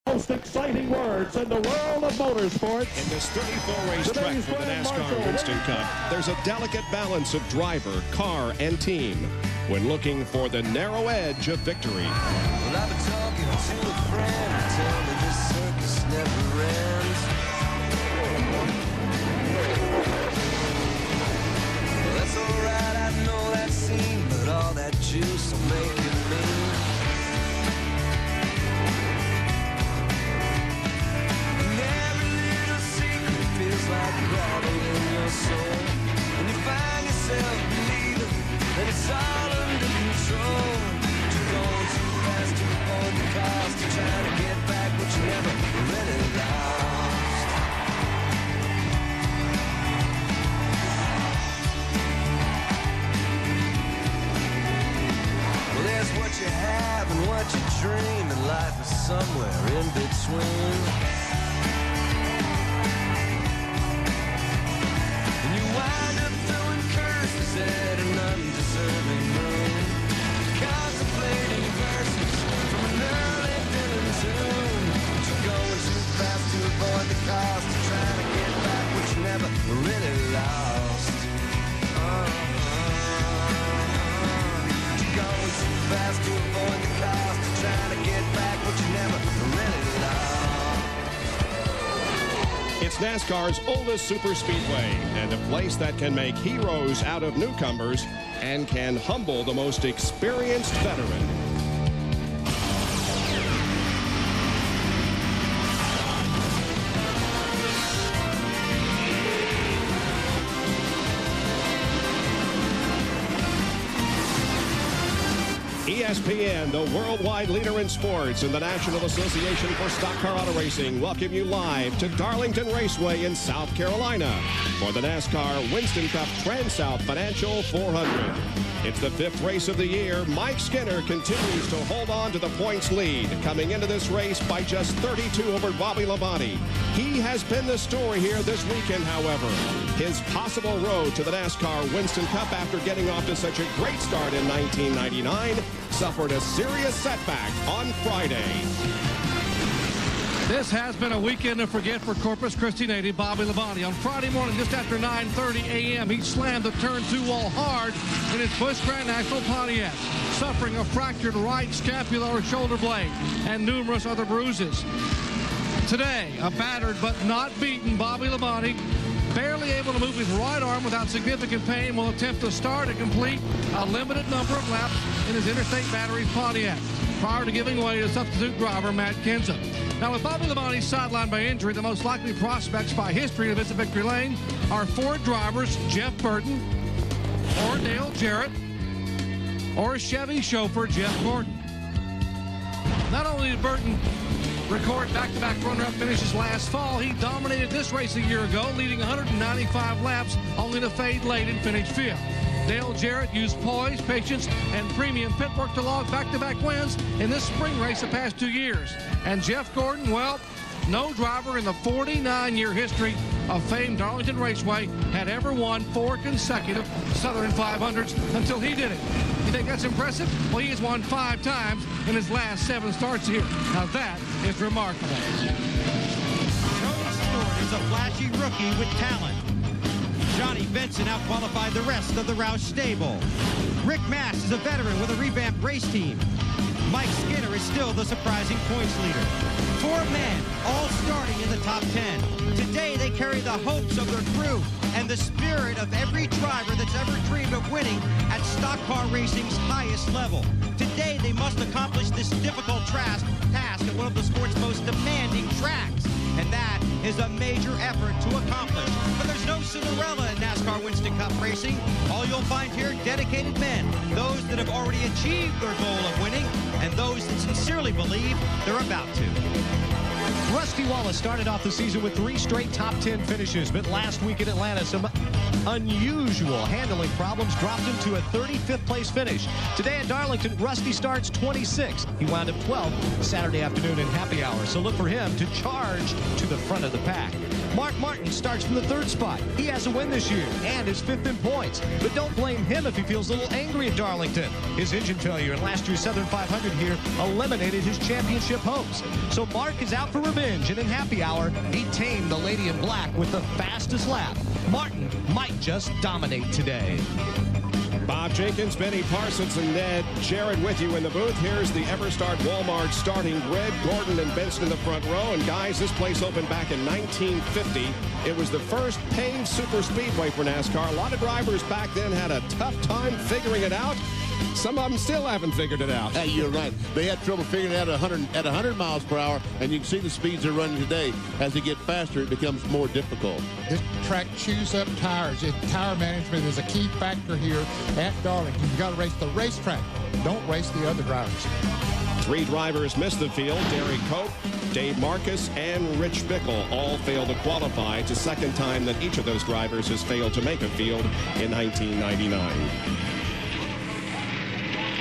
Most exciting words in the world of motorsports. In this 34-race trek for the NASCAR Winston Cup, there's a delicate balance of driver, car, and team when looking for the narrow edge of victory. Well, I've been talking to a friend, tell me this circus never ends. Well, that's alright, I know that scene, but all that juice will make it mean. Like gravel in your soul, and you find yourself believing that it's all under control. You're going too fast to avoid the cost, you're trying to get back what you never really lost. Well, there's what you have and what you dream, and life is somewhere in between. Wind up throwing curses at an undeserving moon, contemplating verses from an early Dylan tune. You're going too fast to avoid the cost, you're trying to get back what you never really lost. You're going too fast to avoid the cost, you're trying to get back what you never really lost. It's NASCAR's oldest superspeedway and a place that can make heroes out of newcomers and can humble the most experienced veteran. ESPN, the worldwide leader in sports, and the National Association for Stock Car Auto Racing welcome you live to Darlington Raceway in South Carolina for the NASCAR Winston Cup TranSouth Financial 400. It's the 5th race of the year. Mike Skinner continues to hold on to the points lead, coming into this race by just 32 over Bobby Labonte. He has been the story here this weekend, however. His possible road to the NASCAR Winston Cup after getting off to such a great start in 1999 suffered a serious setback on Friday. This has been a weekend to forget for Corpus Christi native Bobby Labonte. On Friday morning, just after 9:30 a.m., he slammed the turn 2 wall hard in his Busch Grand National Pontiac, suffering a fractured right scapular shoulder blade and numerous other bruises. Today, a battered but not beaten Bobby Labonte, barely able to move his right arm without significant pain, will attempt to start and complete a limited number of laps in his Interstate Batteries Pontiac prior to giving way to substitute driver Matt Kenseth. Now, with Bobby Labonte sidelined by injury, the most likely prospects by history to visit victory lane are Ford drivers Jeff Burton or Dale Jarrett or Chevy chauffeur Jeff Gordon. Not only did Burton record back-to-back runner-up finishes last fall, he dominated this race a year ago, leading 195 laps, only to fade late and finish 5th. Dale Jarrett used poise, patience, and premium pit work to log back-to-back wins in this spring race the past 2 years. And Jeff Gordon, well, no driver in the 49-year history of famed Darlington Raceway had ever won 4 consecutive Southern 500s until he did it. You think that's impressive? Well, he has won 5 times in his last 7 starts here. Now that is remarkable. Tony Stewart is a flashy rookie with talent. Johnny Benson outqualified the rest of the Roush stable. Rick Mass is a veteran with a revamped race team. Mike Skinner is still the surprising points leader. 4 men, all starting in the top 10. Today they carry the hopes of their crew and the spirit of every driver that's ever dreamed of winning at stock car racing's highest level. Today they must accomplish this difficult task at one of the sport's most demanding tracks. And that is a major effort to accomplish. But there's no Cinderella in NASCAR Winston Cup racing. All you'll find here, dedicated men, those that have already achieved their goal of winning, and those that sincerely believe they're about to. Rusty Wallace started off the season with 3 straight top 10 finishes, but last week in Atlanta, some unusual handling problems dropped him to a 35th place finish. Today at Darlington, Rusty starts 26th. He wound up 12th Saturday afternoon in happy hour, so look for him to charge to the front of the pack. Mark Martin starts from the 3rd spot. He has a win this year and is 5th in points. But don't blame him if he feels a little angry at Darlington. His engine failure in last year's Southern 500 here eliminated his championship hopes. So Mark is out for revenge, and in happy hour, he tamed the lady in black with the fastest lap. Martin might just dominate today. Bob Jenkins, Benny Parsons, and Ned Jarrett with you in the booth. Here's the Everstart Walmart starting grid. Gordon and Benson in the front row. And guys, this place opened back in 1950. It was the first paved super speedway for NASCAR. A lot of drivers back then had a tough time figuring it out. Some of them still haven't figured it out. Hey, you're right. They had trouble figuring it out at 100 miles per hour, and you can see the speeds they're running today. As they get faster, it becomes more difficult. This track chews up tires. Tire management is a key factor here at Darlington. You've got to race the racetrack. Don't race the other drivers. 3 drivers missed the field. Derek Cope, Dave Marcus, and Rich Bickle all failed to qualify. It's the second time that each of those drivers has failed to make a field in 1999.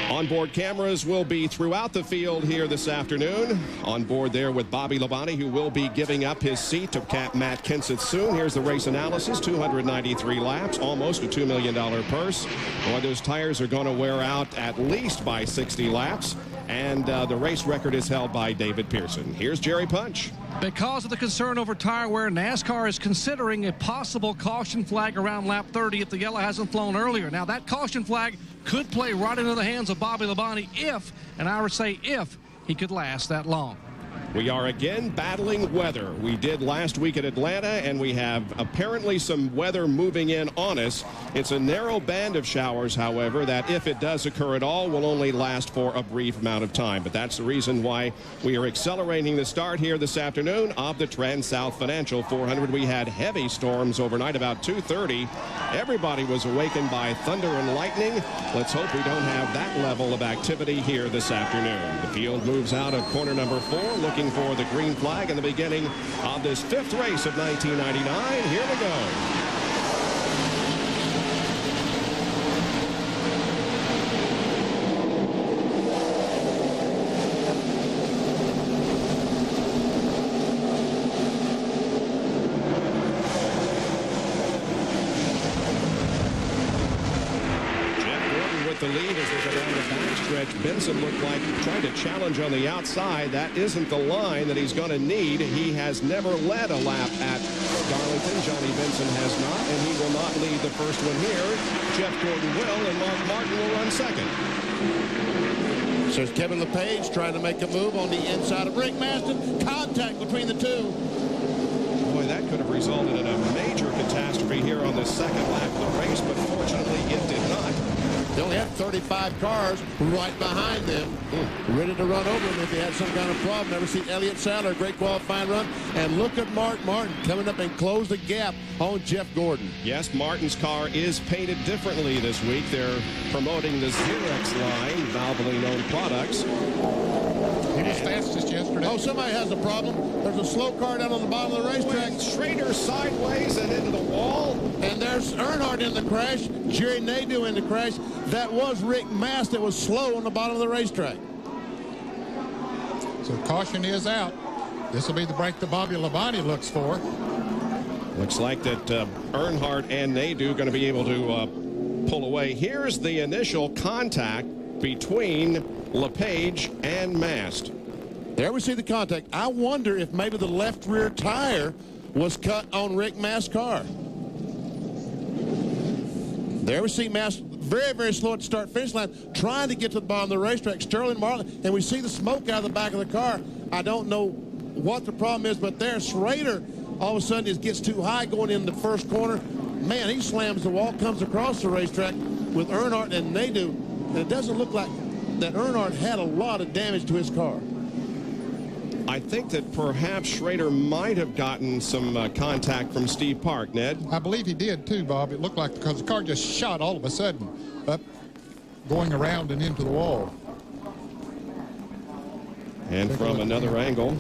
Onboard cameras will be throughout the field here this afternoon. On board there with Bobby Labonte, who will be giving up his seat to Matt Kenseth soon. Here's the race analysis. 293 laps, almost a $2 million purse. Boy, those tires are going to wear out at least by 60 laps. And the race record is held by David Pearson. Here's Jerry Punch. Because of the concern over tire wear, NASCAR is considering a possible caution flag around lap 30 if the yellow hasn't flown earlier. Now, that caution flag could play right into the hands of Bobby Labonte if, and I would say if, he could last that long. We are again battling weather. We did last week at Atlanta, and we have apparently some weather moving in on us. It's a narrow band of showers, however, that if it does occur at all, will only last for a brief amount of time. But that's the reason why we are accelerating the start here this afternoon of the TranSouth Financial 400. We had heavy storms overnight about 2:30. Everybody was awakened by thunder and lightning. Let's hope we don't have that level of activity here this afternoon. The field moves out of corner number 4, looking for the green flag in the beginning of this 5th race of 1999. Here we go. The lead as they go down the backstretch. Benson looked like trying to challenge on the outside. That isn't the line that he's going to need. He has never led a lap at Darlington. Johnny Benson has not, and he will not lead the first one here. Jeff Gordon will, and Mark Martin will run second. So it's Kevin LePage trying to make a move on the inside of Rick Maston. Contact between the two. Boy, that could have resulted in a major catastrophe here on the second lap of the race, but fortunately it did not. They only had 35 cars right behind them, ready to run over them if they had some kind of problem. Never seen Elliott Sadler, a great qualifying run. And look at Mark Martin coming up and close the gap on Jeff Gordon. Yes, Martin's car is painted differently this week. They're promoting the Xerox line, Valvoline-owned products. He was fastest yesterday. Oh, somebody has a problem. There's a slow car down on the bottom of the racetrack. Schrader sideways and into the wall. And there's Earnhardt in the crash. Jerry Nadeau in the crash. That was Rick Mast that was slow on the bottom of the racetrack. So caution is out. This will be the break that Bobby Labonte looks for. Looks like that Earnhardt and Nadeau going to be able to pull away. Here's the initial contact between LePage and Mast. There we see the contact. I wonder if maybe the left rear tire was cut on Rick Mast's car. There we see Mast very, very slow at the start-finish line, trying to get to the bottom of the racetrack. Sterling Martin, and we see the smoke out of the back of the car. I don't know what the problem is, but there, Schrader all of a sudden gets too high going in the first corner. Man, he slams the wall, comes across the racetrack with Earnhardt and Nadeau, and it doesn't look like that Earnhardt had a lot of damage to his car. I think that perhaps Schrader might have gotten some contact from Steve Park, Ned. I believe he did too, Bob. It looked like because the car just shot all of a sudden up, going around and into the wall. And from another angle,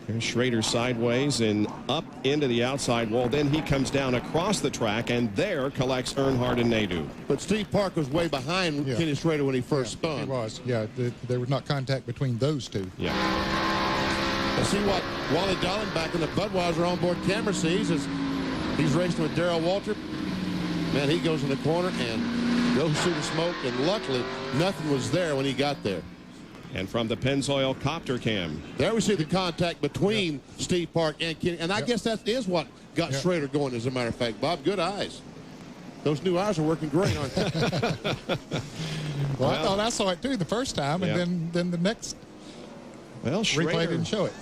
Here's Schrader sideways and up into the outside wall. Then he comes down across the track and there collects Earnhardt and Nadeau. But Steve Park was way behind Kenny Schrader when he first spun. He was, yeah. There was not contact between those two. Yeah. Let's see what Wally Darling back in the Budweiser onboard camera sees as he's racing with Darrell Walter. Man, he goes in the corner and goes through the smoke, and luckily nothing was there when he got there. And from the Pennzoil copter cam. There we see the contact between Steve Park and Kenny. And I guess that is what got Schrader going, as a matter of fact. Bob, good eyes. Those new eyes are working great, aren't they? Well, I thought I saw it too the first time, and then the next replay didn't show it.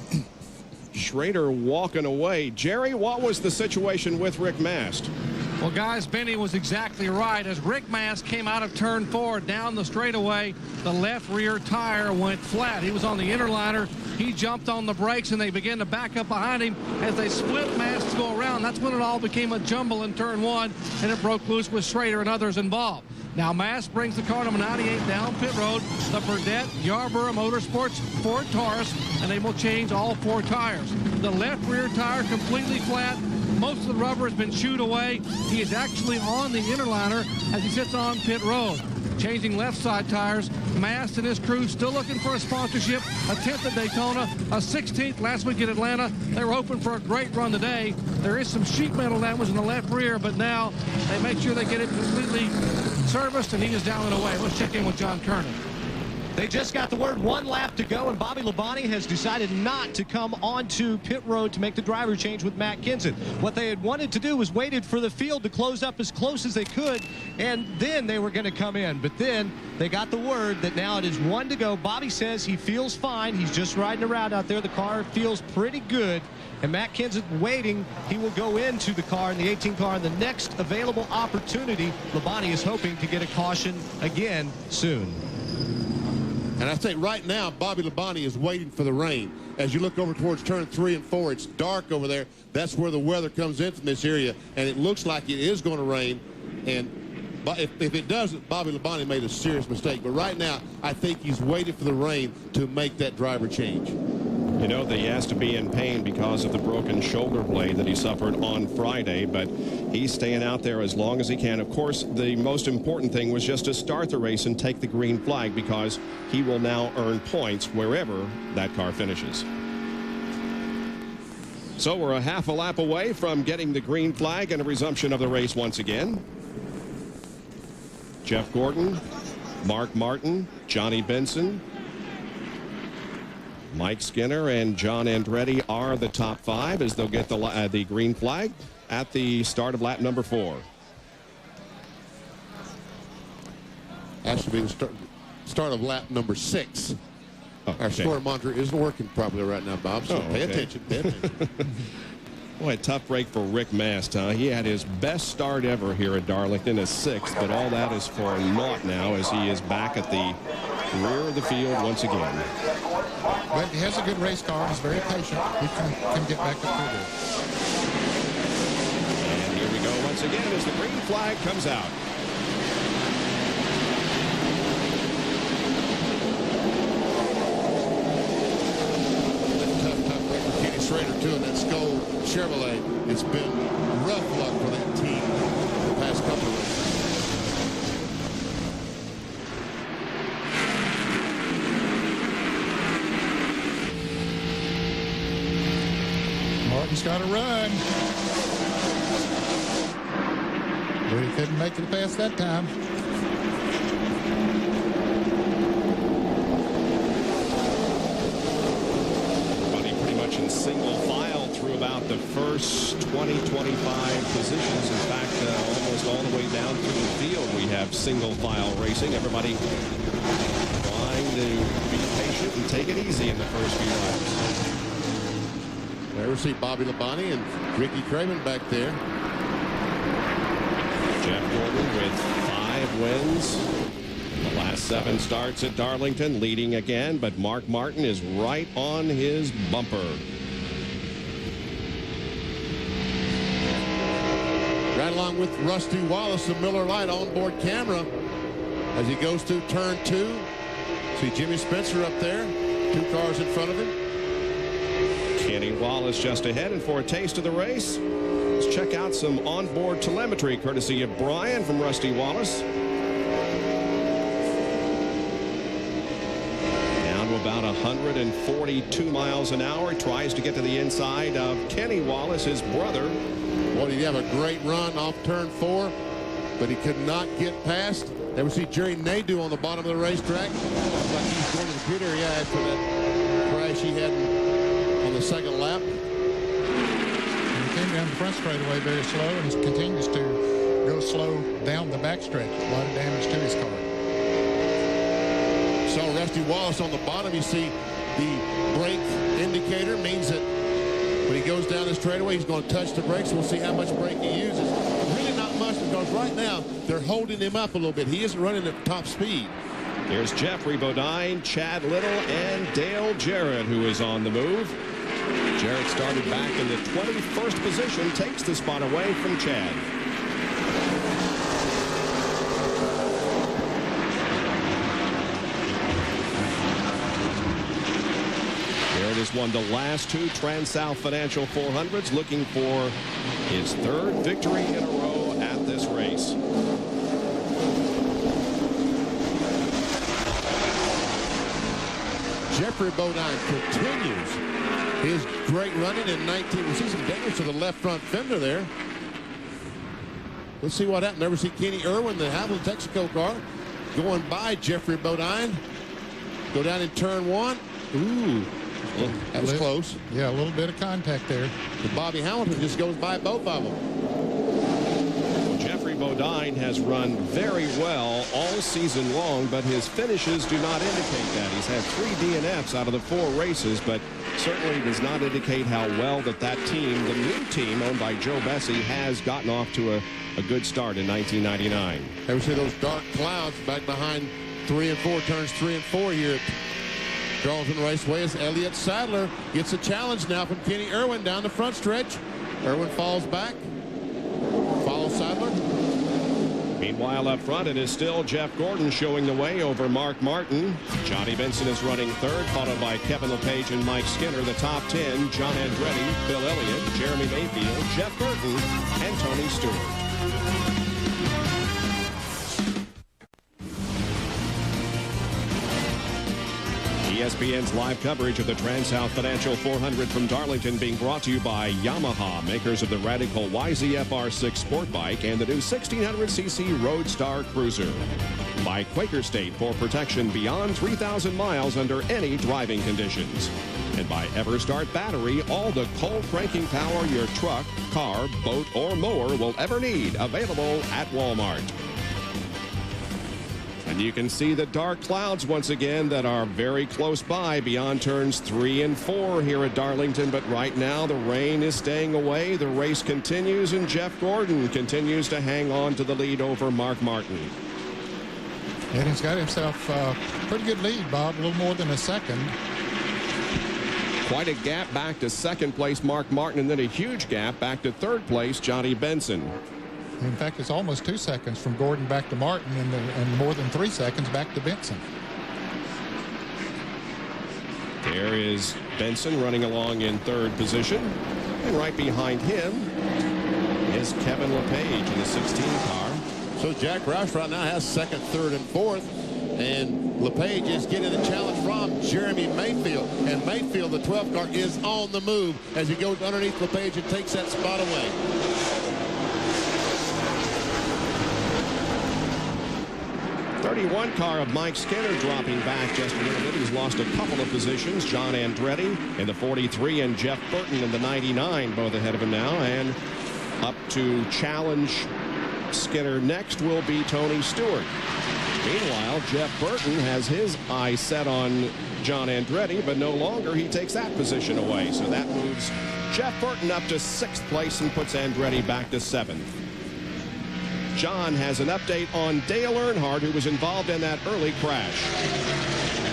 Schrader walking away. Jerry, what was the situation with Rick Mast? Well, guys, Benny was exactly right. As Rick Mast came out of turn 4 down the straightaway, the left rear tire went flat. He was on the inner liner. He jumped on the brakes, and they began to back up behind him as they split Mast to go around. That's when it all became a jumble in turn 1, and it broke loose with Schrader and others involved. Now Mast brings the car number 98 down pit road, the Burdett Yarborough Motorsports Ford Taurus, and they will change all 4 tires. The left rear tire completely flat. Most of the rubber has been chewed away. He is actually on the inner liner as he sits on pit road. Changing left side tires. Mast and his crew still looking for a sponsorship. A 10th at Daytona, a 16th last week at Atlanta. They were hoping for a great run today. There is some sheet metal damage in the left rear, but now they make sure they get it completely serviced, and he is down and away. Let's check in with John Kernan. They just got the word 1 lap to go, and Bobby Labonte has decided not to come onto pit road to make the driver change with Matt Kenseth. What they had wanted to do was waited for the field to close up as close as they could, and then they were going to come in. But then they got the word that now it is 1 to go. Bobby says he feels fine. He's just riding around out there. The car feels pretty good. And Matt Kenseth waiting. He will go into the car, in the 18 car, in the next available opportunity. Labonte is hoping to get a caution again soon. And I think right now, Bobby Labonte is waiting for the rain. As you look over towards turn 3 and 4, it's dark over there. That's where the weather comes in from this area, and it looks like it is going to rain. And if it doesn't, Bobby Labonte made a serious mistake. But right now, I think he's waiting for the rain to make that driver change. You know that he has to be in pain because of the broken shoulder blade that he suffered on Friday, but he's staying out there as long as he can. Of course, the most important thing was just to start the race and take the green flag, because he will now earn points wherever that car finishes. So we're a half a lap away from getting the green flag and a resumption of the race once again. Jeff Gordon, Mark Martin, Johnny Benson, Mike Skinner, and John Andretti are the top 5 as they'll get the green flag at the start of lap number 4. Has to be the start of lap number 6. Oh, Our score monitor isn't working properly right now, Bob, so pay attention. Pay attention. Boy, a tough break for Rick Mast, huh? He had his best start ever here at Darlington, a 6th, but all that is for naught now as he is back at the rear of the field once again. But he has a good race car. He's very patient. He can get back up through there. And here we go once again as the green flag comes out. Tough break for Kenny Schrader, too, in that Skoll Chevrolet. It's been rough luck for that team the past couple of races. Martin's got to run. But he couldn't make it past that time. Everybody pretty much in single file through about the first 20, 25 positions. In fact, almost all the way down through the field, we have single file racing. Everybody trying to be patient and take it easy in the first few laps. There we see Bobby Labonte and Ricky Craven back there. Jeff Gordon with 5 wins. The last 7 starts at Darlington, leading again, but Mark Martin is right on his bumper. Right along with Rusty Wallace, the Miller Lite onboard camera as he goes through turn 2. See Jimmy Spencer up there, 2 cars in front of him. Kenny Wallace just ahead, and for a taste of the race, let's check out some onboard telemetry courtesy of Brian from Rusty Wallace. Down to about 142 miles an hour. He tries to get to the inside of Kenny Wallace, his brother. Well, he'd have a great run off turn 4, but he could not get past. There we see Jerry Nadeau on the bottom of the racetrack. Looks like he's going to the pit area after that crash he had on the second lap. He came down the front straightaway very slow, and he continues to go slow down the backstretch. A lot of damage to his car. So Rusty Wallace on the bottom. You see the brake indicator means that when he goes down the straightaway, he's going to touch the brakes. We'll see how much brake he uses. Really not much, because right now they're holding him up a little bit. He isn't running at top speed. Here's Jeffrey Bodine, Chad Little, and Dale Jarrett, who is on the move. Jarrett started back in the 21st position, takes the spot away from Chad. Jarrett has won the last 2 TranSouth Financial 400s, looking for his 3rd victory in a row at this race. Jeffrey Bodine continues his great running in 19. We see some damage to the left front fender there. Let's see what happened. There we see Kenny Irwin, the Hamilton Texaco car, going by Jeffrey Bodine. Go down in turn 1. Ooh, that was close. Yeah, a little bit of contact there. But Bobby Hamilton just goes by both of them. Jeffrey Bodine has run very well all season long, but his finishes do not indicate that. He's had 3 DNFs out of the 4 races, but certainly does not indicate how well that team, the new team owned by Joe Bessie, has gotten off to a good start in 1999. Ever see those dark clouds back behind 3 and 4, turns 3 and 4 here at Darlington Raceway, as Elliott Sadler gets a challenge now from Kenny Irwin down the front stretch. Irwin falls back, follows Sadler. Meanwhile, up front, it is still Jeff Gordon showing the way over Mark Martin. Johnny Benson is running 3rd, followed by Kevin LePage and Mike Skinner. The top 10, John Andretti, Bill Elliott, Jeremy Mayfield, Jeff Burton, and Tony Stewart. ESPN's live coverage of the TranSouth Financial 400 from Darlington being brought to you by Yamaha, makers of the radical YZF-R6 sport bike and the new 1600cc Roadstar Cruiser. By Quaker State for protection beyond 3,000 miles under any driving conditions. And by EverStart Battery, all the cold cranking power your truck, car, boat, or mower will ever need. Available at Walmart. And you can see the dark clouds once again that are very close by beyond turns 3 and 4 here at Darlington. But right now the rain is staying away. The race continues, and Jeff Gordon continues to hang on to the lead over Mark Martin. And he's got himself a pretty good lead, Bob, a little more than a second. Quite a gap back to 2nd place Mark Martin, and then a huge gap back to 3rd place Johnny Benson. In fact, it's almost 2 seconds from Gordon back to Martin, and more than 3 seconds back to Benson. There is Benson running along in 3rd position. And right behind him is Kevin LePage in the 16 car. So Jack Roush right now has 2nd, 3rd, and 4th. And LePage is getting a challenge from Jeremy Mayfield. And Mayfield, the 12th car, is on the move as he goes underneath LePage and takes that spot away. '31 car of Mike Skinner dropping back just a little bit. He's lost a couple of positions. John Andretti in the 43 and Jeff Burton in the 99, both ahead of him now. And up to challenge Skinner next will be Tony Stewart. Meanwhile, Jeff Burton has his eye set on John Andretti, but no longer. He takes that position away. So that moves Jeff Burton up to 6th place and puts Andretti back to 7th. John has an update on Dale Earnhardt, who was involved in that early crash.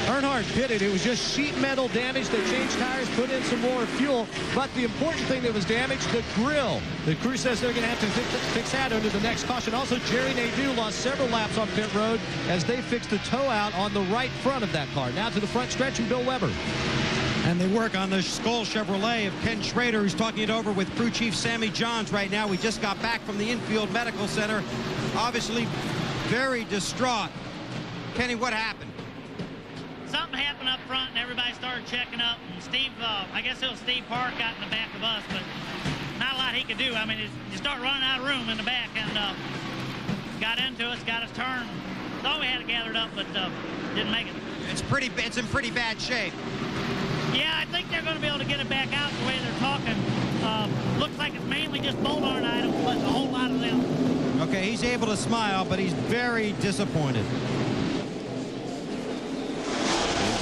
Earnhardt pitted. It was just sheet metal damage. They changed tires, put in some more fuel. But the important thing that was damaged, the grill. The crew says they're going to have to fix that under the next caution. Also, Jerry Nadeau lost several laps on pit road as they fixed the tow out on the right front of that car. Now to the front stretch, and Bill Weber. And they work on the Skull Chevrolet of Ken Schrader, who's talking it over with crew chief Sammy Johns right now. We just got back from the infield medical center. Obviously very distraught. Kenny, what happened? Something happened up front, and everybody started checking up. And Steve, I guess it was Steve Park out in the back of us, but not a lot he could do. I mean, you start running out of room in the back, and got into us, got us turned. Thought we had it gathered up, but didn't make it. It's in pretty bad shape. Yeah, I think they're going to be able to get it back out the way they're talking. Looks like it's mainly just bolt-on items, but a whole lot of them. Okay, he's able to smile, but he's very disappointed.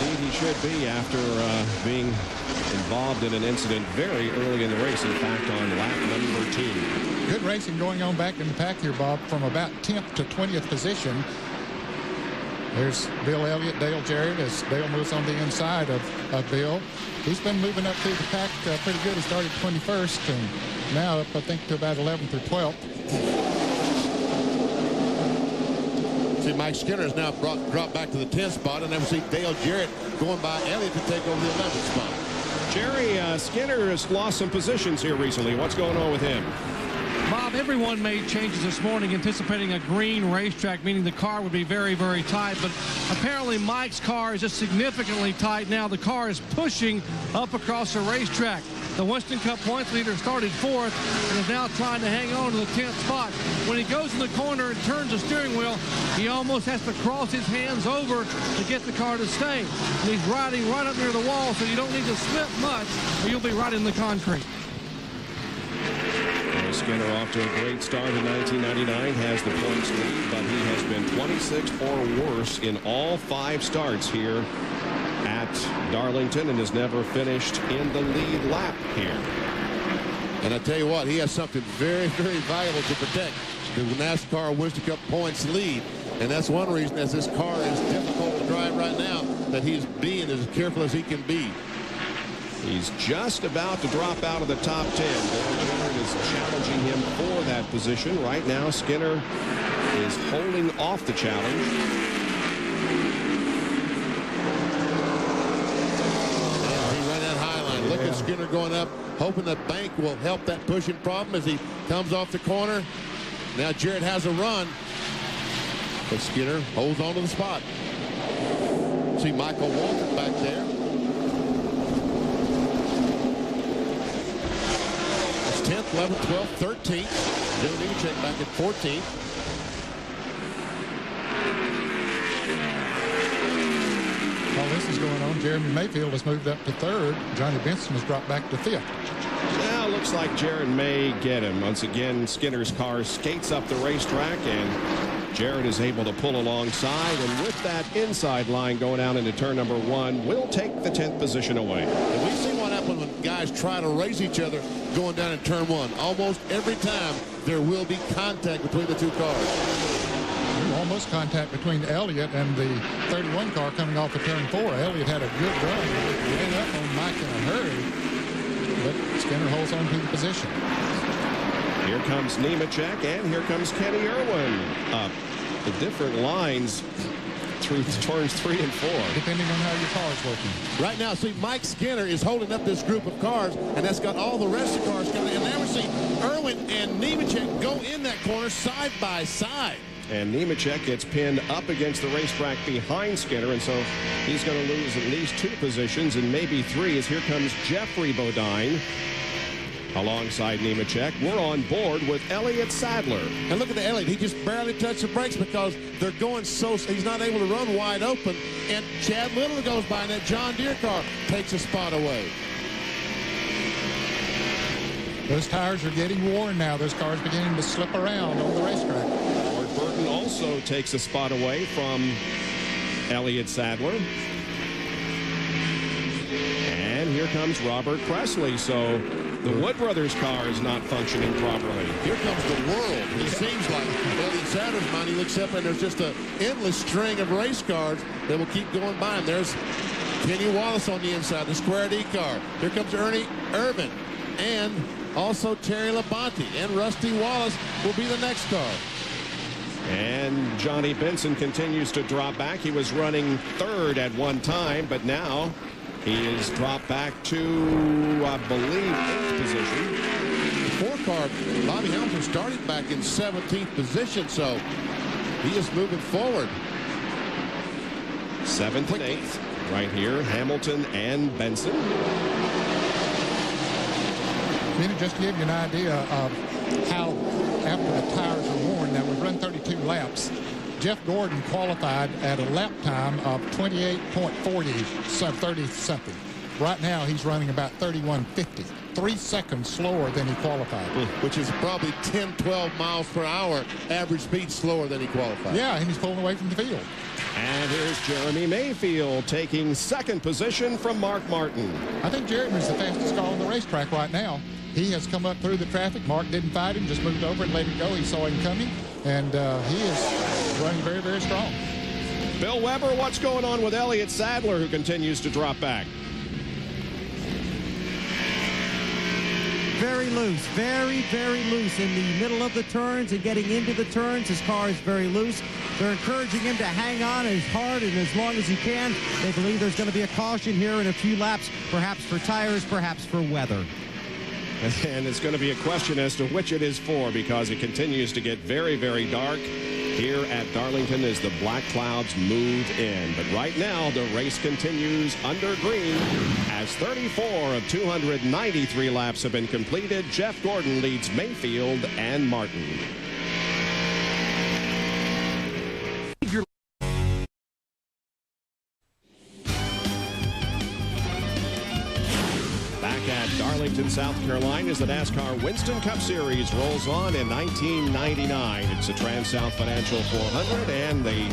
Indeed, he should be after being involved in an incident very early in the race. In fact, on lap number 2. Good racing going on back in the pack here, Bob, from about 10th to 20th position. There's Bill Elliott, Dale Jarrett, as Dale moves on the inside of Bill. He's been moving up through the pack pretty good. He started 21st and now up, I think, to about 11th or 12th. See, Mike Skinner has now dropped back to the 10th spot, and then we see Dale Jarrett going by Elliott to take over the 11th spot. Jerry, Skinner has lost some positions here recently. What's going on with him? Bob, everyone made changes this morning anticipating a green racetrack, meaning the car would be very, very tight. But apparently Mike's car is just significantly tight now. The car is pushing up across the racetrack. The Winston Cup points leader started 4th and is now trying to hang on to the 10th spot. When he goes in the corner and turns the steering wheel, he almost has to cross his hands over to get the car to stay. And he's riding right up near the wall, so you don't need to slip much or you'll be right in the concrete. Skinner off to a great start in 1999, has the points lead, but he has been 26th or worse in all 5 starts here at Darlington and has never finished in the lead lap here. And I tell you what, he has something very, very valuable to protect. The NASCAR Winston Cup points lead. And that's one reason, as this car is difficult to drive right now, that he's being as careful as he can be. He's just about to drop out of the top 10. Dale Jarrett is challenging him for that position. Right now, Skinner is holding off the challenge. He ran that high line. Look at Skinner going up, hoping the bank will help that pushing problem as he comes off the corner. Now Jarrett has a run, but Skinner holds on to the spot. See Michael Walter back there. 10th, 11th, 12th, 13th. Joe Nemechek back at 14th. While this is going on, Jeremy Mayfield has moved up to 3rd. Johnny Benson has dropped back to 5th. Now looks like Jarrett may get him. Once again, Skinner's car skates up the racetrack, and Jarrett is able to pull alongside. And with that inside line going down into turn number 1, will take the 10th position away. And we've seen what happens when guys try to race each other going down in turn 1. Almost every time there will be contact between the 2 cars. Almost contact between Elliott and the 31 car coming off of turn 4. Elliott had a good run. He ran up on Mike in a hurry, but Skinner holds on to the position. Here comes Nemechek, and here comes Kenny Irwin up. The different lines through turns 3 and 4. Depending on how your car is working. Right now, see, Mike Skinner is holding up this group of cars, and that's got all the rest of the cars coming in. And now we see Irwin and Nemechek go in that corner side by side. And Nemechek gets pinned up against the racetrack behind Skinner, and so he's going to lose at least 2 positions and maybe 3, as here comes Jeffrey Bodine alongside Nemechek. We're on board with Elliott Sadler. And look at the Elliott. He just barely touched the brakes because they're going so he's not able to run wide open. And Chad Little goes by, and that John Deere car takes a spot away. Those tires are getting worn now. Those cars beginning to slip around on the racetrack. Ward Burton also takes a spot away from Elliott Sadler. And here comes Robert Presley. So the Wood Brothers car is not functioning properly. Here comes the world. It seems like Elliott Sadler's mind. He looks up, and there's just an endless string of race cars that will keep going by him. There's Kenny Wallace on the inside, the Square D car. Here comes Ernie Irvin, and also Terry Labonte, and Rusty Wallace will be the next car. And Johnny Benson continues to drop back. He was running 3rd at one time, but now He is dropped back to, I believe, 8th position. The 4th car, Bobby Hamilton, started back in 17th position, so he is moving forward. 7th and 8th right here, Hamilton and Benson. Just to give you an idea of how, after the tires are worn, now we've run 32 laps. Jeff Gordon qualified at a lap time of 28.40, 30-something. Right now, he's running about 31.50, 3 seconds slower than he qualified. Which is probably 10, 12 miles per hour average speed slower than he qualified. Yeah, and he's pulling away from the field. And here's Jeremy Mayfield taking 2nd position from Mark Martin. I think Jeremy's the fastest car on the racetrack right now. He has come up through the traffic. Mark didn't fight him, just moved over and let him go. He saw him coming, and he is running very, very strong. Bill Weber, what's going on with Elliott Sadler, who continues to drop back? Very loose, very, very loose in the middle of the turns and getting into the turns. His car is very loose. They're encouraging him to hang on as hard and as long as he can. They believe there's going to be a caution here in a few laps, perhaps for tires, perhaps for weather. And it's going to be a question as to which it is for, because it continues to get very, very dark here at Darlington as the black clouds move in. But right now, the race continues under green as 34 of 293 laps have been completed. Jeff Gordon leads Mayfield and Martin. Darlington, South Carolina, as the NASCAR Winston Cup Series rolls on in 1999. It's the TranSouth Financial 400, and the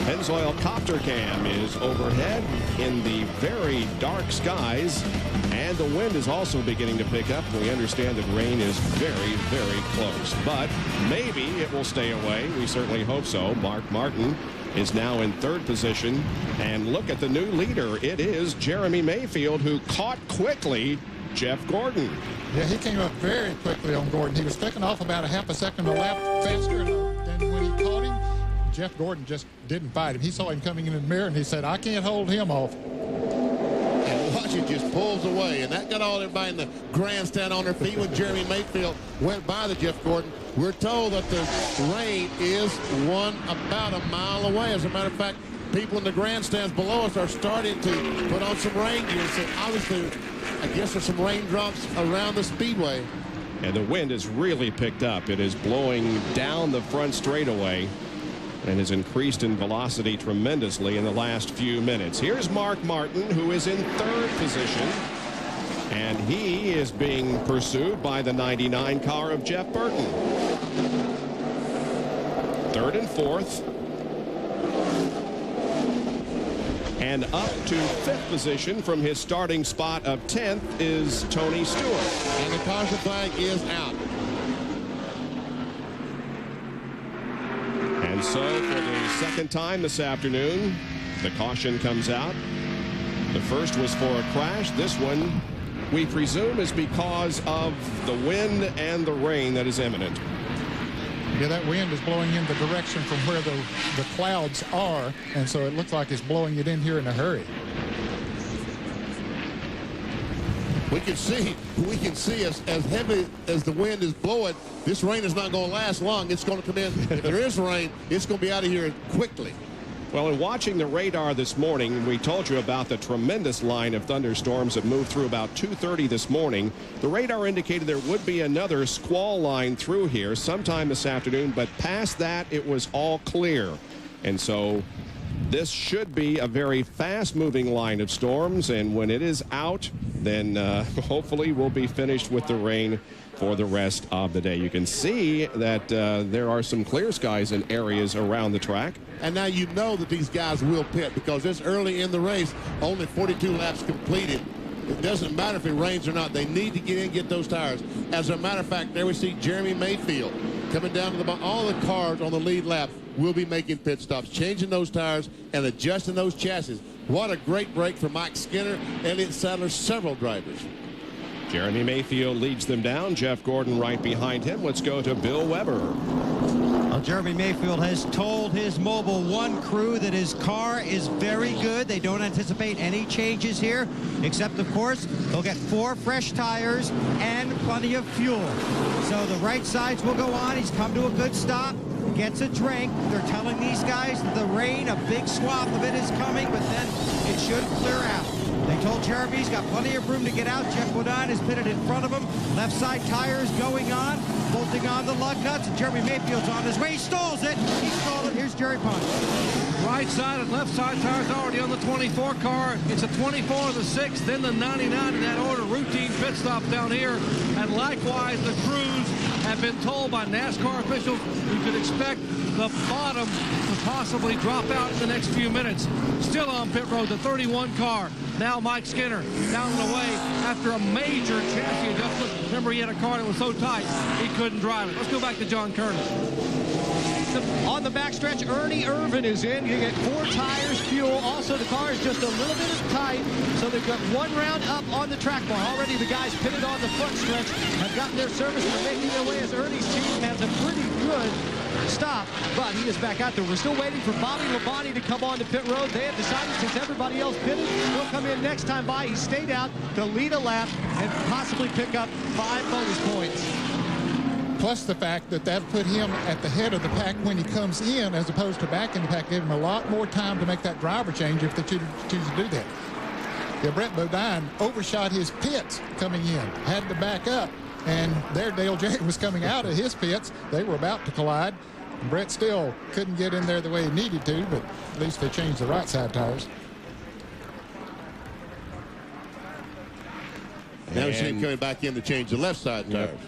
Pennzoil Copter Cam is overhead in the very dark skies, and the wind is also beginning to pick up. We understand that rain is very, very close, but maybe it will stay away. We certainly hope so. Mark Martin is now in 3rd position, and look at the new leader. It is Jeremy Mayfield, who caught quickly Jeff Gordon. Yeah, he came up very quickly on Gordon. He was taking off about a half a second a lap faster than when he caught him. Jeff Gordon just didn't fight him. He saw him coming in the mirror, and he said, I can't hold him off. And watch, it just pulls away, and that got all everybody in the grandstand on their feet when Jeremy Mayfield went by the Jeff Gordon. We're told that the rain is about a mile away. As a matter of fact, people in the grandstands below us are starting to put on some rain gear. So obviously, I guess there's some raindrops around the speedway. And the wind has really picked up. It is blowing down the front straightaway and has increased in velocity tremendously in the last few minutes. Here's Mark Martin, who is in 3rd position, and he is being pursued by the 99 car of Jeff Burton. 3rd and 4th. And up to 5th position from his starting spot of 10th is Tony Stewart. And the caution flag is out. And so for the 2nd time this afternoon, the caution comes out. The first was for a crash. This one, we presume, is because of the wind and the rain that is imminent. Yeah, that wind is blowing in the direction from where the clouds are, and so it looks like it's blowing it in here in a hurry. We can see as heavy as the wind is blowing, this rain is not going to last long. It's going to come in. If there is rain, it's going to be out of here quickly. Well, in watching the radar this morning, we told you about the tremendous line of thunderstorms that moved through about 2:30 this morning. The radar indicated there would be another squall line through here sometime this afternoon, but past that, it was all clear. And so this should be a very fast-moving line of storms, and when it is out, then hopefully we'll be finished with the rain for the rest of the day. You can see that there are some clear skies in areas around the track. And now you know that these guys will pit because it's early in the race, only 42 laps completed. It doesn't matter if it rains or not. They need to get in and get those tires. As a matter of fact, there we see Jeremy Mayfield coming down to the bottom. All the cars on the lead lap will be making pit stops, changing those tires and adjusting those chassis. What a great break for Mike Skinner, Elliott Sadler, several drivers. Jeremy Mayfield leads them down. Jeff Gordon right behind him. Let's go to Bill Weber. Well, Jeremy Mayfield has told his Mobile One crew that his car is very good. They don't anticipate any changes here, except, of course, they'll get 4 fresh tires and plenty of fuel. So the right sides will go on. He's come to a good stop, gets a drink. They're telling these guys that the rain, a big swath of it is coming, but then it should clear out. They told Jeremy he's got plenty of room to get out. Jeff Wadine is pitted in front of him. Left side tires going on, bolting on the lug nuts, and Jeremy Mayfield's on his way. He stalls it. He stalled it. Here's Jerry Punch. Right side and left side tires already on the 24 car. It's a 24, the 6th, then the 99 in that order. Routine pit stop down here. And likewise, the crews have been told by NASCAR officials you could expect the bottom to possibly drop out in the next few minutes. Still on pit road, the 31 car. Now Mike Skinner down and away after a major chassis adjustment. Remember, he had a car that was so tight he couldn't drive it. Let's go back to John Kernan. On the backstretch, Ernie Irvin is in. You get 4 tires, fuel. Also, the car is just a little bit tight, so they've got 1 round up on the track bar. Already the guys pitted on the front stretch have gotten their service. They're making their way as Ernie's team has a pretty good stop, but he is back out there. We're still waiting for Bobby Labonte to come on to pit road. They have decided, since everybody else pitted, he'll come in next time by. He stayed out to lead a lap and possibly pick up 5 bonus points. Plus the fact that that put him at the head of the pack when he comes in, as opposed to back in the pack, gave him a lot more time to make that driver change if they choose to do that. Yeah, Brett Bodine overshot his pits coming in, had to back up, and there Dale Jarrett was coming out of his pits. They were about to collide. Brett still couldn't get in there the way he needed to, but at least they changed the right side tires. Now we see him coming back in to change the left side tires.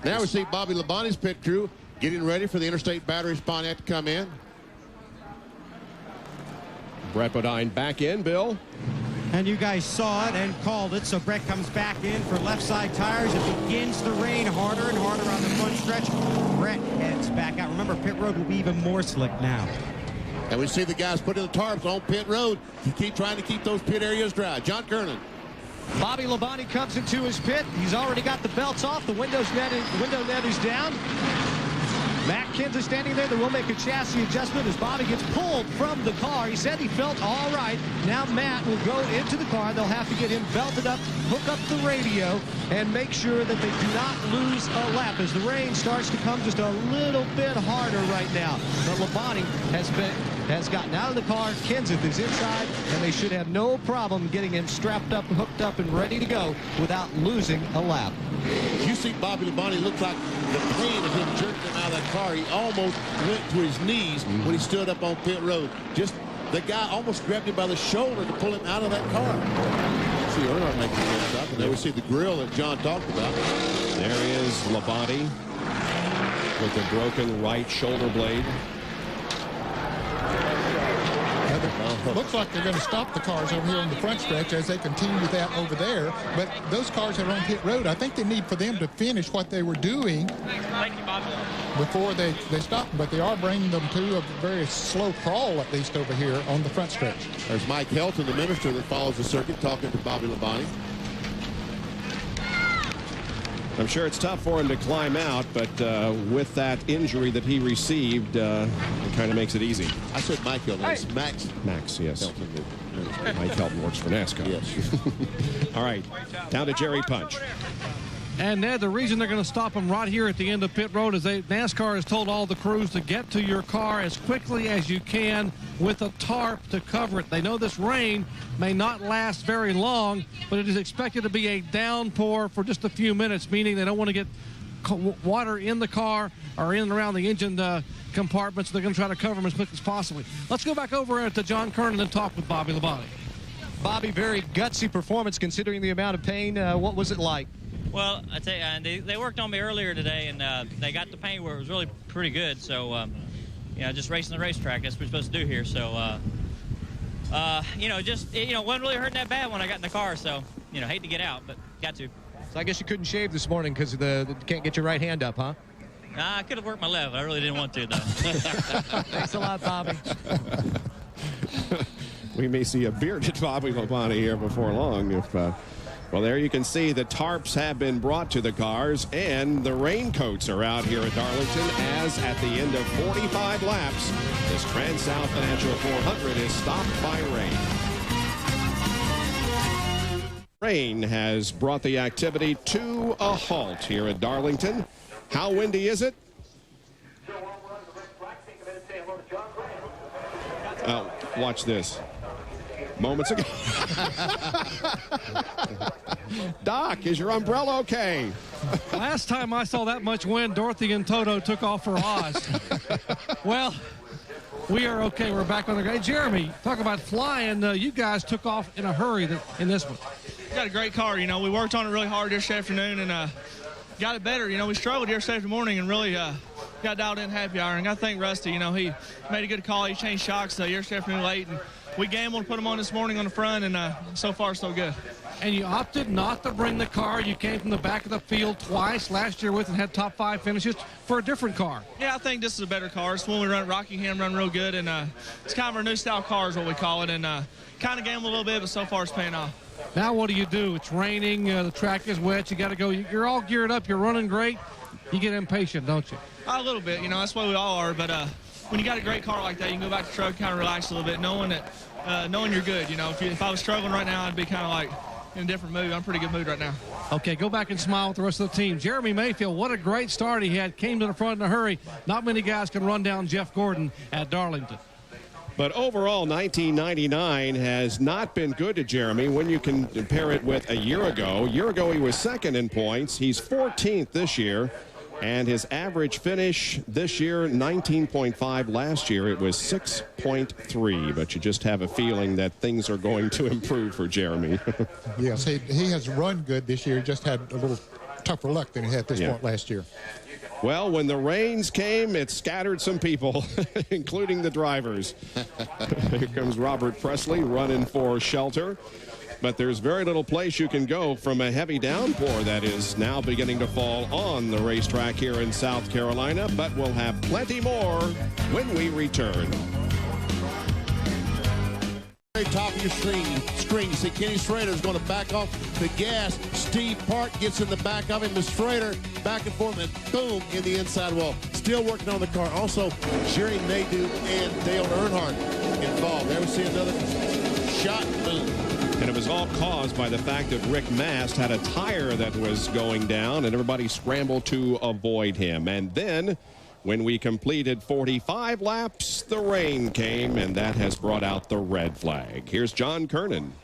Now we see Bobby Labonte's pit crew getting ready for the Interstate Batteries Pontiac to come in. Brett Bodine back in, Bill. And you guys saw it and called it, so Brett comes back in for left side tires. It begins to rain harder and harder on the front stretch. Brett heads back out. Remember, pit road will be even more slick now. And we see the guys putting the tarps on pit road to keep trying to keep those pit areas dry. John Kernan. Bobby Labonte comes into his pit. He's already got the belts off. The window net is down. Matt Kins is standing there. They will make a chassis adjustment as Bobby gets pulled from the car. He said he felt all right. Now Matt will go into the car. They'll have to get him belted up, hook up the radio, and make sure that they do not lose a lap as the rain starts to come just a little bit harder right now. But Labonte has gotten out of the car. Kenseth is inside, and they should have no problem getting him strapped up, hooked up, and ready to go without losing a lap. You see Bobby Labonte looked like the pain of him jerking him out of that car. He almost went to his knees when he stood up on pit road. Just the guy almost grabbed him by the shoulder to pull him out of that car. See Earnhardt making that stop, and there we see the grill that John talked about. There is Labonte with the broken right shoulder blade. Looks like they're going to stop the cars over here on the front stretch as they continue that over there. But those cars that are on pit road, I think they need for them to finish what they were doing before they stop them. But they are bringing them to a very slow crawl, at least over here on the front stretch. There's Mike Helton, the minister that follows the circuit, talking to Bobby Labonte. I'm sure it's tough for him to climb out, but with that injury that he received, it kind of makes it easy. I said Mike Helton. It's Max. Max, yes. Helton. Mike Helton works for NASCAR. Yes. All right, down to Jerry Punch. And Ned, the reason they're going to stop them right here at the end of pit road is NASCAR has told all the crews to get to your car as quickly as you can with a tarp to cover it. They know this rain may not last very long, but it is expected to be a downpour for just a few minutes, meaning they don't want to get water in the car or in and around the engine compartments. They're going to try to cover them as quick as possible. Let's go back over to John Kernan and talk with Bobby Labonte. Bobby, very gutsy performance considering the amount of pain. What was it like? Well, I tell you, they worked on me earlier today, and they got the paint where it was really pretty good. So, just racing the racetrack, that's what we're supposed to do here. So, wasn't really hurting that bad when I got in the car. So, hate to get out, but got to. So I guess you couldn't shave this morning because you can't get your right hand up, huh? I could have worked my left. I really didn't want to, though. Thanks a lot, Bobby. We may see a bearded Bobby Labonte here before long if Well, there you can see the tarps have been brought to the cars, and the raincoats are out here at Darlington, as at the end of 45 laps, this TranSouth Financial 400 is stopped by rain. Rain has brought the activity to a halt here at Darlington. How windy is it? Watch this. Moments ago. Doc, is your umbrella okay? Last time I saw that much wind, Dorothy and Toto took off for Oz. Well, we are okay. We're back on the ground. Hey, Jeremy, talk about flying. You guys took off in a hurry in this one. We got a great car. You know, we worked on it really hard yesterday afternoon and got it better. You know, we struggled yesterday morning and really got dialed in happy hour. And I thank Rusty. You know, he made a good call. He changed shocks yesterday afternoon late. And we gambled, put them on this morning on the front, and so far so good. And you opted not to bring the car. You came from the back of the field twice last year with and had top 5 finishes for a different car. Yeah, I think this is a better car. It's one we run at Rockingham, run real good, and it's kind of our new style car is what we call it. And kind of gambled a little bit, but so far it's paying off. Now what do? It's raining. The track is wet. You got to go. You're all geared up. You're running great. You get impatient, don't you? A little bit. You know, that's why we all are. But when you got a great car like that, you can go back to the truck, kind of relax a little bit, knowing that knowing you're good. You know, if I was struggling right now, I'd be kind of like in a different mood. I'm in a pretty good mood right now. Okay, go back and smile with the rest of the team. Jeremy Mayfield, what a great start he had. Came to the front in a hurry. Not many guys can run down Jeff Gordon at Darlington. But overall, 1999 has not been good to Jeremy when you can compare it with a year ago. A year ago, he was second in points. He's 14th this year. And his average finish this year, 19.5. Last year, it was 6.3. But you just have a feeling that things are going to improve for Jeremy. Yes, he has run good this year. Just had a little tougher luck than he had this point last year. Well, when the rains came, it scattered some people, including the drivers. Here comes Robert Presley running for shelter. But there's very little place you can go from a heavy downpour that is now beginning to fall on the racetrack here in South Carolina. But we'll have plenty more when we return. Top of your screen, you see Kenny Schrader is going to back off the gas. Steve Park gets in the back of him. Schrader back and forth, and boom, in the inside wall. Still working on the car. Also, Jerry Nadeau and Dale Earnhardt involved. There we see another shot. Boom. And it was all caused by the fact that Rick Mast had a tire that was going down, and everybody scrambled to avoid him. And then, when we completed 45 laps, the rain came, and that has brought out the red flag. Here's John Kernan.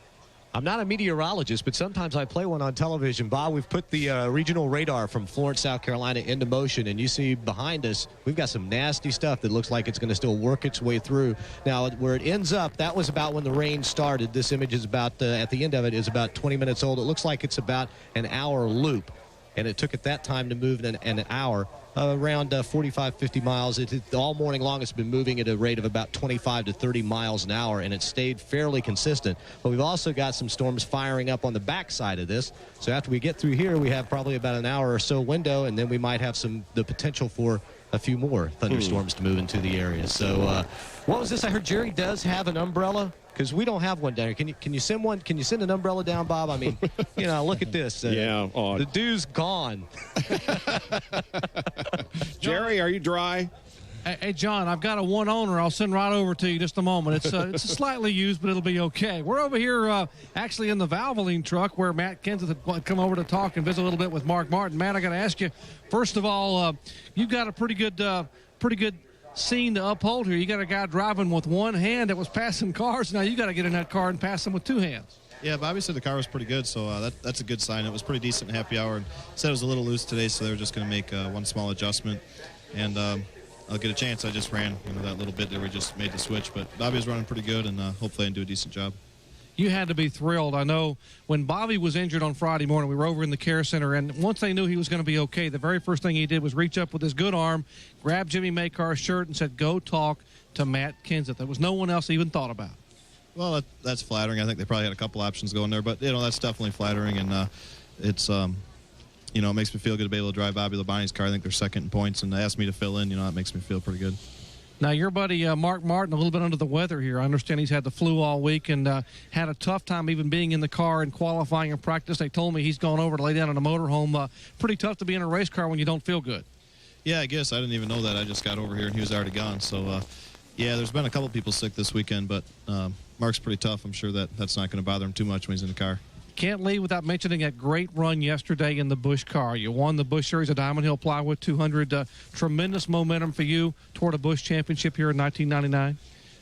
I'm not a meteorologist, but sometimes I play one on television. Bob, we've put the regional radar from Florence, South Carolina into motion, and you see behind us, we've got some nasty stuff that looks like it's going to still work its way through. Now, where it ends up, that was about when the rain started. This image is about, at the end of it, is about 20 minutes old. It looks like it's about an hour loop, and it took at that time to move in an hour. Around 45, 50 miles. All morning long, it's been moving at a rate of about 25 to 30 miles an hour, and it stayed fairly consistent. But we've also got some storms firing up on the backside of this. So after we get through here, we have probably about an hour or so window, and then we might have the potential for a few more thunderstorms to move into the area. So what was this? I heard Jerry does have an umbrella. Because we don't have one down here. Can you send one? Can you send an umbrella down, Bob? I mean, you know, look at this. Yeah, odd. The dew's gone. Jerry, are you dry? Hey, John, I've got a one owner. I'll send right over to you just a moment. It's slightly used, but it'll be okay. We're over here actually in the Valvoline truck where Matt Kenseth had come over to talk and visit a little bit with Mark Martin. Matt, I got to ask you, first of all, you've got a pretty good scene to uphold here. You got a guy driving with one hand that was passing cars. Now you got to get in that car and pass them with two hands. Yeah, Bobby said the car was pretty good, so that's a good sign. It was pretty decent happy hour. And said it was a little loose today, so they were just going to make one small adjustment. And I'll get a chance. I just ran that little bit there. We just made the switch, but Bobby was running pretty good, and hopefully I can do a decent job. You had to be thrilled. I know when Bobby was injured on Friday morning, we were over in the care center, and once they knew he was going to be okay, the very first thing he did was reach up with his good arm, grab Jimmy Maycar's shirt, and said, "Go talk to Matt Kenseth." There was no one else even thought about. Well, that's flattering. I think they probably had a couple options going there, but that's definitely flattering, and it's it makes me feel good to be able to drive Bobby Labonte's car. I think they're second in points, and they asked me to fill in. That makes me feel pretty good. Now, your buddy Mark Martin, a little bit under the weather here. I understand he's had the flu all week and had a tough time even being in the car and qualifying and practice. They told me he's gone over to lay down in a motorhome. Pretty tough to be in a race car when you don't feel good. Yeah, I guess. I didn't even know that. I just got over here and he was already gone. So, yeah, there's been a couple people sick this weekend, but Mark's pretty tough. I'm sure that's not going to bother him too much when he's in the car. Can't leave without mentioning that great run yesterday in the Busch car. You won the Busch Series of Diamond Hill Plywood 200. Tremendous momentum for you toward a Busch championship here in 1999.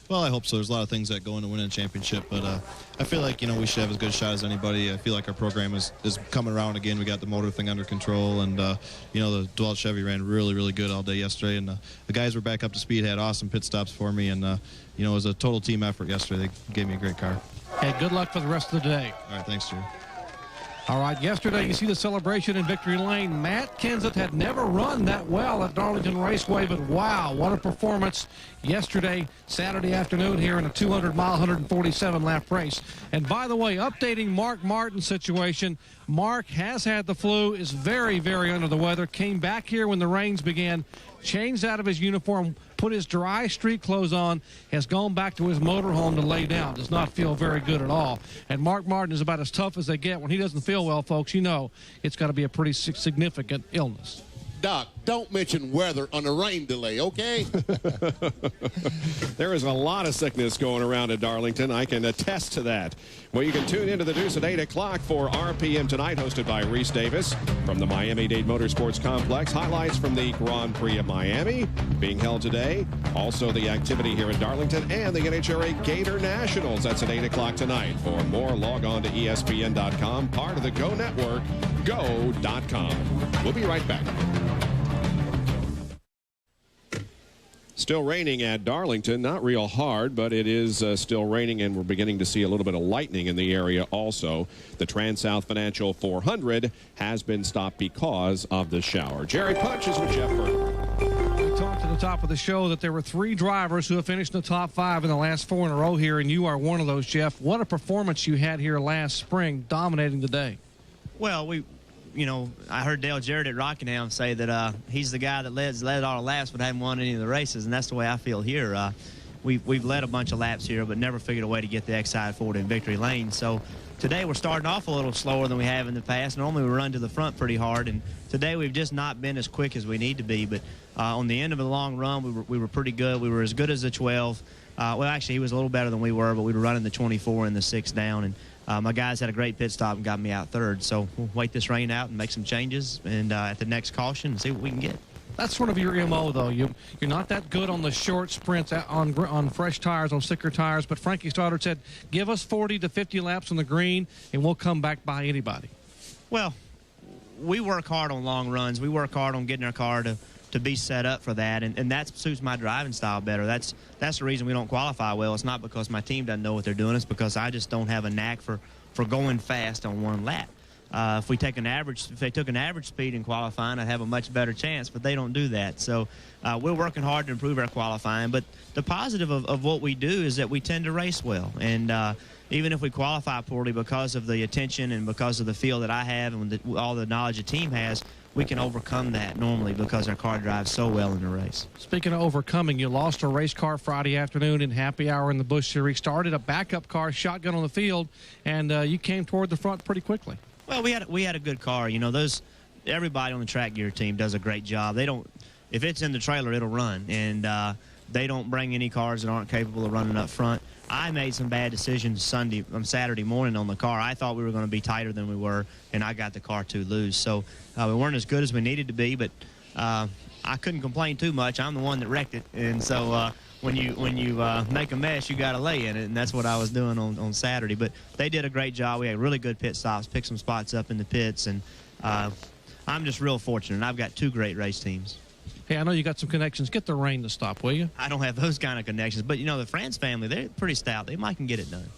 Well, I hope so. There's a lot of things that go into winning a championship, but I feel like, we should have as good a shot as anybody. I feel like our program is coming around again. We got the motor thing under control, and, the Dwell Chevy ran really, really good all day yesterday, and the guys were back up to speed, had awesome pit stops for me, and, it was a total team effort yesterday. They gave me a great car. Hey, good luck for the rest of the day. All right, thanks, Jerry. All right, yesterday you see the celebration in Victory Lane. Matt Kenseth had never run that well at Darlington Raceway, but wow, what a performance yesterday, Saturday afternoon here in a 200-mile, 147-lap race. And by the way, updating Mark Martin's situation, Mark has had the flu, is very, very under the weather, came back here when the rains began, changed out of his uniform, put his dry street clothes on, has gone back to his motorhome to lay down. Does not feel very good at all. And Mark Martin is about as tough as they get. When he doesn't feel well, folks, it's got to be a pretty significant illness. Doc, don't mention weather on a rain delay, okay? There is a lot of sickness going around at Darlington. I can attest to that. Well, you can tune into the Deuce at 8 o'clock for RPM Tonight, hosted by Reese Davis from the Miami-Dade Motorsports Complex. Highlights from the Grand Prix of Miami being held today. Also, the activity here at Darlington and the NHRA Gator Nationals. That's at 8 o'clock tonight. For more, log on to ESPN.com, part of the Go Network, go.com. We'll be right back. Still raining at Darlington, not real hard, but it is still raining, and we're beginning to see a little bit of lightning in the area also. The TranSouth Financial 400 has been stopped because of the shower. Jerry Punch is with Jeff Burton. We talked at the top of the show that there were 3 drivers who have finished in the top 5 in the last 4 in a row here, and you are one of those, Jeff. What a performance you had here last spring, dominating the day. Well, I heard Dale Jarrett at Rockingham say that he's the guy that led all the laps but hadn't won any of the races, and that's the way I feel here. We've led a bunch of laps here but never figured a way to get the X-side forward in Victory Lane. So today we're starting off a little slower than we have in the past. Normally we run to the front pretty hard, and today we've just not been as quick as we need to be. But on the end of the long run, we were pretty good. We were as good as the 12. Well, actually, he was a little better than we were, but we were running the 24 and the 6 down. And my guys had a great pit stop and got me out third. So we'll wait this rain out and make some changes and at the next caution and see what we can get. That's sort of your MO, though. You're not that good on the short sprints on fresh tires, on thicker tires. But Frankie Stoddard said, give us 40 to 50 laps on the green, and we'll come back by anybody. Well, we work hard on long runs. We work hard on getting our car to be set up for that, and that suits my driving style better. That's the reason we don't qualify well. It's not because my team doesn't know what they're doing. It's because I just don't have a knack for going fast on one lap. If they took an average speed in qualifying, I'd have a much better chance, but they don't do that. So we're working hard to improve our qualifying. But the positive of what we do is that we tend to race well. And even if we qualify poorly, because of the attention and because of the feel that I have and all the knowledge the team has, we can overcome that normally because our car drives so well in the race. Speaking of overcoming, you lost a race car Friday afternoon in happy hour in the Busch Series, started a backup car, shotgun on the field, and you came toward the front pretty quickly. Well, we had a good car. Everybody on the track gear team does a great job. If it's in the trailer, it'll run, and they don't bring any cars that aren't capable of running up front. I made some bad decisions Saturday morning on the car. I thought we were going to be tighter than we were, and I got the car too loose. So we weren't as good as we needed to be, but I couldn't complain too much. I'm the one that wrecked it, and so when you make a mess, you got to lay in it, and that's what I was doing on Saturday. But they did a great job. We had really good pit stops, picked some spots up in the pits, and I'm just real fortunate. I've got 2 great race teams. Hey, I know you got some connections. Get the rain to stop, will you? I don't have those kind of connections, but the France family, they're pretty stout. They might can get it done.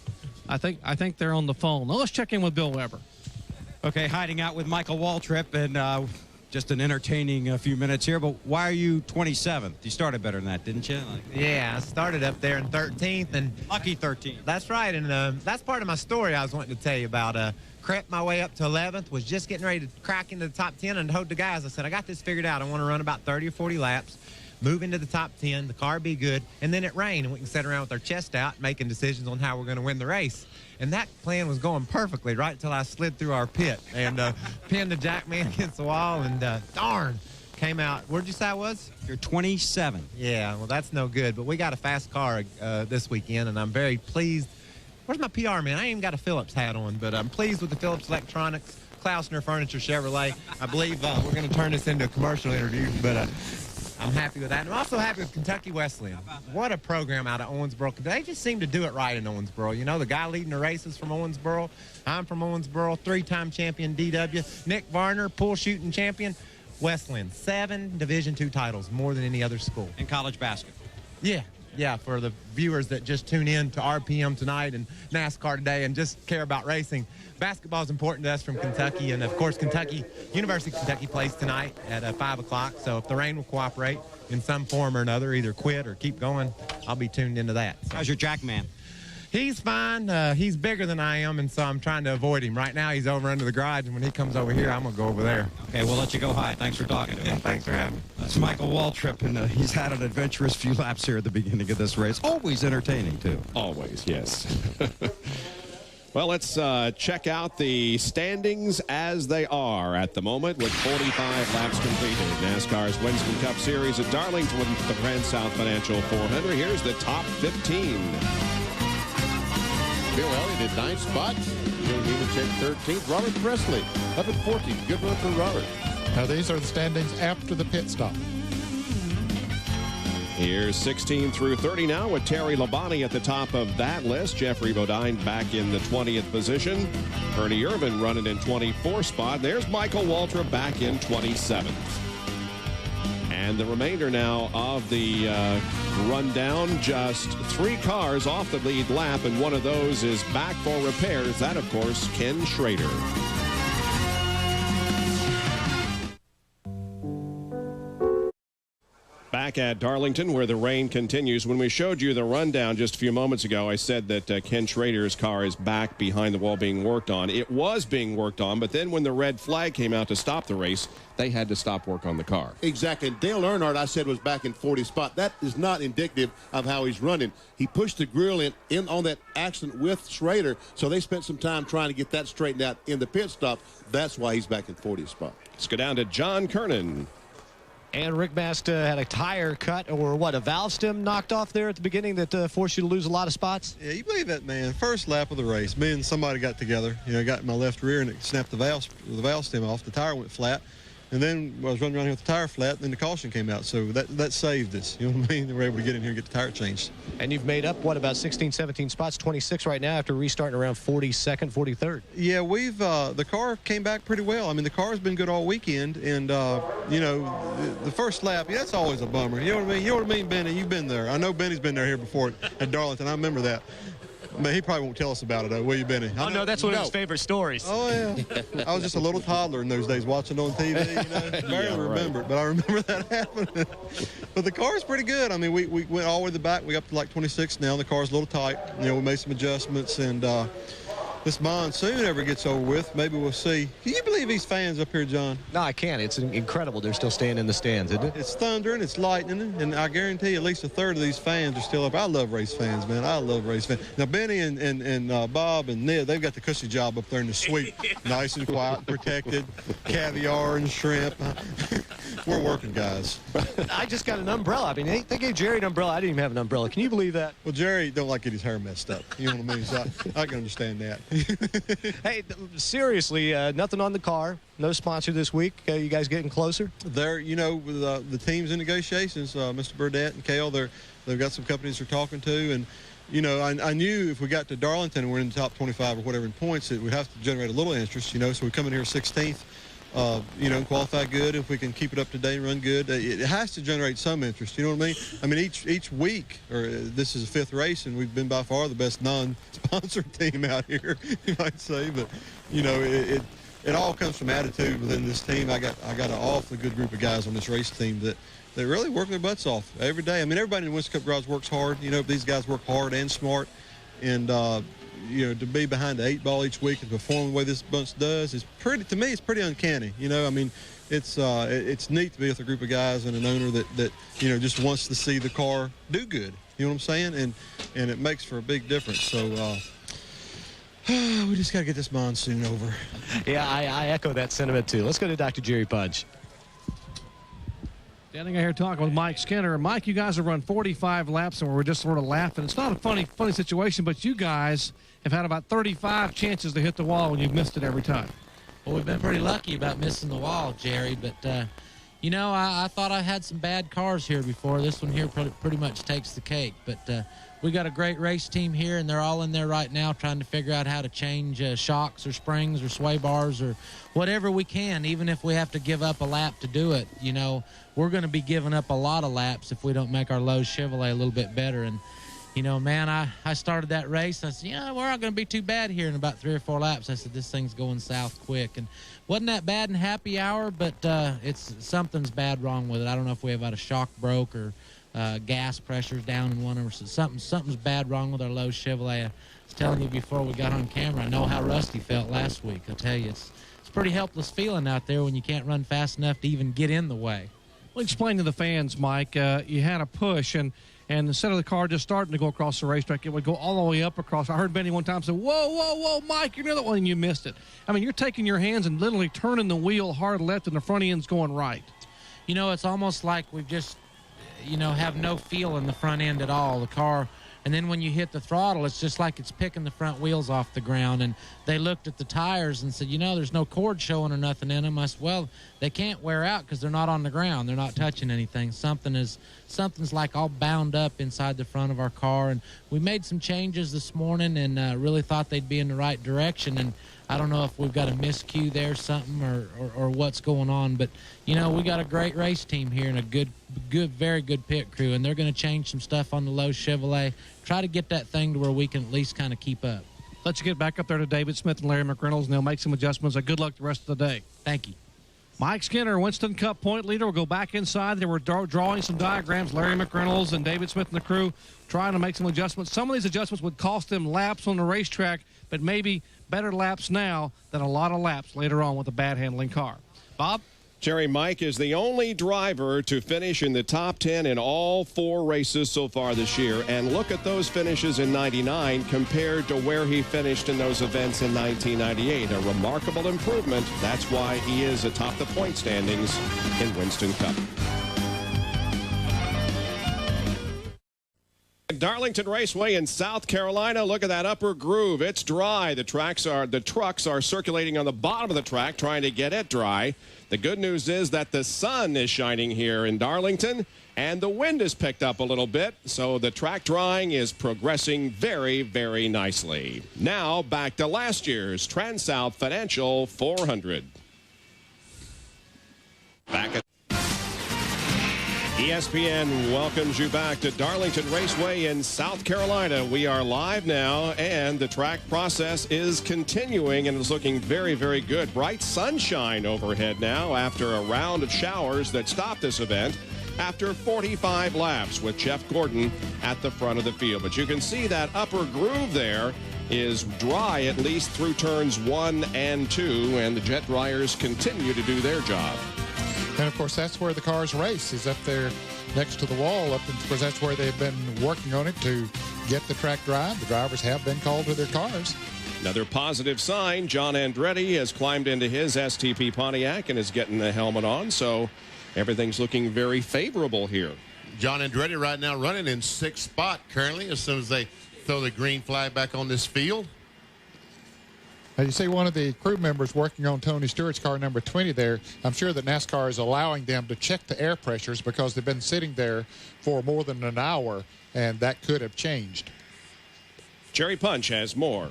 I think they're on the phone. Now let's check in with Bill Weber. Okay, hiding out with Michael Waltrip, and just an entertaining few minutes here. But why are you 27th? You started better than that, didn't you? Yeah, I started up there in 13th, and lucky 13th. That's right, and that's part of my story I was wanting to tell you about. Crept my way up to 11th, was just getting ready to crack into the top 10, and told the guys, I said, I got this figured out. I want to run about 30 or 40 laps. move into the top 10, the car be good, and then it rain, and we can sit around with our chest out making decisions on how we're going to win the race. And that plan was going perfectly right until I slid through our pit and pinned the jackman against the wall, and darn, came out. Where'd you say I was? You're 27. Yeah, well, that's no good. But we got a fast car this weekend, and I'm very pleased. Where's my PR man? I ain't even got a Phillips hat on, but I'm pleased with the Phillips Electronics, Klausner Furniture Chevrolet. I believe we're going to turn this into a commercial interview, but I'm happy with that. And I'm also happy with Kentucky Wesleyan. What a program out of Owensboro. They just seem to do it right in Owensboro. You know, the guy leading the races from Owensboro. I'm from Owensboro, 3-time champion DW. Nick Varner, pool shooting champion. Wesleyan, 7 Division II titles, more than any other school. In college basketball. Yeah, for the viewers that just tune in to RPM tonight and NASCAR today and just care about racing, basketball is important to us from Kentucky. And, of course, University of Kentucky plays tonight at 5 o'clock. So if the rain will cooperate in some form or another, either quit or keep going, I'll be tuned into that. So. How's your jackman? He's fine. He's bigger than I am, and so I'm trying to avoid him. Right now, he's over under the garage, and when he comes over here, I'm going to go over there. Okay, we'll let you go high. Thanks for talking to me. Yeah, thanks for having me. That's Michael Waltrip, and he's had an adventurous few laps here at the beginning of this race. Always entertaining, too. Always, yes. Well, let's check out the standings as they are at the moment with 45 laps completed. NASCAR's Winston Cup Series at Darlington with the TranSouth Financial 400. Here's the top 15. Bill Elliott in 9th spot. Joe Nemechek 13th. Robert Presley up at 14th. Good run for Robert. Now these are the standings after the pit stop. Here's 16 through 30 now with Terry Labonte at the top of that list. Jeffrey Bodine back in the 20th position. Ernie Irvin running in 24th spot. There's Michael Waltrip back in 27th. And the remainder now of the rundown, just 3 cars off the lead lap, and one of those is back for repairs. That, of course, Ken Schrader. Back at Darlington, where the rain continues. When we showed you the rundown just a few moments ago, I said that Ken Schrader's car is back behind the wall being worked on. It was being worked on, but then when the red flag came out to stop the race, they had to stop work on the car. Exactly. And Dale Earnhardt, I said, was back in 40th spot. That is not indicative of how he's running. He pushed the grill in on that accident with Schrader, so they spent some time trying to get that straightened out in the pit stop. That's why he's back in 40th spot. Let's go down to John Kernan. And Rick Mast had a tire cut, or what, a valve stem knocked off there at the beginning that forced you to lose a lot of spots? Yeah, you believe that, man. First lap of the race, me and somebody got together. You know, got in my left rear and it snapped the valve stem off. The tire went flat. And then I was running around here with the tire flat, and then the caution came out. So that saved us. You know what I mean? They were able to get in here and get the tire changed. And you've made up, what, about 16, 17 spots, 26 right now after restarting around 42nd, 43rd. Yeah, we've the car came back pretty well. I mean, the car's been good all weekend. And, you know, the first lap, yeah, that's always a bummer. You know what I mean? You know what I mean, Benny? You've been there. I know Benny's been there here before at Darlington. I remember that. I mean, he probably won't tell us about it, though, will you, Benny? Oh, no, that's one of his favorite stories. Oh, yeah. I was just a little toddler in those days watching on TV, you know. Barely remember it, but I remember that happening. But the car's pretty good. I mean, we went all the way to the back. We got up to like 26 now. The car's a little tight. You know, we made some adjustments, and this monsoon ever gets over with, maybe we'll see. Can you believe these fans up here, John? No, I can't. It's incredible. They're still staying in the stands, isn't it? It's thundering, it's lightning, and I guarantee at least a third of these fans are still up. I love race fans, man. I love race fans. Now, Benny and Bob and Ned, they've got the cushy job up there in the suite. Nice and quiet, protected, caviar and shrimp. We're working guys. I just got an umbrella. I mean, they gave Jerry an umbrella. I didn't even have an umbrella. Can you believe that? Well, Jerry don't like to get his hair messed up. You know what I mean? So I can understand that. Hey, seriously, nothing on the car. No sponsor this week. You guys getting closer? They're, you know, with the team's in negotiations. Mr. Burdett and Cale, they've got some companies they're talking to, and you know, I knew if we got to Darlington and we're in the top 25 or whatever in points, that we'd have to generate a little interest. You know, so we come in here 16th. You know, qualify good. If we can keep it up to date and run good, it has to generate some interest. You know what I mean? I mean, each week, or this is the 5th race, and we've been by far the best non-sponsored team out here, you might say. But you know, it all comes from attitude within this team. I got an awfully good group of guys on this race team that really work their butts off every day. I mean, everybody in the Winston Cup garage works hard. You know, these guys work hard and smart, and to be behind the 8 ball each week and perform the way this bunch does is to me, it's pretty uncanny. I mean, it's neat to be with a group of guys and an owner that just wants to see the car do good. You know what I'm saying? And it makes for a big difference. So we just got to get this monsoon over. Yeah, I echo that sentiment too. Let's go to Dr. Jerry Punch. Standing out here talking with Mike Skinner. And Mike, you guys have run 45 laps, and we're just sort of laughing. It's not a funny situation, but you guys have had about 35 chances to hit the wall, and you've missed it every time. Well, we've been pretty lucky about missing the wall, Jerry, but, I thought I had some bad cars here before. This one here pretty much takes the cake, but we got a great race team here, and they're all in there right now trying to figure out how to change shocks or springs or sway bars or whatever we can, even if we have to give up a lap to do it. We're going to be giving up a lot of laps if we don't make our Lowe's Chevrolet a little bit better. And, man, I started that race. I said, we're not going to be too bad here in about 3 or 4 laps. I said, this thing's going south quick. And wasn't that bad in happy hour, but something's bad wrong with it. I don't know if we have had a shock broke or gas pressure's down in one of them. Something's bad wrong with our Lowe's Chevrolet. I was telling you before we got on camera, I know how Rusty felt last week. I tell you, it's a pretty helpless feeling out there when you can't run fast enough to even get in the way. Well, explain to the fans, Mike, you had a push, and instead of the car just starting to go across the racetrack, it would go all the way up across. I heard Benny one time say, whoa, Mike, you're near the one, and you missed it. I mean, you're taking your hands and literally turning the wheel hard left, and the front end's going right. It's almost like we've just, have no feel in the front end at all. The car, and then when you hit the throttle, it's just like it's picking the front wheels off the ground. And they looked at the tires and said, there's no cord showing or nothing in them. I said, well, they can't wear out because they're not on the ground. They're not touching anything. Something's like all bound up inside the front of our car. And we made some changes this morning and really thought they'd be in the right direction. And I don't know if we've got a miscue there, something, or what's going on. But, we got a great race team here and a very good pit crew. And they're going to change some stuff on the Lowe's Chevrolet, try to get that thing to where we can at least kind of keep up. Let's get back up there to David Smith and Larry McReynolds, and they'll make some adjustments. Good luck the rest of the day. Thank you. Mike Skinner, Winston Cup point leader, will go back inside. They were drawing some diagrams. Larry McReynolds and David Smith and the crew trying to make some adjustments. Some of these adjustments would cost them laps on the racetrack, but maybe better laps now than a lot of laps later on with a bad handling car. Bob? Jerry, Mike is the only driver to finish in the top 10 in all 4 races so far this year. And look at those finishes in 99 compared to where he finished in those events in 1998. A remarkable improvement. That's why he is atop the point standings in Winston Cup. Darlington Raceway in South Carolina. Look at that upper groove. It's dry. The trucks are circulating on the bottom of the track trying to get it dry. The good news is that the sun is shining here in Darlington and the wind has picked up a little bit, so the track drying is progressing very, very nicely. Now back to last year's TranSouth Financial 400. Back at ESPN welcomes you back to Darlington Raceway in South Carolina. We are live now, and the track process is continuing, and it's looking very, very good. Bright sunshine overhead now after a round of showers that stopped this event after 45 laps with Jeff Gordon at the front of the field. But you can see that upper groove there is dry at least through turns 1 and 2, and the jet dryers continue to do their job. And, of course, that's where the cars race, is up there next to the wall. Because that's where they've been working on it to get the track dry. The drivers have been called to their cars. Another positive sign, John Andretti has climbed into his STP Pontiac and is getting the helmet on, so everything's looking very favorable here. John Andretti right now running in 6th spot currently as soon as they throw the green flag back on this field. Now you see one of the crew members working on Tony Stewart's car, number 20 there. I'm sure that NASCAR is allowing them to check the air pressures because they've been sitting there for more than an hour, and that could have changed. Jerry Punch has more.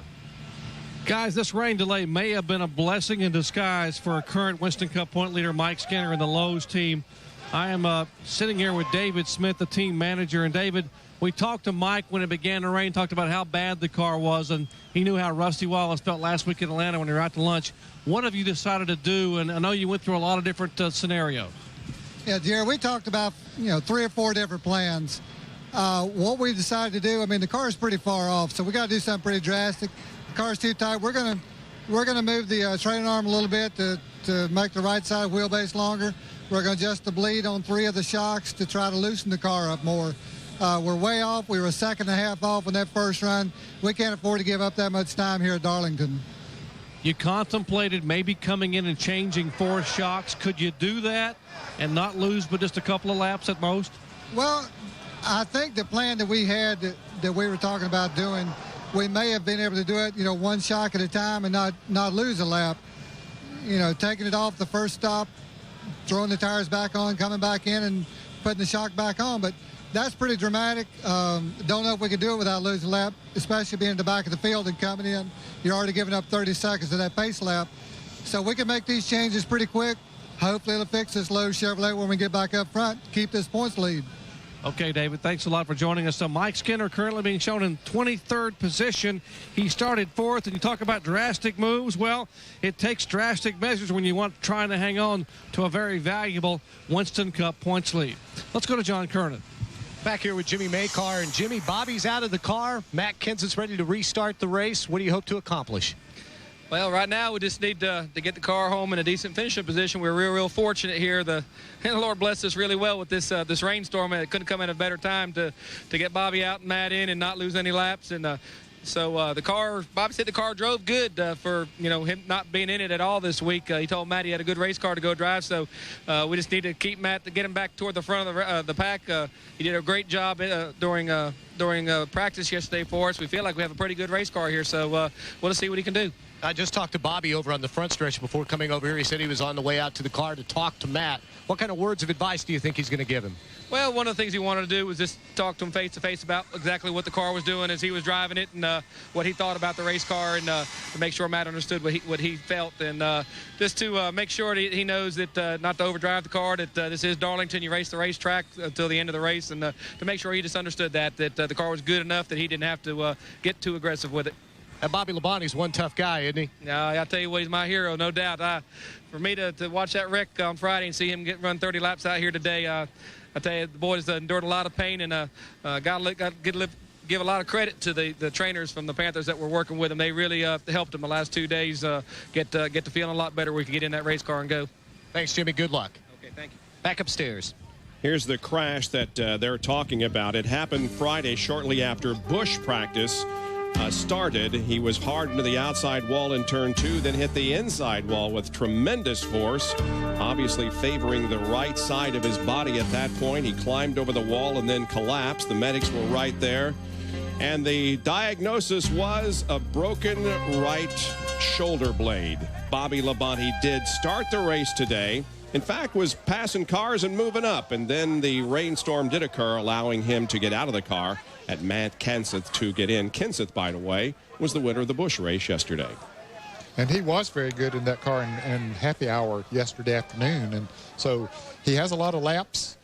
Guys, this rain delay may have been a blessing in disguise for current Winston Cup point leader Mike Skinner and the Lowe's team. I am sitting here with David Smith, the team manager. And, David, we talked to Mike when it began to rain, talked about how bad the car was, and he knew how Rusty Wallace felt last week in Atlanta when they were out to lunch. What have you decided to do? And I know you went through a lot of different scenarios. Yeah, Jerry, we talked about, 3 or 4 different plans. What we decided to do, I mean, the car is pretty far off, so we got to do something pretty drastic. The car's too tight. We're gonna move the trailing arm a little bit to make the right side wheelbase longer. We're going to adjust the bleed on 3 of the shocks to try to loosen the car up more. We're way off. We were a second and a half off on that first run. We can't afford to give up that much time here at Darlington. You contemplated maybe coming in and changing 4 shocks. Could you do that and not lose but just a couple of laps at most? Well, I think the plan that we had that we were talking about doing, we may have been able to do it, 1 shock at a time and not lose a lap. Taking it off the first stop, throwing the tires back on, coming back in and putting the shock back on. But that's pretty dramatic. Don't know if we could do it without losing a lap, especially being in the back of the field and coming in. You're already giving up 30 seconds of that pace lap. So we can make these changes pretty quick. Hopefully it'll fix this low Chevrolet when we get back up front, keep this points lead. Okay, David, thanks a lot for joining us. So Mike Skinner currently being shown in 23rd position. He started 4th, and you talk about drastic moves. Well, it takes drastic measures when you want trying to hang on to a very valuable Winston Cup points lead. Let's go to John Kernan. Back here with Jimmy Maycar. And Jimmy, Bobby's out of the car. Matt Kenseth's ready to restart the race. What do you hope to accomplish? Well, right now we just need to get the car home in a decent finishing position. We're real fortunate here. And the Lord blessed us really well with this rainstorm. It couldn't come at a better time to get Bobby out and Matt in and not lose any laps. And so the car, Bobby said the car drove good for him not being in it at all this week. He told Matt he had a good race car to go drive. So we just need to keep Matt to get him back toward the front of the pack. He did a great job during practice yesterday for us. We feel like we have a pretty good race car here. So we'll just see what he can do. I just talked to Bobby over on the front stretch before coming over here. He said he was on the way out to the car to talk to Matt. What kind of words of advice do you think he's going to give him? Well, one of the things he wanted to do was just talk to him face-to-face about exactly what the car was doing as he was driving it and what he thought about the race car and to make sure Matt understood what he felt and just to make sure that he knows that not to overdrive the car, that this is Darlington. You race the racetrack until the end of the race and to make sure he just understood that the car was good enough that he didn't have to get too aggressive with it. And Bobby Labonte's one tough guy, isn't he? No, I'll tell you what, he's my hero, no doubt. For me to watch that wreck on Friday and see him run 30 laps out here today, I tell you, the boys endured a lot of pain and got to give a lot of credit to the trainers from the Panthers that were working with him. They really helped him the last 2 days get to feeling a lot better where he could get in that race car and go. Thanks, Jimmy. Good luck. Okay, thank you. Back upstairs. Here's the crash that they're talking about. It happened Friday shortly after Busch practice started. He was hard into the outside wall in turn 2, then hit the inside wall with tremendous force, obviously favoring the right side of his body at that point. He climbed over the wall and then collapsed. The medics were right there. And the diagnosis was a broken right shoulder blade. Bobby Labonte did start the race today. In fact, was passing cars and moving up. And then the rainstorm did occur, allowing him to get out of the car at Matt Kenseth to get in. Kenseth, by the way, was the winner of the Busch race yesterday. And he was very good in that car in happy hour yesterday afternoon. And so he has a lot of laps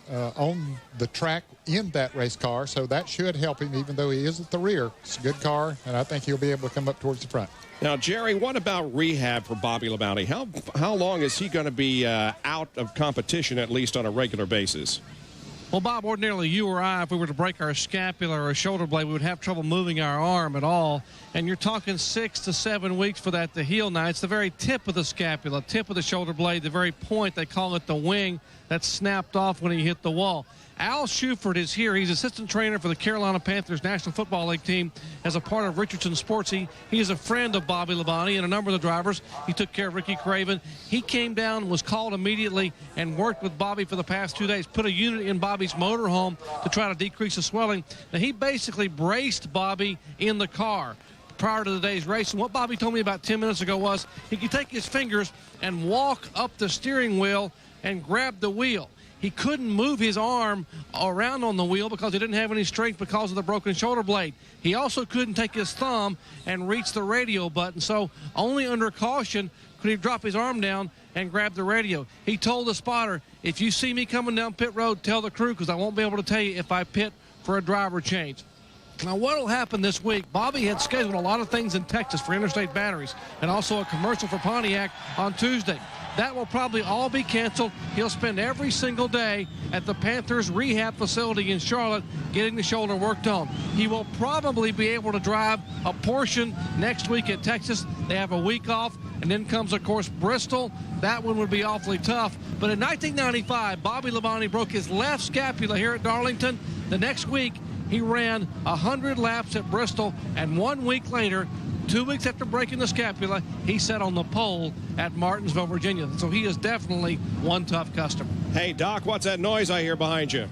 on the track in that race car, so that should help him, even though he is at the rear. It's a good car, and I think he'll be able to come up towards the front. Now, Jerry, what about rehab for Bobby Labonte? How long is he going to be out of competition, at least on a regular basis? Well, Bob, ordinarily you or I, if we were to break our scapula or a shoulder blade, we would have trouble moving our arm at all. And you're talking 6 to 7 weeks for that to heal. Now, it's the very tip of the scapula, tip of the shoulder blade, the very point, they call it the wing, that snapped off when he hit the wall. Al Shuford is here. He's assistant trainer for the Carolina Panthers National Football League team as a part of Richardson Sports. He is a friend of Bobby Labonte and a number of the drivers. He took care of Ricky Craven. He came down, was called immediately, and worked with Bobby for the past 2 days, put a unit in Bobby's motorhome to try to decrease the swelling. Now, he basically braced Bobby in the car prior to the day's race. And what Bobby told me about 10 minutes ago was he could take his fingers and walk up the steering wheel and grab the wheel. He couldn't move his arm around on the wheel because he didn't have any strength because of the broken shoulder blade. He also couldn't take his thumb and reach the radio button. So only under caution could he drop his arm down and grab the radio. He told the spotter, if you see me coming down pit road, tell the crew because I won't be able to tell you if I pit for a driver change. Now, what will happen this week? Bobby had scheduled a lot of things in Texas for Interstate Batteries and also a commercial for Pontiac on Tuesday. That will probably all be canceled. He'll spend every single day at the Panthers rehab facility in Charlotte getting the shoulder worked on. He will probably be able to drive a portion next week at Texas. They have a week off, and then comes, of course, Bristol. That one would be awfully tough. But in 1995, Bobby Labonte broke his left scapula here at Darlington. The next week, he ran 100 laps at Bristol, and 1 week later, 2 weeks after breaking the scapula, he sat on the pole at Martinsville, Virginia. So he is definitely one tough customer. Hey, Doc, what's that noise I hear behind you?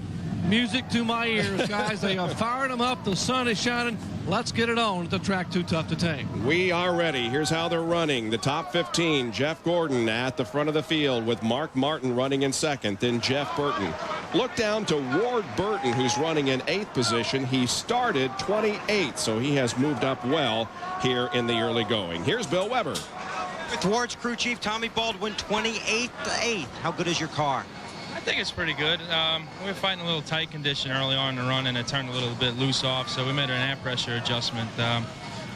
Music to my ears, guys. They are firing them up. The sun is shining. Let's get it on at the track Too Tough to Tame. We are ready. Here's how they're running. The top 15, Jeff Gordon at the front of the field with Mark Martin running in second, then Jeff Burton. Look down to Ward Burton, who's running in 8th position. He started 28th, so he has moved up well here in the early going. Here's Bill Weber. With Ward's crew chief Tommy Baldwin, 28th to 8th. How good is your car? I think it's pretty good. We were fighting a little tight condition early on in the run, and it turned a little bit loose off, so we made an air pressure adjustment.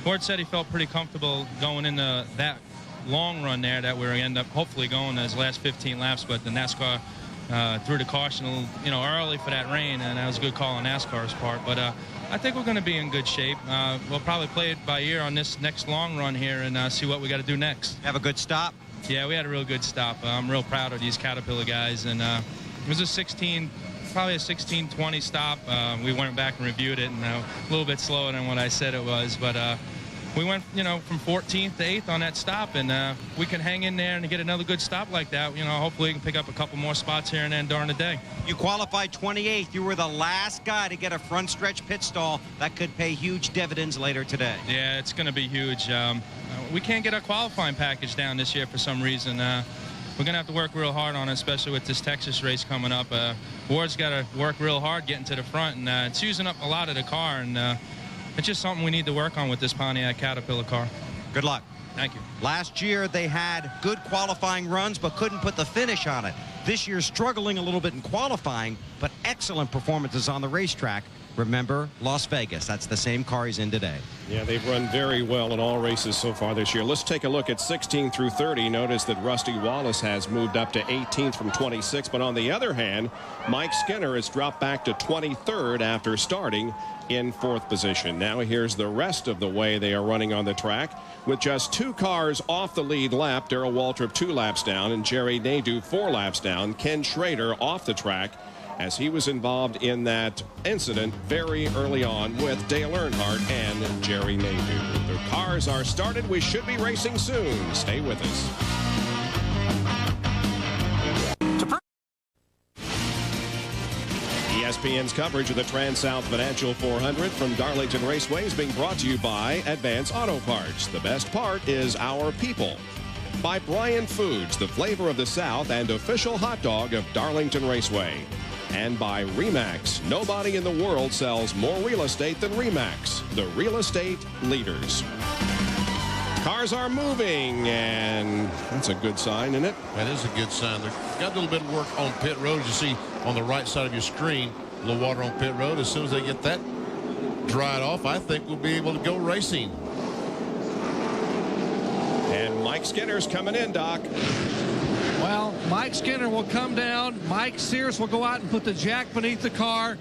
Ward said he felt pretty comfortable going into that long run there that we're end up hopefully going his last 15 laps, but the NASCAR threw the caution early for that rain, and that was a good call on NASCAR's part. But I think we're going to be in good shape. We'll probably play it by ear on this next long run here and see what we got to do next. Have a good stop? Yeah, we had a real good stop. I'm real proud of these Caterpillar guys, and it was probably a 16:20 stop. We went back and reviewed it, and a little bit slower than what I said it was, but we went, from 14th to 8th on that stop, and we can hang in there and get another good stop like that. Hopefully we can pick up a couple more spots here and then during the day. You qualified 28th. You were the last guy to get a front stretch pit stall. That could pay huge dividends later today. Yeah, it's going to be huge. We can't get our qualifying package down this year for some reason. We're going to have to work real hard on it, especially with this Texas race coming up. Ward's got to work real hard getting to the front, and it's using up a lot of the car, and it's just something we need to work on with this Pontiac Caterpillar car. Good luck. Thank you. Last year they had good qualifying runs but couldn't put the finish on it. This year struggling a little bit in qualifying, but excellent performances on the racetrack. Remember, Las Vegas. That's the same car he's in today. Yeah, they've run very well in all races so far this year. Let's take a look at 16 through 30. Notice that Rusty Wallace has moved up to 18th from 26. But on the other hand, Mike Skinner has dropped back to 23rd after starting in 4th position. Now here's the rest of the way they are running on the track. With just 2 cars off the lead lap, Darrell Waltrip 2 laps down and Jerry Nadeau 4 laps down. Ken Schrader off the track, as he was involved in that incident very early on with Dale Earnhardt and Jerry Nadeau. The cars are started. We should be racing soon. Stay with us. ESPN's coverage of the TranSouth Financial 400 from Darlington Raceway is being brought to you by Advance Auto Parts. The best part is our people. By Bryant Foods, the flavor of the South and official hot dog of Darlington Raceway. And by RE/MAX. Nobody in the world sells more real estate than RE/MAX, the real estate leaders. Cars are moving, and that's a good sign, isn't it? That is a good sign. They've got a little bit of work on pit road. As you see on the right side of your screen, a little water on pit road. As soon as they get that dried off, I think we'll be able to go racing. And Mike Skinner's coming in, Doc. Well, Mike Skinner will come down. Mike Sears will go out and put the jack beneath the car.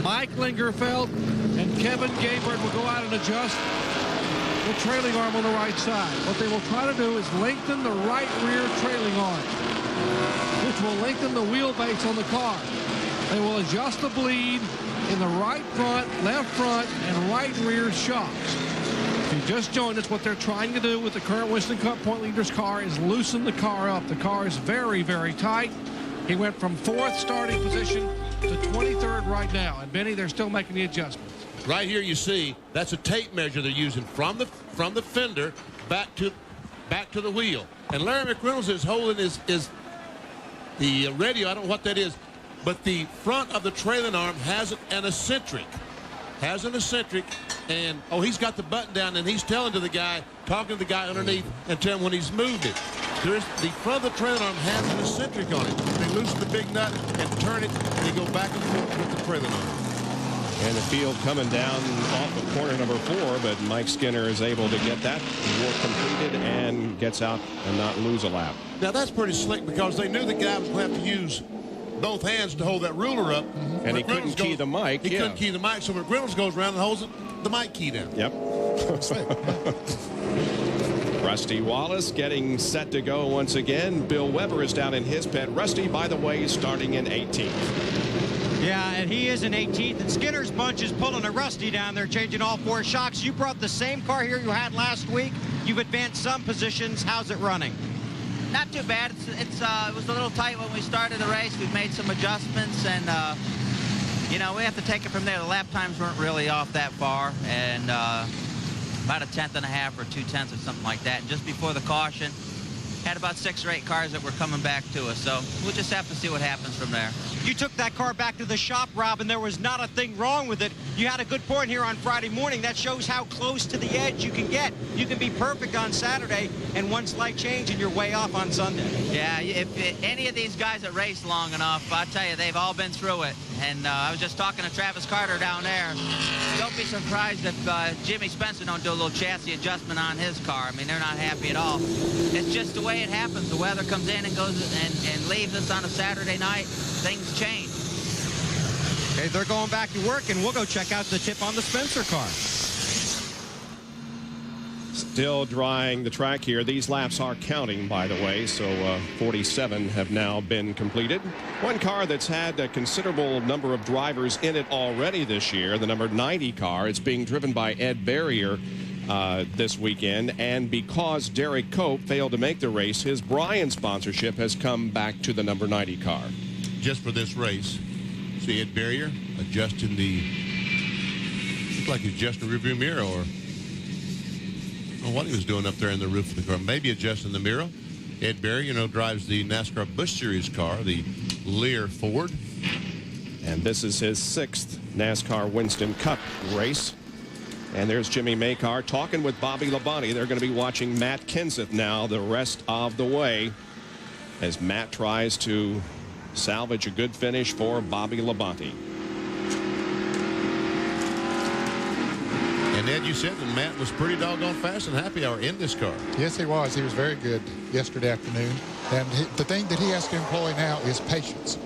Mike Lingerfeld and Kevin Gaybert will go out and adjust the trailing arm on the right side. What they will try to do is lengthen the right rear trailing arm, which will lengthen the wheelbase on the car. They will adjust the bleed in the right front, left front, and right rear shocks. If you just joined us, what they're trying to do with the current Winston Cup point leader's car is loosen the car up. The car is very, very tight. He went from 4th starting position to 23rd right now. And Benny, they're still making the adjustments. Right here you see that's a tape measure they're using from the fender back to the wheel. And Larry McReynolds is holding the radio. I don't know what that is, but the front of the trailing arm has an eccentric. And he's got the button down, and he's telling to the guy, talking to the guy underneath, and telling him when he's moved it. The front of the trailing arm has an eccentric on it. They loosen the big nut and turn it, and they go back and forth with the trailing arm. And the field coming down off of corner number 4, but Mike Skinner is able to get that work completed and gets out and not lose a lap. Now that's pretty slick because they knew the guy was going to have to use both hands to hold that ruler up. And he couldn't key the mic. He couldn't key the mic, so when Reynolds goes around and holds the mic key down. Yep. Rusty Wallace getting set to go once again. Bill Weber is down in his pit. Rusty, by the way, is starting in 18th. Yeah, and he is in 18th, and Skinner's bunch is pulling a Rusty down there, changing all 4 shocks. You brought the same car here you had last week. You've advanced some positions. How's it running? Not too bad. It was a little tight when we started the race. We've made some adjustments, and you know, we have to take it from there. The lap times weren't really off that far, and about 1/10 and a half or 2/10 or something like that. And just before the caution, had about 6 or 8 cars that were coming back to us. So we'll just have to see what happens from there. You took that car back to the shop, Rob, and there was not a thing wrong with it. You had a good point here on Friday morning. That shows how close to the edge you can get. You can be perfect on Saturday, and one slight change and you're way off on Sunday. Yeah, if any of these guys that race long enough, I tell you, they've all been through it. And I was just talking to Travis Carter down there. Don't be surprised if Jimmy Spencer don't do a little chassis adjustment on his car. I mean, they're not happy at all. It's just the way it happens. The weather comes in and goes and leaves us on a Saturday night. Things change. Okay, they're going back to work, and we'll go check out the tip on the Spencer car. Still drying the track here. These laps are counting, by the way, so 47 have now been completed. One car that's had a considerable number of drivers in it already this year, the number 90 car. It's being driven by Ed Barrier this weekend, and because Derek Cope failed to make the race, his Bryan sponsorship has come back to the number 90 car. Just for this race. See Ed Barrier adjusting looks like he's adjusting the rearview mirror, or I don't know what he was doing up there in the roof of the car. Maybe adjusting the mirror. Ed Barrier, drives the NASCAR Busch Series car, the Lear Ford. And this is his 6th NASCAR Winston Cup race. And there's Jimmy Makar talking with Bobby Labonte. They're going to be watching Matt Kenseth now the rest of the way as Matt tries to salvage a good finish for Bobby Labonte. And Ed, you said that Matt was pretty doggone fast and happy hour in this car. Yes, he was. He was very good yesterday afternoon. And the thing that he has to employ now is patience.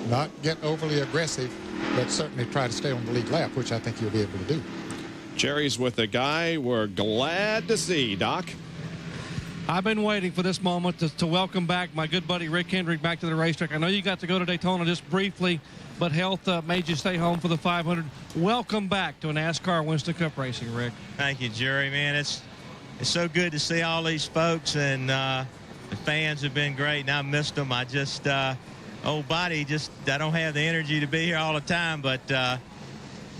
Not get overly aggressive, but certainly try to stay on the lead lap, which I think he'll be able to do. Jerry's with the guy we're glad to see, Doc. I've been waiting for this moment to welcome back my good buddy Rick Hendrick back to the racetrack. I know you got to go to Daytona just briefly, but health made you stay home for the 500. Welcome back to a NASCAR Winston Cup racing, Rick. Thank you, Jerry. Man, it's so good to see all these folks, and the fans have been great, and I missed them. I just old body, I don't have the energy to be here all the time, but the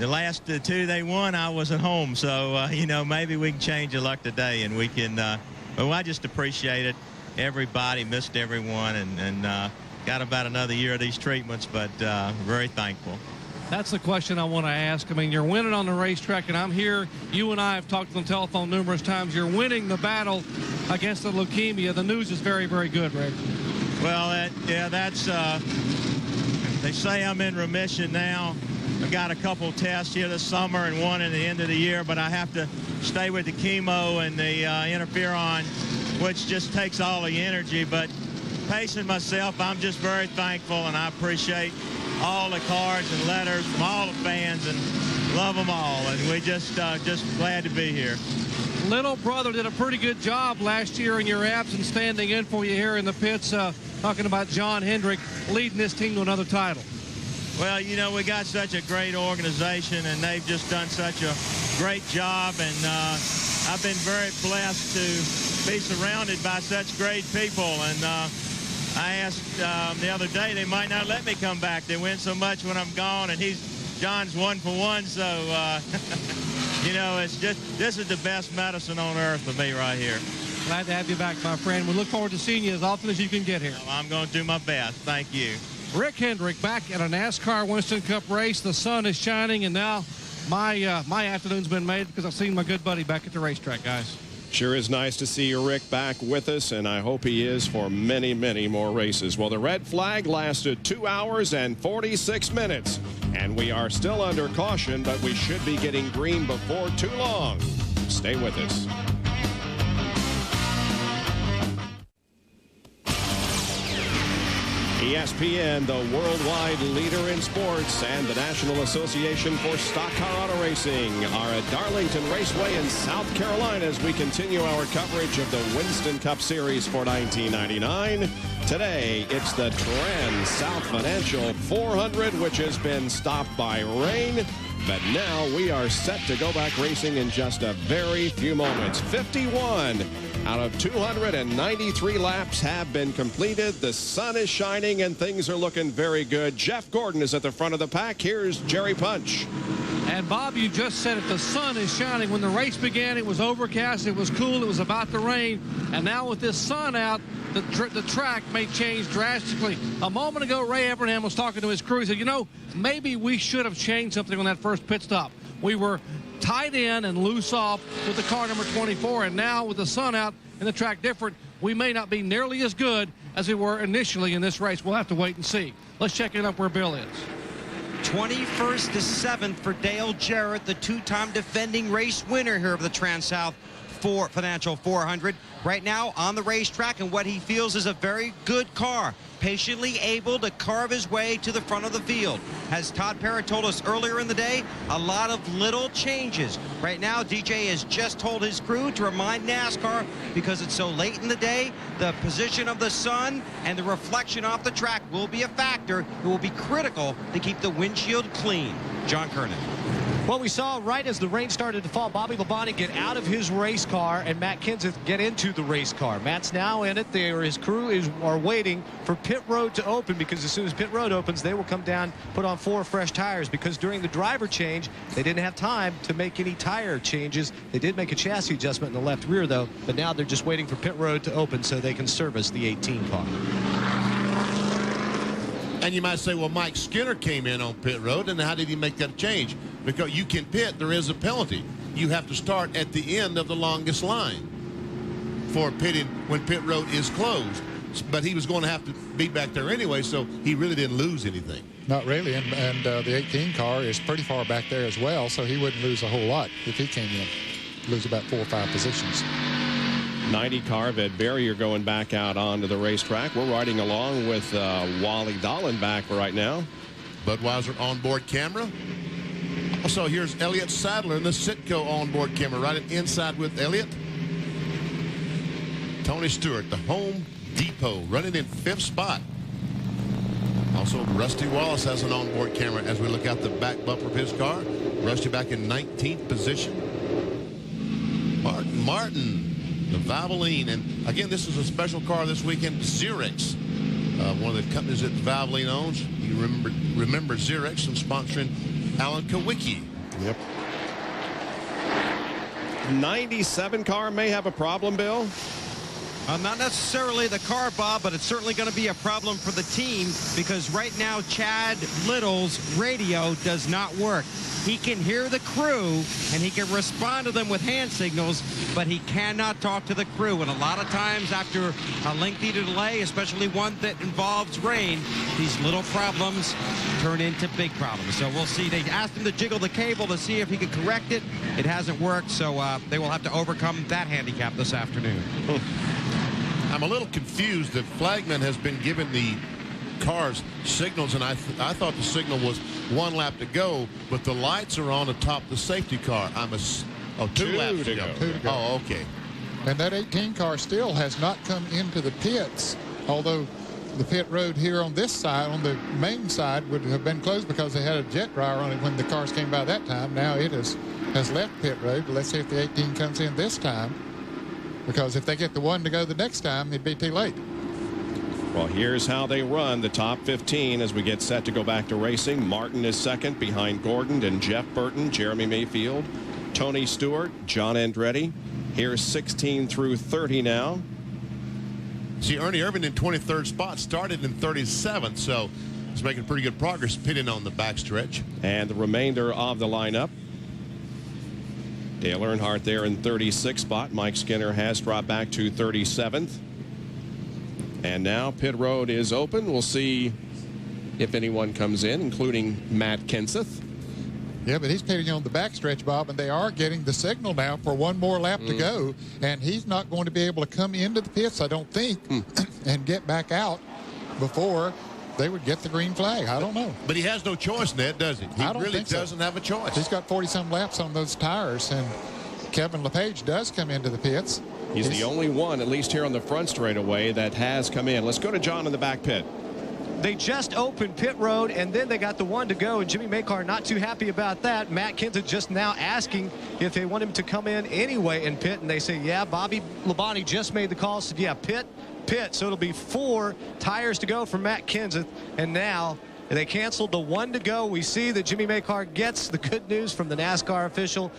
last 2 they won, I wasn't home, so maybe we can change the luck today, and we can. Well, I just appreciate it. Everybody, missed everyone, and got about another year of these treatments, but very thankful. That's the question I want to ask. I mean, you're winning on the racetrack, and I'm here. You and I have talked on the telephone numerous times. You're winning the battle against the leukemia. The news is very, very good, Rick. Well, that's they say I'm in remission now. I got a couple tests here this summer and one at the end of the year, but I have to stay with the chemo and the interferon, which just takes all the energy. But pacing myself, I'm just very thankful, and I appreciate all the cards and letters from all the fans, and love them all. And we just glad to be here. Little brother did a pretty good job last year in your absence, standing in for you here in the pits, talking about John Hendrick leading this team to another title. Well, we got such a great organization, and they've just done such a great job, and I've been very blessed to be surrounded by such great people. And I asked the other day, they might not let me come back. They win so much when I'm gone, and John's 1 for 1, so it's just, this is the best medicine on earth for me right here. Glad to have you back, my friend. We look forward to seeing you as often as you can get here. Well, I'm going to do my best. Thank you. Rick Hendrick back at a NASCAR Winston Cup race. The sun is shining, and now my afternoon's been made because I've seen my good buddy back at the racetrack, guys. Sure is nice to see you, Rick, back with us, and I hope he is for many, many more races. Well, the red flag lasted 2 hours and 46 minutes. And we are still under caution, but we should be getting green before too long. Stay with us. ESPN, the worldwide leader in sports, and the National Association for Stock Car Auto Racing are at Darlington Raceway in South Carolina as we continue our coverage of the Winston Cup Series for 1999. Today, it's the TranSouth Financial 400, which has been stopped by rain. But now we are set to go back racing in just a very few moments. 51 out of 293 laps have been completed. The sun is shining and things are looking very good. Jeff Gordon is at the front of the pack. Here's Jerry Punch. And Bob, you just said it, the sun is shining. When the race began, it was overcast, it was cool, it was about to rain. And now with this sun out, the track may change drastically. A moment ago, Ray Abraham was talking to his crew. He said, you know, maybe we should have changed something on that first pit stop. We were tight in and loose off with the car number 24, and now with the sun out and the track different, we may not be nearly as good as we were initially in this race. We'll have to wait and see. Let's check it up where Bill is. 21st to 7th for Dale Jarrett, the two-time defending race winner here of the TranSouth Financial 400. Right now on the racetrack, and what he feels is a very good car, patiently able to carve his way to the front of the field. As Todd Parrott told us earlier in the day, a lot of little changes. Right now, DJ has just told his crew to remind NASCAR, because it's so late in the day, the position of the sun and the reflection off the track will be a factor. It will be critical to keep the windshield clean. John Kernan. Well, we saw right as the rain started to fall, Bobby Labonte get out of his race car and Matt Kenseth get into the race car. Matt's now in it. His crew are waiting for pit road to open, because as soon as pit road opens, they will come down, put on 4 fresh tires, because during the driver change, they didn't have time to make any tire changes. They did make a chassis adjustment in the left rear, though, but now they're just waiting for pit road to open so they can service the 18 car. And you might say, well, Mike Skinner came in on pit road, and how did he make that change? Because you can pit, there is a penalty. You have to start at the end of the longest line for pitting when pit road is closed. But he was going to have to be back there anyway, so he really didn't lose anything. Not really, and the 18 car is pretty far back there as well, so he wouldn't lose a whole lot if he came in. Lose about 4 or 5 positions. 90 car Ed Barrier going back out onto the racetrack. We're riding along with Wally Dahlin back right now. Budweiser onboard camera. Also, here's Elliott Sadler in the Citgo onboard camera, right inside with Elliott. Tony Stewart, the Home Depot, running in 5th spot. Also, Rusty Wallace has an onboard camera as we look out the back bumper of his car. Rusty back in 19th position. Martin, the Valvoline, and again, this is a special car this weekend. Xerox, one of the companies that Valvoline owns. You remember Xerox and sponsoring Alan Kawicki. Yep. 97 car may have a problem, Bill. Not necessarily the car, Bob, but it's certainly going to be a problem for the team, because right now Chad Little's radio does not work. He can hear the crew and he can respond to them with hand signals, but he cannot talk to the crew. And a lot of times after a lengthy delay, especially one that involves rain, these little problems turn into big problems. So we'll see. They asked him to jiggle the cable to see if he could correct it. It hasn't worked, so they will have to overcome that handicap this afternoon. I'm a little confused that Flagman has been given the cars signals, and I thought the signal was 1 lap to go, but the lights are on atop the safety car. 2 laps to go. 2 to go. Oh, okay. And that 18 car still has not come into the pits, although the pit road here on this side, on the main side, would have been closed because they had a jet dryer on it when the cars came by that time. Now it has left pit road. Let's see if the 18 comes in this time, because if they get the 1 to go the next time, it'd be too late. Well, here's how they run the top 15 as we get set to go back to racing. Martin is second behind Gordon and Jeff Burton, Jeremy Mayfield, Tony Stewart, John Andretti. Here's 16 through 30 now. See, Ernie Irvin in 23rd spot, started in 37th, so he's making pretty good progress pitting on the backstretch. And the remainder of the lineup. Dale Earnhardt there in 36th spot. Mike Skinner has dropped back to 37th. And now pit road is open. We'll see if anyone comes in, including Matt Kenseth. Yeah, but he's pitting on the backstretch, Bob, and they are getting the signal now for one more lap to go, and he's not going to be able to come into the pits, I don't think, and get back out before they would get the green flag. I don't know. But he has no choice, Ned, does he? He I don't really think so. doesn't have a choice. He's got 40-some laps on those tires, and Kevin LePage does come into the pits. He's the only one, at least here on the front straightaway, that has come in. Let's go to John in the back pit. They just opened pit road, and then they got the one to go, and Jimmy Makar not too happy about that. Matt Kenseth just now asking if they want him to come in anyway and pit, and they say, yeah, Bobby Labonte just made the call, said, yeah, pit. So it'll be 4 tires to go for Matt Kenseth, and now they canceled the one to go. We see that Jimmy Makar gets the good news from the NASCAR official.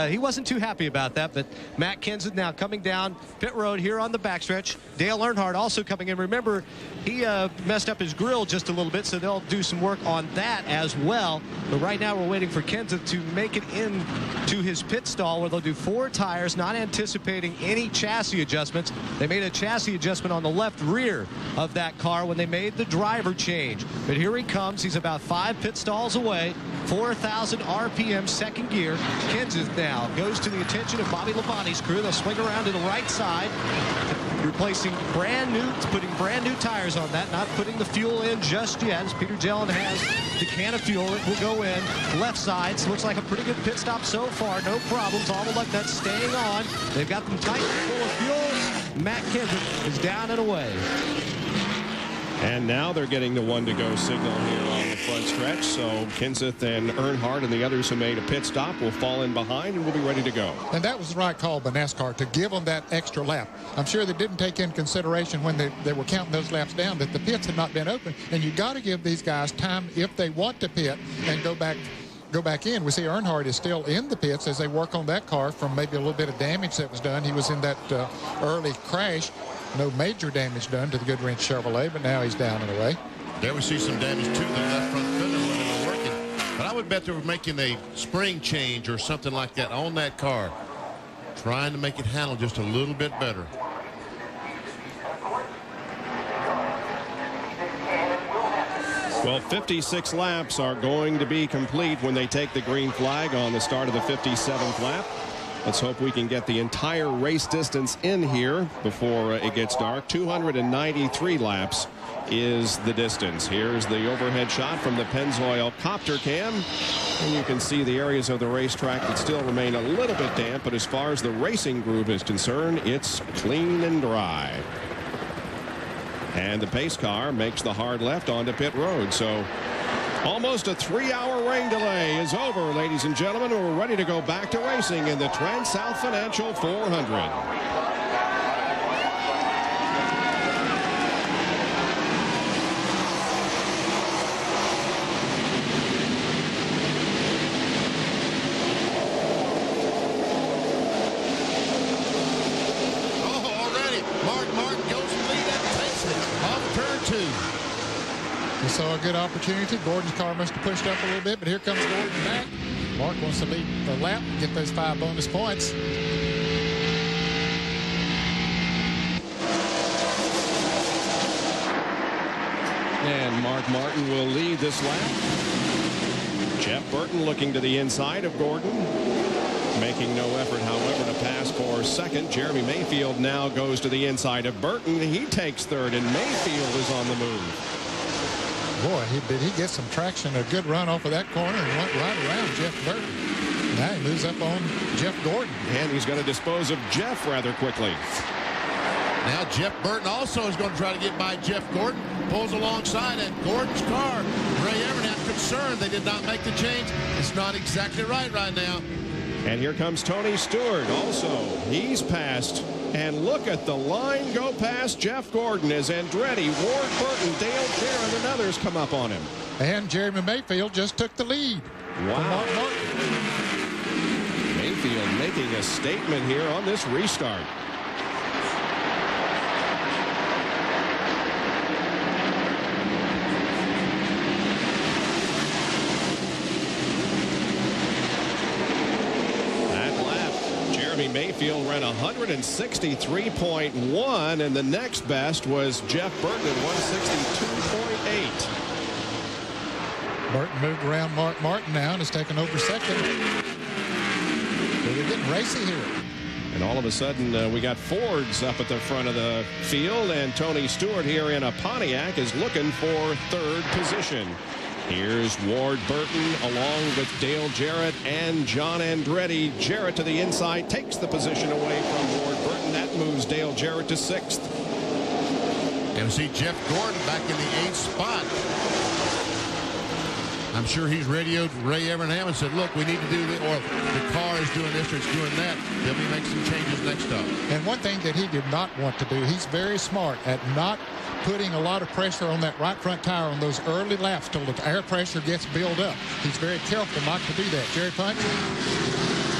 He wasn't too happy about that, but Matt Kenseth now coming down pit road here on the backstretch. Dale Earnhardt also coming in. Remember, he messed up his grill just a little bit, so they'll do some work on that as well. But right now we're waiting for Kenseth to make it in to his pit stall where they'll do 4 tires, not anticipating any chassis adjustments. They made a chassis adjustment on the left rear of that car when they made the driver change. But here he comes. He's about 5 pit stalls away. 4,000 RPM, second gear. Kenseth now goes to the attention of Bobby Labonte's crew. They'll swing around to the right side, replacing putting brand new tires on that, not putting the fuel in just yet, as Peter Jellin has the can of fuel. It will go in. Left side, so looks like a pretty good pit stop so far. No problems. All the luck that's staying on. They've got them tight and full of fuel. Matt Kenseth is down and away. And now they're getting the one to go signal here on the front stretch. So Kenseth and Earnhardt and the others who made a pit stop will fall in behind and will be ready to go. And that was the right call by NASCAR to give them that extra lap. I'm sure they didn't take in consideration when they were counting those laps down that the pits had not been open. And you got to give these guys time if they want to pit and go back in. We see Earnhardt is still in the pits as they work on that car from maybe a little bit of damage that was done. He was in that early crash. No major damage done to the Goodwrench Chevrolet, but now he's down and away. There we see some damage to the left front fender when they were working. But I would bet they were making a spring change or something like that on that car, trying to make it handle just a little bit better. Well, 56 laps are going to be complete when they take the green flag on the start of the 57th lap. Let's hope we can get the entire race distance in here before it gets dark. 293 laps is the distance. Here's the overhead shot from the Pennzoil copter cam. And you can see the areas of the racetrack that still remain a little bit damp, but as far as the racing group is concerned, it's clean and dry. And the pace car makes the hard left onto pit road. So almost a 3-hour rain delay is over, ladies and gentlemen. We're ready to go back to racing in the TranSouth Financial 400. We saw a good opportunity. Gordon's car must have pushed up a little bit, but here comes Gordon back. Mark wants to lead the lap and get those 5 bonus points. And Mark Martin will lead this lap. Jeff Burton looking to the inside of Gordon. Making no effort, however, to pass for second. Jeremy Mayfield now goes to the inside of Burton. He takes third, and Mayfield is on the move. Boy, did he get some traction, a good run off of that corner and went right around Jeff Burton. Now he moves up on Jeff Gordon. And he's going to dispose of Jeff rather quickly. Now Jeff Burton also is going to try to get by Jeff Gordon. Pulls alongside and Gordon's car. Ray Evernham concerned they did not make the change. It's not exactly right now. And here comes Tony Stewart also. He's passed. And look at the line go past Jeff Gordon as Andretti, Ward Burton, Dale Jarrett, and others come up on him. And Jeremy Mayfield just took the lead. Wow. Mayfield making a statement here on this restart. Mayfield ran 163.1, and the next best was Jeff Burton at 162.8. Burton moved around Mark Martin now and has taken over second. They're getting racy here. And all of a sudden, we got Fords up at the front of the field, and Tony Stewart here in a Pontiac is looking for third position. Here's Ward Burton along with Dale Jarrett and John Andretti. Jarrett to the inside takes the position away from Ward Burton. That moves Dale Jarrett to sixth. And see Jeff Gordon back in the 8th spot. I'm sure he's radioed Ray Evernham and said, look, we need to do this, or the car is doing this or it's doing that. Then we make some changes next up. And one thing that he did not want to do, he's very smart at not putting a lot of pressure on that right front tire on those early laps till the air pressure gets built up. He's very careful not to do that. Jerry Punch?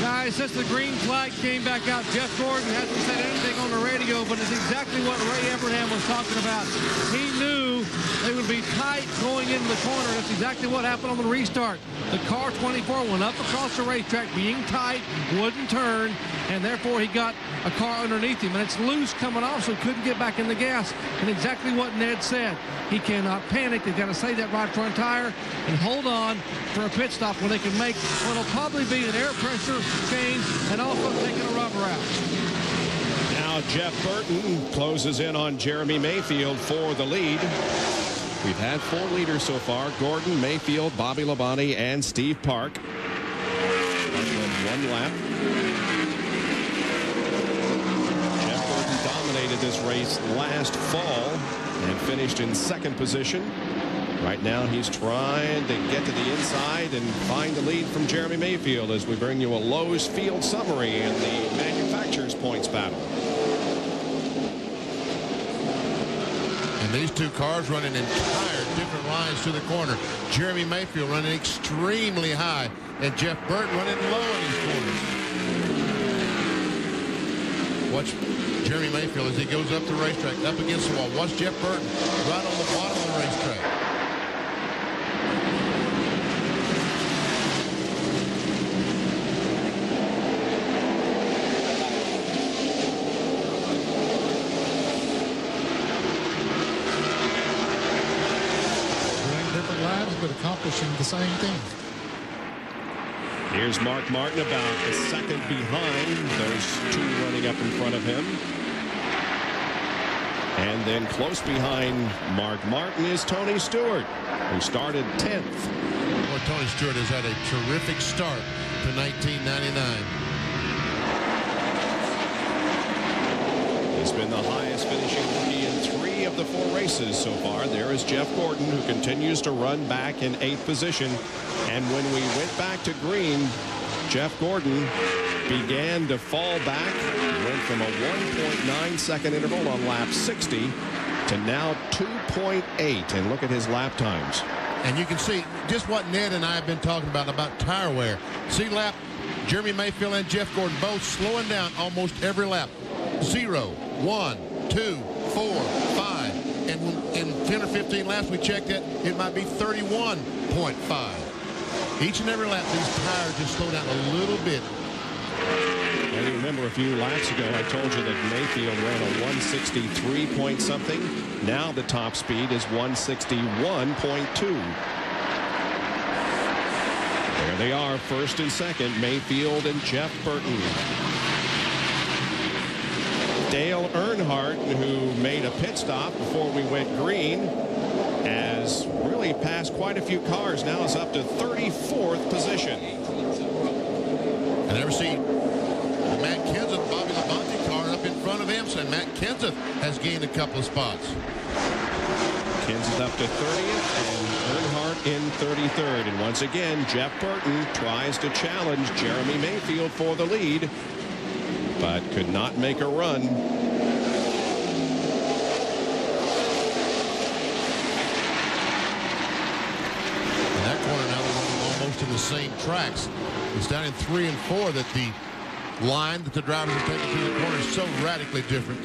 Guys, since the green flag came back out, Jeff Gordon hasn't said anything on the radio, but it's exactly what Ray Evernham was talking about. He knew they would be tight going into the corner. That's exactly what happened on the restart. The car 24 went up across the racetrack being tight, wouldn't turn, and therefore he got a car underneath him. And it's loose coming off, so he couldn't get back in the gas. And exactly what Ned said. He cannot panic. They've got to save that right front tire and hold on for a pit stop when they can make what will probably be an air pressure change and also taking a rubber out. Now Jeff Burton closes in on Jeremy Mayfield for the lead. We've had 4 leaders so far: Gordon, Mayfield, Bobby Labonte, and Steve Park. One lap. Jeff Burton dominated this race last fall and finished in 2nd position. Right now he's trying to get to the inside and find the lead from Jeremy Mayfield as we bring you a Lowe's field summary in the manufacturers points battle. And these two cars running entire different lines to the corner. Jeremy Mayfield running extremely high and Jeff Burton running low in these corners. Watch Jeremy Mayfield as he goes up the racetrack, up against the wall. Watch Jeff Burton right on the bottom of the racetrack. But accomplishing the same thing. Here's Mark Martin about a second behind those 2 running up in front of him. And then close behind Mark Martin is Tony Stewart, who started 10th. Well, Tony Stewart has had a terrific start to 1999. He's been the highest finishing rookie in 3 of the 4 races so far. There is Jeff Gordon, who continues to run back in 8th position. And when we went back to green, Jeff Gordon began to fall back. Went from a 1.9 second interval on lap 60 to now 2.8. And look at his lap times. And you can see just what Ned and I have been talking about tire wear. See lap, Jeremy Mayfield and Jeff Gordon both slowing down almost every lap. 0, 1, 2, 4, 5. And in 10 or 15 laps we checked it might be 31.5. Each and every lap these tires just slow down a little bit. And you remember a few laps ago I told you that Mayfield ran a 163 point something. Now the top speed is 161.2. There they are, first and second, Mayfield and Jeff Burton. Dale Earnhardt, who made a pit stop before we went green, has really passed quite a few cars. Now is up to 34th position. And ever see Matt Kenseth, Bobby Labonte car up in front of him, so Matt Kenseth has gained a couple of spots. Kenseth up to 30th and Earnhardt in 33rd. And once again, Jeff Burton tries to challenge Jeremy Mayfield for the lead, but could not make a run. In that corner now they're running almost to the same tracks. It's down in 3 and 4 that the line that the drivers are taking to the corner is so radically different.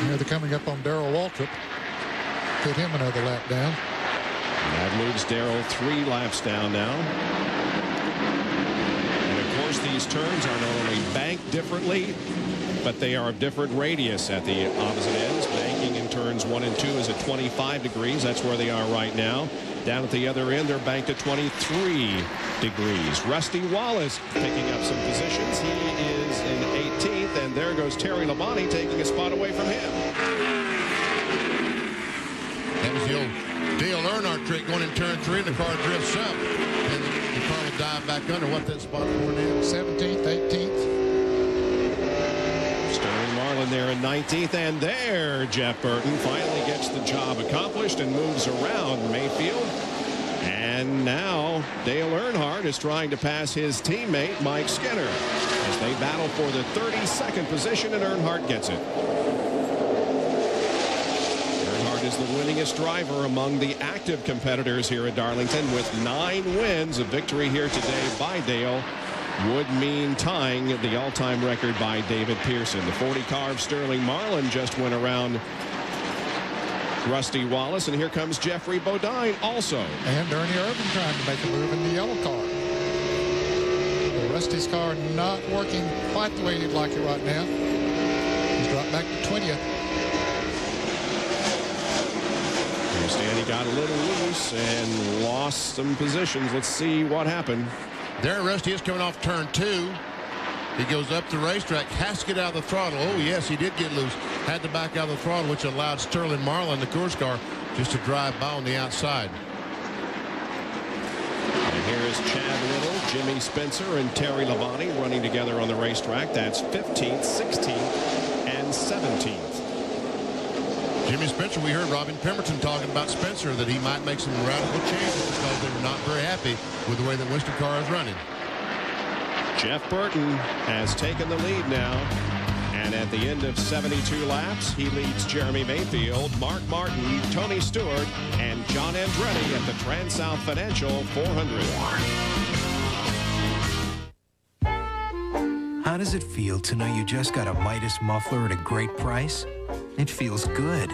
Here they're coming up on Darrell Waltrip. Put him another lap down. That moves Darrell 3 laps down now. And of course these turns are not only banked differently, but they are of different radius at the opposite ends. Banking in turns 1 and 2 is at 25 degrees. That's where they are right now. Down at the other end, they're banked at 23 degrees. Rusty Wallace picking up some positions. He is in 18th, and there goes Terry Labonte taking a spot away from him. That was the old Dale Earnhardt trick, going in turn 3, and the car drifts up. And the car will dive back under. What that spot for now? 17th, 18th. Sterling Marlin there in 19th, and there Jeff Burton finally gets the job accomplished and moves around Mayfield. And now Dale Earnhardt is trying to pass his teammate Mike Skinner as they battle for the 32nd position, and Earnhardt gets it. Earnhardt is the winningest driver among the active competitors here at Darlington with 9 wins. A victory here today by Dale would mean tying the all-time record by David Pearson. The 40 car of Sterling Marlin just went around Rusty Wallace, and here comes Jeffrey Bodine also. And Ernie Irvin trying to make a move in the yellow car. But Rusty's car not working quite the way he'd like it right now. He's dropped back to 20th. Understand he got a little loose and lost some positions. Let's see what happened. There Rusty is coming off turn 2. He goes up the racetrack, has to get out of the throttle. Oh, yes, he did get loose. Had to back out of the throttle, which allowed Sterling Marlin, the Coors car, just to drive by on the outside. And here is Chad Little, Jimmy Spencer, and Terry Labonte running together on the racetrack. That's 15th, 16th, and 17th. Jimmy Spencer, we heard Robin Pemberton talking about Spencer, that he might make some radical changes because they were not very happy with the way that Winston car is running. Jeff Burton has taken the lead now, and at the end of 72 laps, he leads Jeremy Mayfield, Mark Martin, Tony Stewart, and John Andretti at the TranSouth Financial 400. How does it feel to know you just got a Midas muffler at a great price? It feels good.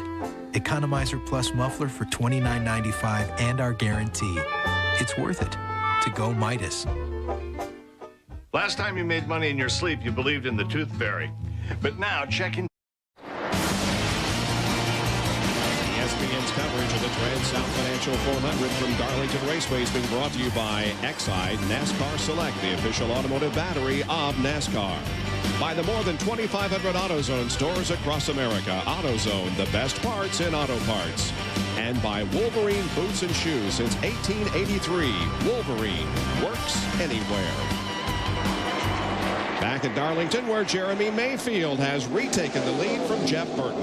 Economizer Plus muffler for $29.95 and our guarantee. It's worth it to go Midas. Last time you made money in your sleep, you believed in the tooth fairy. But now, check in. ESPN's coverage of the TranSouth Financial 400 from Darlington Raceway is being brought to you by Exide NASCAR Select, the official automotive battery of NASCAR. By the more than 2,500 AutoZone stores across America. AutoZone, the best parts in auto parts. And by Wolverine Boots and Shoes since 1883. Wolverine works anywhere. Back at Darlington, where Jeremy Mayfield has retaken the lead from Jeff Burton.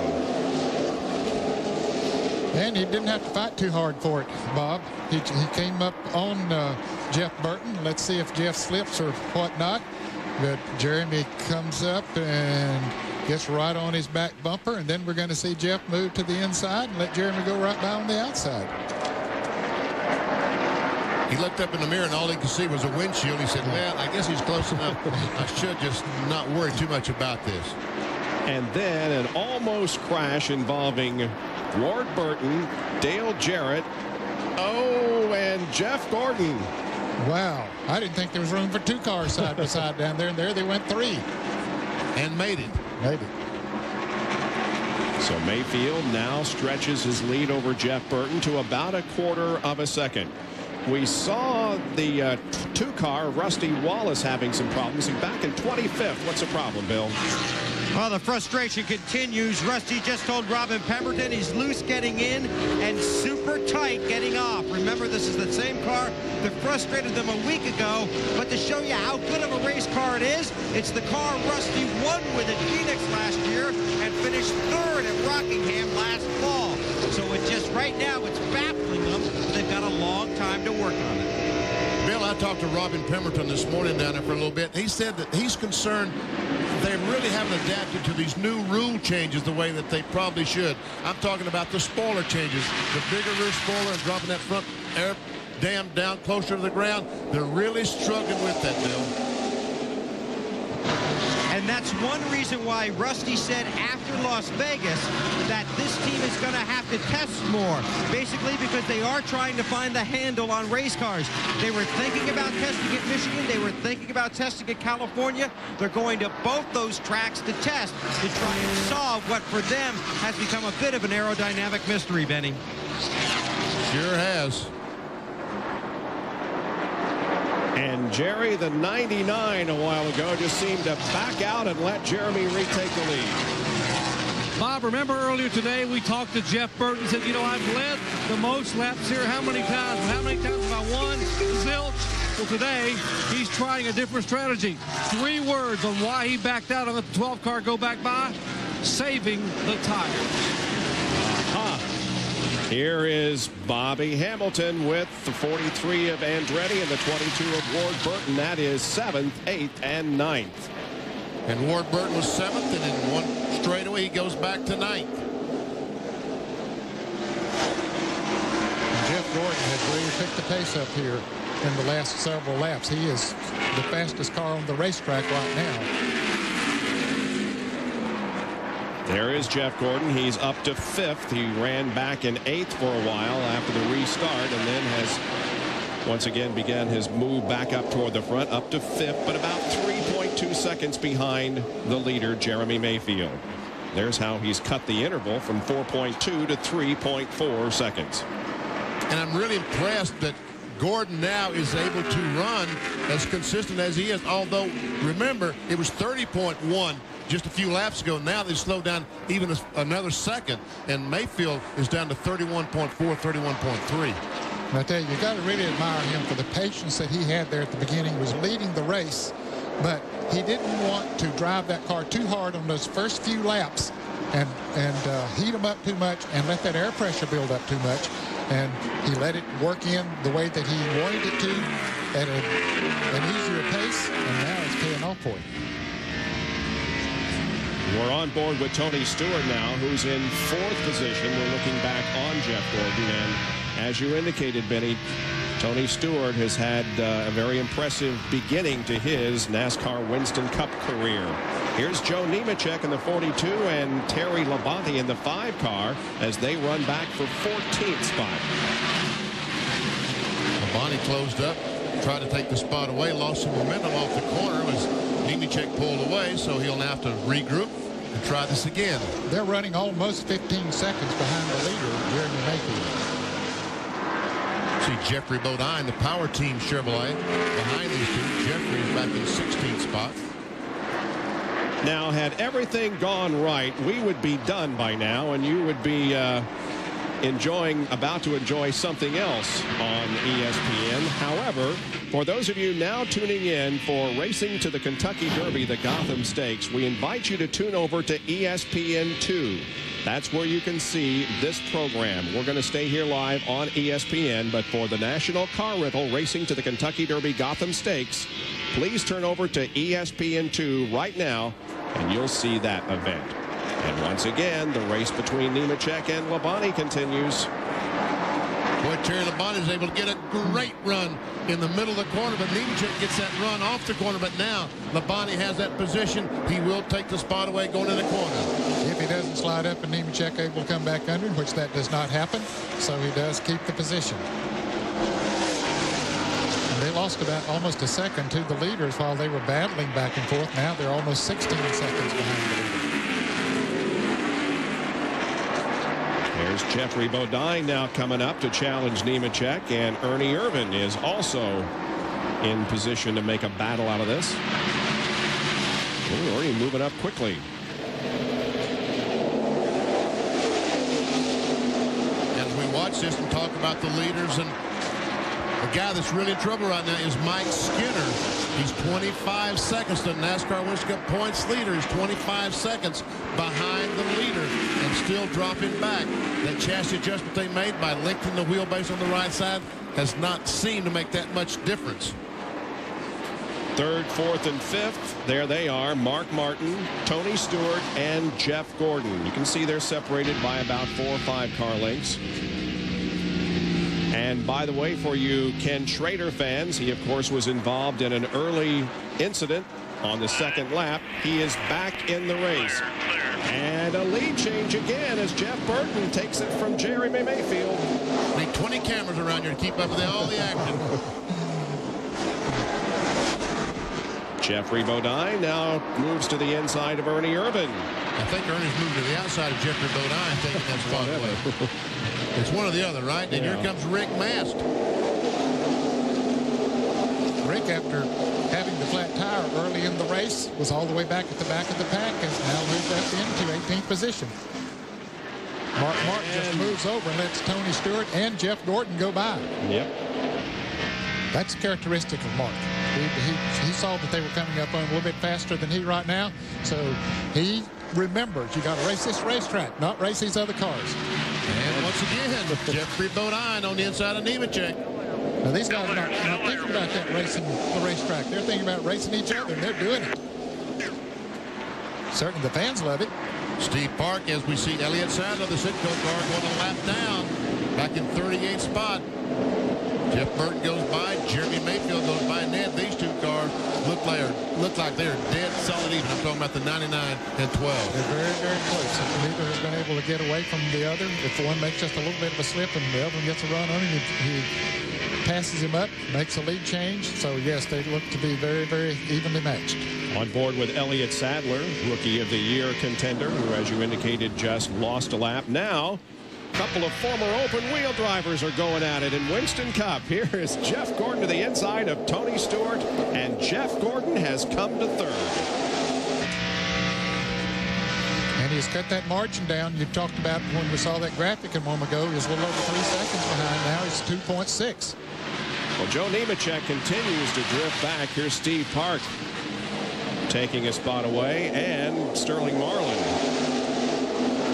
And he didn't have to fight too hard for it, Bob. He came up on Jeff Burton. Let's see if Jeff slips or whatnot. But Jeremy comes up and gets right on his back bumper, and then we're going to see Jeff move to the inside and let Jeremy go right by on the outside. He looked up in the mirror, and all he could see was a windshield. He said, well, I guess he's close enough. I should just not worry too much about this. And then an almost crash involving Ward Burton, Dale Jarrett, and Jeff Gordon. Wow. I didn't think there was room for 2 cars side by side down there, and there they went 3. And made it. Made it. So Mayfield now stretches his lead over Jeff Burton to about a quarter of a second. We saw the 2-car Rusty Wallace having some problems. He's back in 25th. What's the problem, Bill? Well, the frustration continues. Rusty just told Robin Pemberton he's loose getting in and super tight getting off. Remember, this is the same car that frustrated them a week ago. But to show you how good of a race car it is, it's the car Rusty won with at Phoenix last year and finished 3rd at Rockingham last fall. So it just right now, it's baffling them. They've got a long time to work on it. Bill, I talked to Robin Pemberton this morning down there for a little bit. He said that he's concerned they really haven't adapted to these new rule changes the way that they probably should. I'm talking about the spoiler changes, the bigger rear spoiler and dropping that front air dam down closer to the ground. They're really struggling with that, Bill. And that's one reason why Rusty said after Las Vegas that this team is going to have to test more. Basically because they are trying to find the handle on race cars. They were thinking about testing at Michigan. They were thinking about testing at California. They're going to both those tracks to test to try and solve what for them has become a bit of an aerodynamic mystery, Benny. Sure has. And Jerry, the 99 a while ago, just seemed to back out and let Jeremy retake the lead. Bob, remember earlier today we talked to Jeff Burton, said, you know, I've led the most laps here. How many times? How many times have I won? Zilch. Well, today he's trying a different strategy. 3 words on why he backed out and let the 12 car go back by: saving the tire. Here is Bobby Hamilton with the 43 of Andretti and the 22 of Ward Burton. That is 7th, 8th, and 9th. And Ward Burton was 7th, and in one straightaway he goes back to 9th. And Jeff Gordon has really picked the pace up here in the last several laps. He is the fastest car on the racetrack right now. There is Jeff Gordon. He's up to 5th. He ran back in 8th for a while after the restart, and then has once again began his move back up toward the front, up to 5th, but about 3.2 seconds behind the leader, Jeremy Mayfield. There's how he's cut the interval from 4.2 to 3.4 seconds. And I'm really impressed that Gordon now is able to run as consistent as he is, although remember it was 30.1 just a few laps ago. Now they slowed down even another second, and Mayfield is down to 31.4, 31.3. I tell you, you got to really admire him for the patience that he had there at the beginning. He was leading the race, but he didn't want to drive that car too hard on those first few laps and heat them up too much and let that air pressure build up too much. And he let it work in the way that he wanted it to at an easier pace, and now it's paying off for him. We're on board with Tony Stewart now, who's in 4th position. We're looking back on Jeff Gordon, and as you indicated, Benny, Tony Stewart has had a very impressive beginning to his NASCAR Winston Cup career. Here's Joe Nemechek in the 42 and Terry Labonte in the 5 car as they run back for 14th spot. Labonte closed up, tried to take the spot away, lost some momentum off the corner as Nemechek pulled away, so he'll now have to regroup and try this again. They're running almost 15 seconds behind the leader, Jeremy Mayfield. See Jeffrey Bodine, the Power Team Chevrolet, behind these two. Jeffrey is back in 16th spot. Now, had everything gone right, we would be done by now, and you would be about to enjoy something else on ESPN. However, for those of you now tuning in for Racing to the Kentucky Derby, the Gotham Stakes, we invite you to tune over to ESPN2. That's where you can see this program. We're going to stay here live on ESPN, but for the National Car Rental Racing to the Kentucky Derby Gotham Stakes, please turn over to ESPN2 right now, and you'll see that event. And once again, the race between Nemechek and Labonte continues. Boy, Terry Labonte is able to get a great run in the middle of the corner, but Nemechek gets that run off the corner. But now Labonte has that position. He will take the spot away going in the corner. If he doesn't slide up and Nemechek able to come back under, which that does not happen, so he does keep the position. And they lost about almost a second to the leaders while they were battling back and forth. Now they're almost 16 seconds behind the leader. There's Jeffrey Bodine now coming up to challenge Nemechek, and Ernie Irvan is also in position to make a battle out of this. Ooh, Ernie moving up quickly. As we watch this and talk about the leaders, and the guy that's really in trouble right now is Mike Skinner. He's 25 seconds. The NASCAR Winston Cup points leader is 25 seconds behind the leader and still dropping back. That chassis adjustment they made by lengthening the wheelbase on the right side has not seemed to make that much difference. 3rd, 4th, and 5th. There they are. Mark Martin, Tony Stewart, and Jeff Gordon. You can see they're separated by about 4 or 5 car lengths. And by the way, for you Ken Schrader fans, he of course was involved in an early incident on the 2nd lap. He is back in the race. And a lead change again as Jeff Burton takes it from Jeremy Mayfield. Need 20 cameras around here to keep up with all the action. Jeffrey Bodine now moves to the inside of Ernie Irvan. I think Ernie's moved to the outside of Jeffrey Bodine, taking that spot away. It's one or the other, right? And here comes Rick Mast. Rick, after having the flat tire early in the race, was all the way back at the back of the pack and now moved up into 18th position. Mark Martin just moves over and lets Tony Stewart and Jeff Gordon go by. Yep. That's characteristic of Mark. He saw that they were coming up on a little bit faster than he right now, so he remembers you got to race this racetrack, not race these other cars. And once again, Jeffrey Bodine on the inside of Nemechek. Now these guys are not thinking about that racing the racetrack. They're thinking about racing each other, and they're doing it. Certainly the fans love it. Steve Park, as we see Elliott Sadler, the Sitco car, going a lap down, back in 38th spot. Jeff Burton goes by, Jeremy Mayfield goes by, and then these two cars look like they're dead solid even. I'm talking about the 99 and 12. They're very, very close. Neither has been able to get away from the other. If one makes just a little bit of a slip and the other one gets a run on him, he passes him up, makes a lead change. So, yes, they look to be very, very evenly matched. On board with Elliott Sadler, Rookie of the Year contender, who, as you indicated, just lost a lap. Now, a couple of former open wheel drivers are going at it in Winston Cup. Here is Jeff Gordon to the inside of Tony Stewart, and Jeff Gordon has come to third. And he's cut that margin down. You talked about when we saw that graphic a moment ago. He was a little over 3 seconds behind. Now he's 2.6. Well, Joe Nemechek continues to drift back. Here's Steve Park taking a spot away, and Sterling Marlin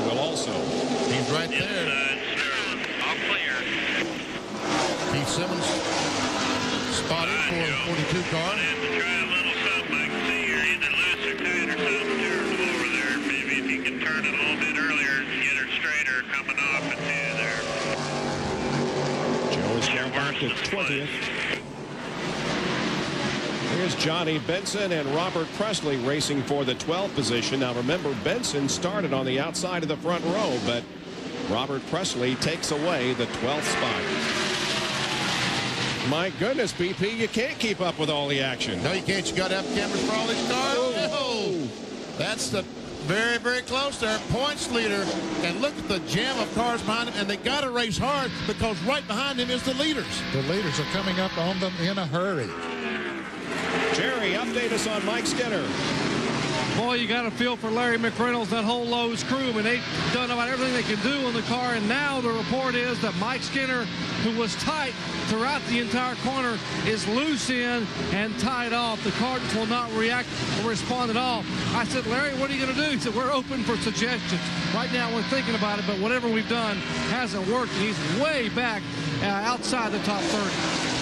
will also. He's right there. All clear. Keith Simmons spotted for the 42 car. Have to try a little something. I can see you're either loose or tight or something over there. Maybe if you can turn it a little bit earlier and get her straighter coming off at you there. Joe is now back to 20th. Here's Johnny Benson and Robert Presley racing for the 12th position. Now remember, Benson started on the outside of the front row, but Robert Presley takes away the 12th spot. My goodness, BP, you can't keep up with all the action. No, you can't. You got to have cameras for all these cars. Oh, that's the very, very close there. Points leader. And look at the jam of cars behind him. And they got to race hard because right behind him is the leaders. The leaders are coming up on them in a hurry. Jerry, update us on Mike Skinner. Boy, you got to feel for Larry McReynolds, that whole Lowe's crew, and they've done about everything they can do on the car. And now the report is that Mike Skinner, who was tight throughout the entire corner, is loose in and tied off. The car just will not react or respond at all. I said, Larry, what are you going to do? He said, we're open for suggestions. Right now, we're thinking about it, but whatever we've done hasn't worked, and he's way back outside the top 30.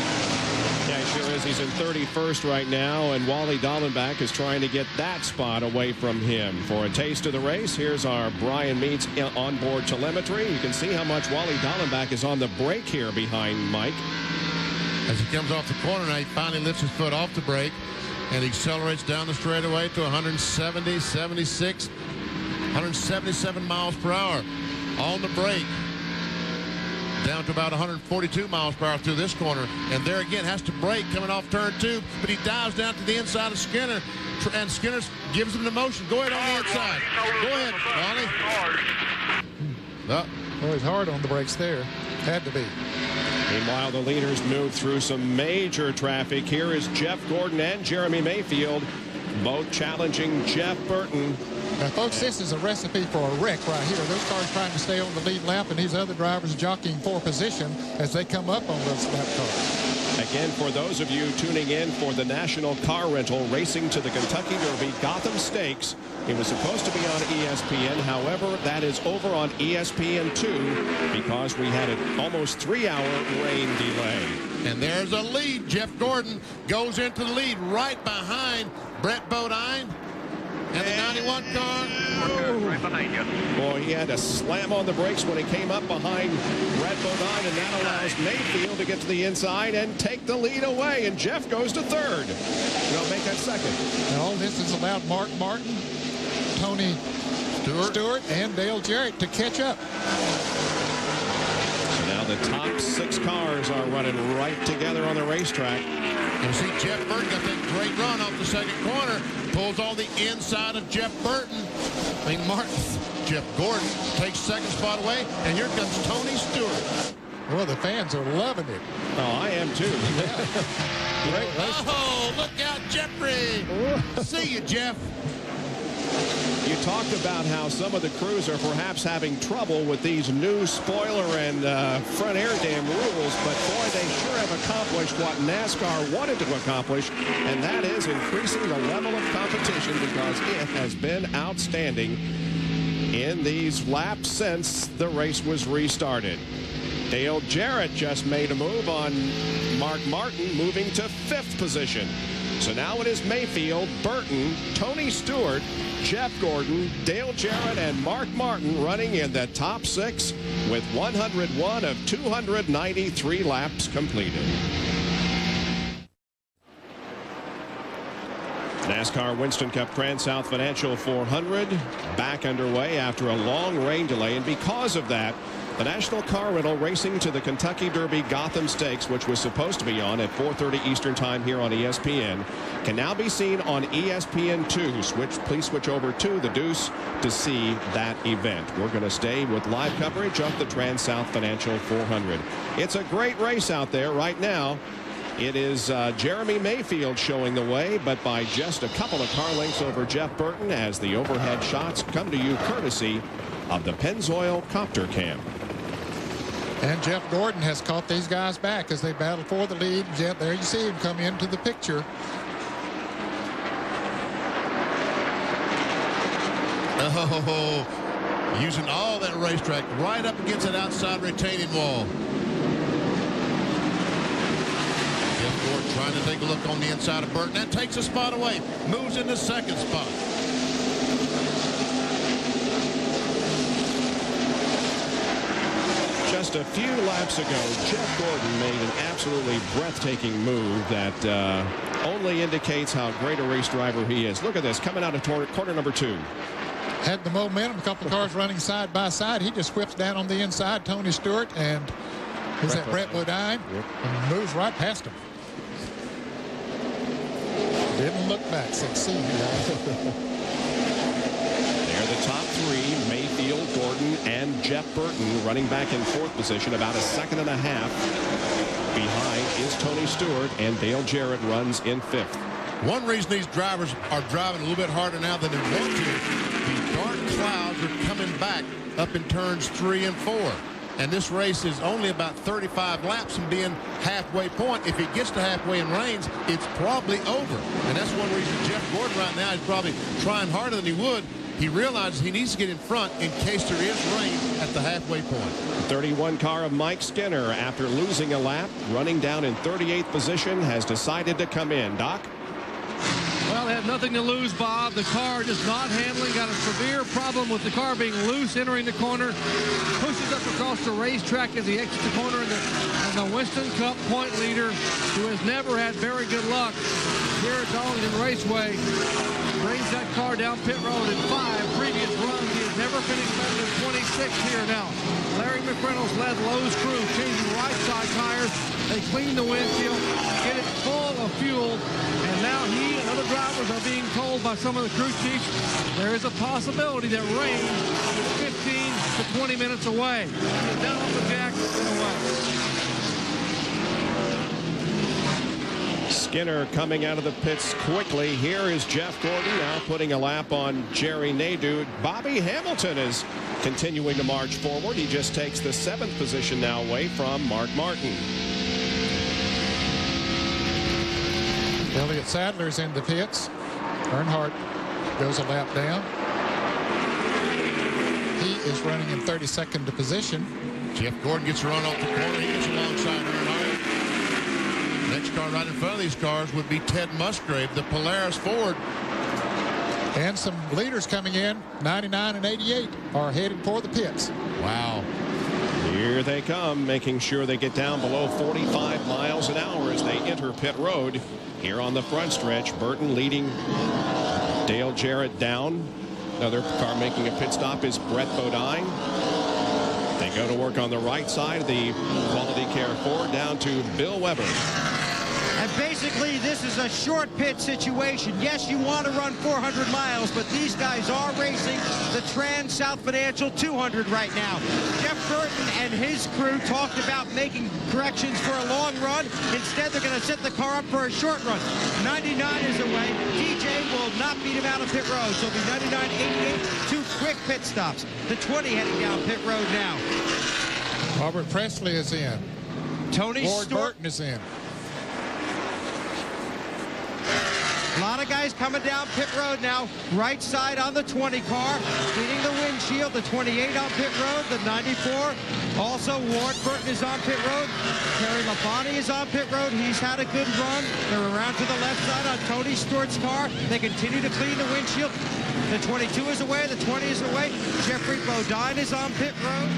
Yeah, he sure is. He's in 31st right now, and Wally Dallenbach is trying to get that spot away from him. For a taste of the race, here's our Brian Meats onboard telemetry. You can see how much Wally Dallenbach is on the brake here behind Mike. As he comes off the corner now, he finally lifts his foot off the brake and accelerates down the straightaway to 170, 76, 177 miles per hour on the brake. Down to about 142 miles per hour through this corner. And there again, has to brake coming off turn 2. But he dives down to the inside of Skinner. And Skinner gives him the motion. Go ahead on the inside. Go ahead, Ronnie. Oh, he's hard on the brakes there. Had to be. Meanwhile, the leaders move through some major traffic. Here is Jeff Gordon and Jeremy Mayfield, both challenging Jeff Burton. Now, folks, this is a recipe for a wreck right here. Those cars trying to stay on the lead lap, and these other drivers jockeying for position as they come up on those lap cars. Again, for those of you tuning in for the National Car Rental Racing to the Kentucky Derby Gotham Stakes, it was supposed to be on ESPN. However, that is over on ESPN2 because we had an almost 3-hour rain delay. And there's a lead. Jeff Gordon goes into the lead right behind Brett Bodine. And the 91 car. Right behind you. Boy, he had to slam on the brakes when he came up behind Brett Bodine, and that allows Mayfield to get to the inside and take the lead away. And Jeff goes to third. They'll make that second. And all this has allowed Mark Martin, Tony Stewart, and Dale Jarrett to catch up. So now the top 6 cars are running right together on the racetrack. You see Jeff Burton got that great run off the second corner. Pulls all the inside of Jeff Burton. Jeff Gordon takes second spot away. And here comes Tony Stewart. Well, the fans are loving it. Oh, I am too. Great race. Oh, look out, Jeffrey. See you, Jeff. You talked about how some of the crews are perhaps having trouble with these new spoiler and front air dam rules, but boy, they sure have accomplished what NASCAR wanted to accomplish, and that is increasing the level of competition, because it has been outstanding in these laps since the race was restarted. Dale Jarrett just made a move on Mark Martin, moving to 5th position. So now it is Mayfield, Burton, Tony Stewart, Jeff Gordon, Dale Jarrett, and Mark Martin running in the top 6 with 101 of 293 laps completed. NASCAR Winston Cup TranSouth Financial 400 back underway after a long rain delay, and because of that, the National Car Rental racing to the Kentucky Derby Gotham Stakes, which was supposed to be on at 4:30 Eastern Time here on ESPN, can now be seen on ESPN2. Please switch over to the Deuce to see that event. We're going to stay with live coverage of the TranSouth Financial 400. It's a great race out there right now. It is Jeremy Mayfield showing the way, but by just a couple of car lengths over Jeff Burton, as the overhead shots come to you courtesy of the Pennzoil Copter Cam. And Jeff Gordon has caught these guys back as they battle for the lead. Jeff, there you see him come into the picture. Oh, using all that racetrack right up against that outside retaining wall. Jeff Gordon trying to take a look on the inside of Burton. That takes a spot away. Moves into 2nd spot. Just a few laps ago, Jeff Gordon made an absolutely breathtaking move that only indicates how great a race driver he is. Look at this, coming out of corner number 2. Had the momentum, a couple of cars running side by side. He just whips down on the inside, Tony Stewart, and is that Brett Bodine? Yep. And moves right past him. Didn't look back, said, see you guys. They're the top 3, Mayfield, Gordon, and Jeff Burton, running back in 4th position, about a second and a half. Behind is Tony Stewart, and Dale Jarrett runs in 5th. One reason these drivers are driving a little bit harder now than they want to, these dark clouds are coming back up in turns 3 and 4. And this race is only about 35 laps from being halfway point. If it gets to halfway and rains, it's probably over. And that's one reason Jeff Gordon right now is probably trying harder than he would. He realizes he needs to get in front in case there is rain at the halfway point. 31 car of Mike Skinner, after losing a lap, running down in 38th position, has decided to come in. Doc? Well, they have nothing to lose, Bob. The car just not handling. Got a severe problem with the car being loose entering the corner. Pushes up across the racetrack as he exits the corner. And the Winston Cup point leader, who has never had very good luck here at Darlington Raceway, brings that car down pit road in 5 previous runs. He has never finished better than 26th here now. Larry McReynolds led Lowe's crew, changing right side tires. They clean the windshield, get it full of fuel, and now he and other drivers are being told by some of the crew chiefs there is a possibility that rain is 15 to 20 minutes away. He's down off the jack and away. Skinner coming out of the pits quickly. Here is Jeff Gordon now putting a lap on Jerry Nadeau. Bobby Hamilton is continuing to march forward. He just takes the 7th position now away from Mark Martin. Elliott Sadler's in the pits. Earnhardt goes a lap down. He is running in 32nd position. Jeff Gordon gets a run off the corner. He gets alongside Earnhardt. Next car right in front of these cars would be Ted Musgrave, the Polaris Ford. And some leaders coming in, 99 and 88, are headed for the pits. Wow. Here they come, making sure they get down below 45 miles an hour as they enter pit road. Here on the front stretch, Burton leading Dale Jarrett down. Another car making a pit stop is Brett Bodine. They go to work on the right side of the Quality Care Ford down to Bill Weber. And basically, this is a short pit situation. Yes, you want to run 400 miles, but these guys are racing the TranSouth Financial 200 right now. Jeff Burton and his crew talked about making corrections for a long run. Instead, they're going to set the car up for a short run. 99 is away. DJ will not beat him out of pit road, so it'll be 99, 88, 2 quick pit stops. The 20 heading down pit road now. Robert Presley is in. Tony Ward Stewart Burton is in. A lot of guys coming down pit road now. Right side on the 20 car, beating the windshield. The 28 on pit road, the 94. Also, Ward Burton is on pit road. Terry Labonte is on pit road. He's had a good run. They're around to the left side on Tony Stewart's car. They continue to clean the windshield. The 22 is away. The 20 is away. Jeffrey Bodine is on pit road.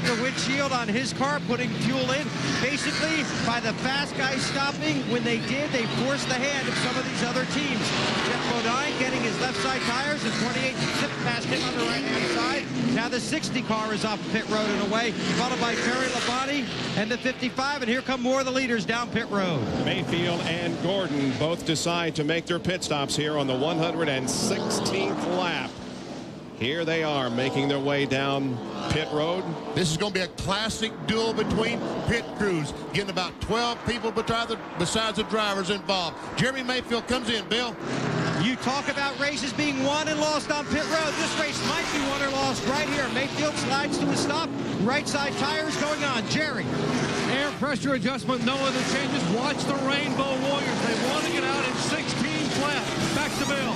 The windshield on his car, putting fuel in. Basically, by the fast guys stopping, when they did, they forced the hand of some of these other teams. Jeff Bodine getting his left side tires. The 28 zipped past him on the right-hand side. Now the 60 car is off pit road and away, followed by Terry Labonte and the 55. And here come more of the leaders down pit road. Mayfield and Gordon both decide to make their pit stops here on the 116th lap. Here they are making their way down pit road. This is going to be a classic duel between pit crews, getting about 12 people besides the drivers involved. Jeremy Mayfield comes in, Bill. You talk about races being won and lost on pit road. This race might be won or lost right here. Mayfield slides to a stop. Right side tires going on. Jerry. Air pressure adjustment, no other changes. Watch the Rainbow Warriors. They want to get out in 16 flat. Back to Bill.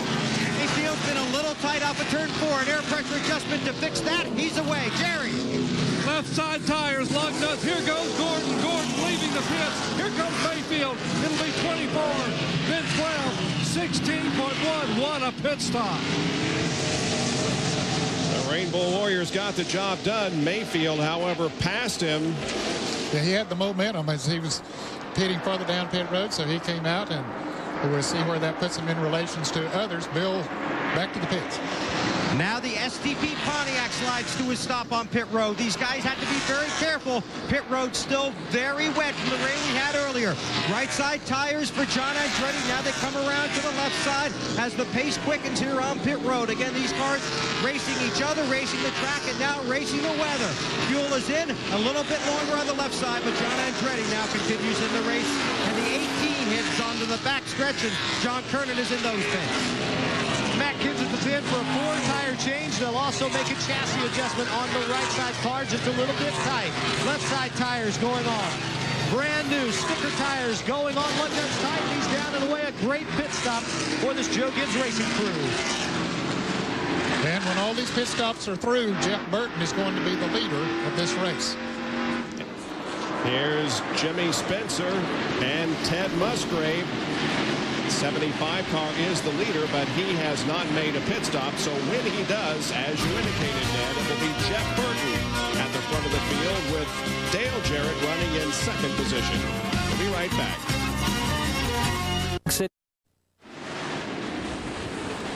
Mayfield's been a little tight off of turn 4. An air pressure adjustment to fix that. He's away. Jerry. Left side tires, lug nuts. Here goes Gordon. Gordon leaving the pits. Here comes Mayfield. It'll be 24, then 12, 16.1. What a pit stop. The Rainbow Warriors got the job done. Mayfield, however, passed him. Yeah, he had the momentum as he was pitting further down pit road, so he came out, and we'll see where that puts him in relations to others. Bill, back to the pits. Now the STP Pontiac slides to a stop on pit road. These guys had to be very careful. Pit road still very wet from the rain we had earlier. Right side tires for John Andretti. Now they come around to the left side as the pace quickens here on pit road. Again, these cars racing each other, racing the track, and now racing the weather. Fuel is in, a little bit longer on the left side, but John Andretti now continues in the race. And the 18 hits onto the back stretch, and John Kernan is in those pits. Matt Gibbs at the pit for a 4-tire change. They'll also make a chassis adjustment on the right side car, just a little bit tight. Left side tires going on. Brand new sticker tires going on. Lug nuts tight. He's down and away. A great pit stop for this Joe Gibbs racing crew. And when all these pit stops are through, Jeff Burton is going to be the leader of this race. Here's Jimmy Spencer and Ted Musgrave. 75 car is the leader, but he has not made a pit stop. So when he does, as you indicated, Ned, it will be Jeff Burton at the front of the field with Dale Jarrett running in second position. We'll be right back.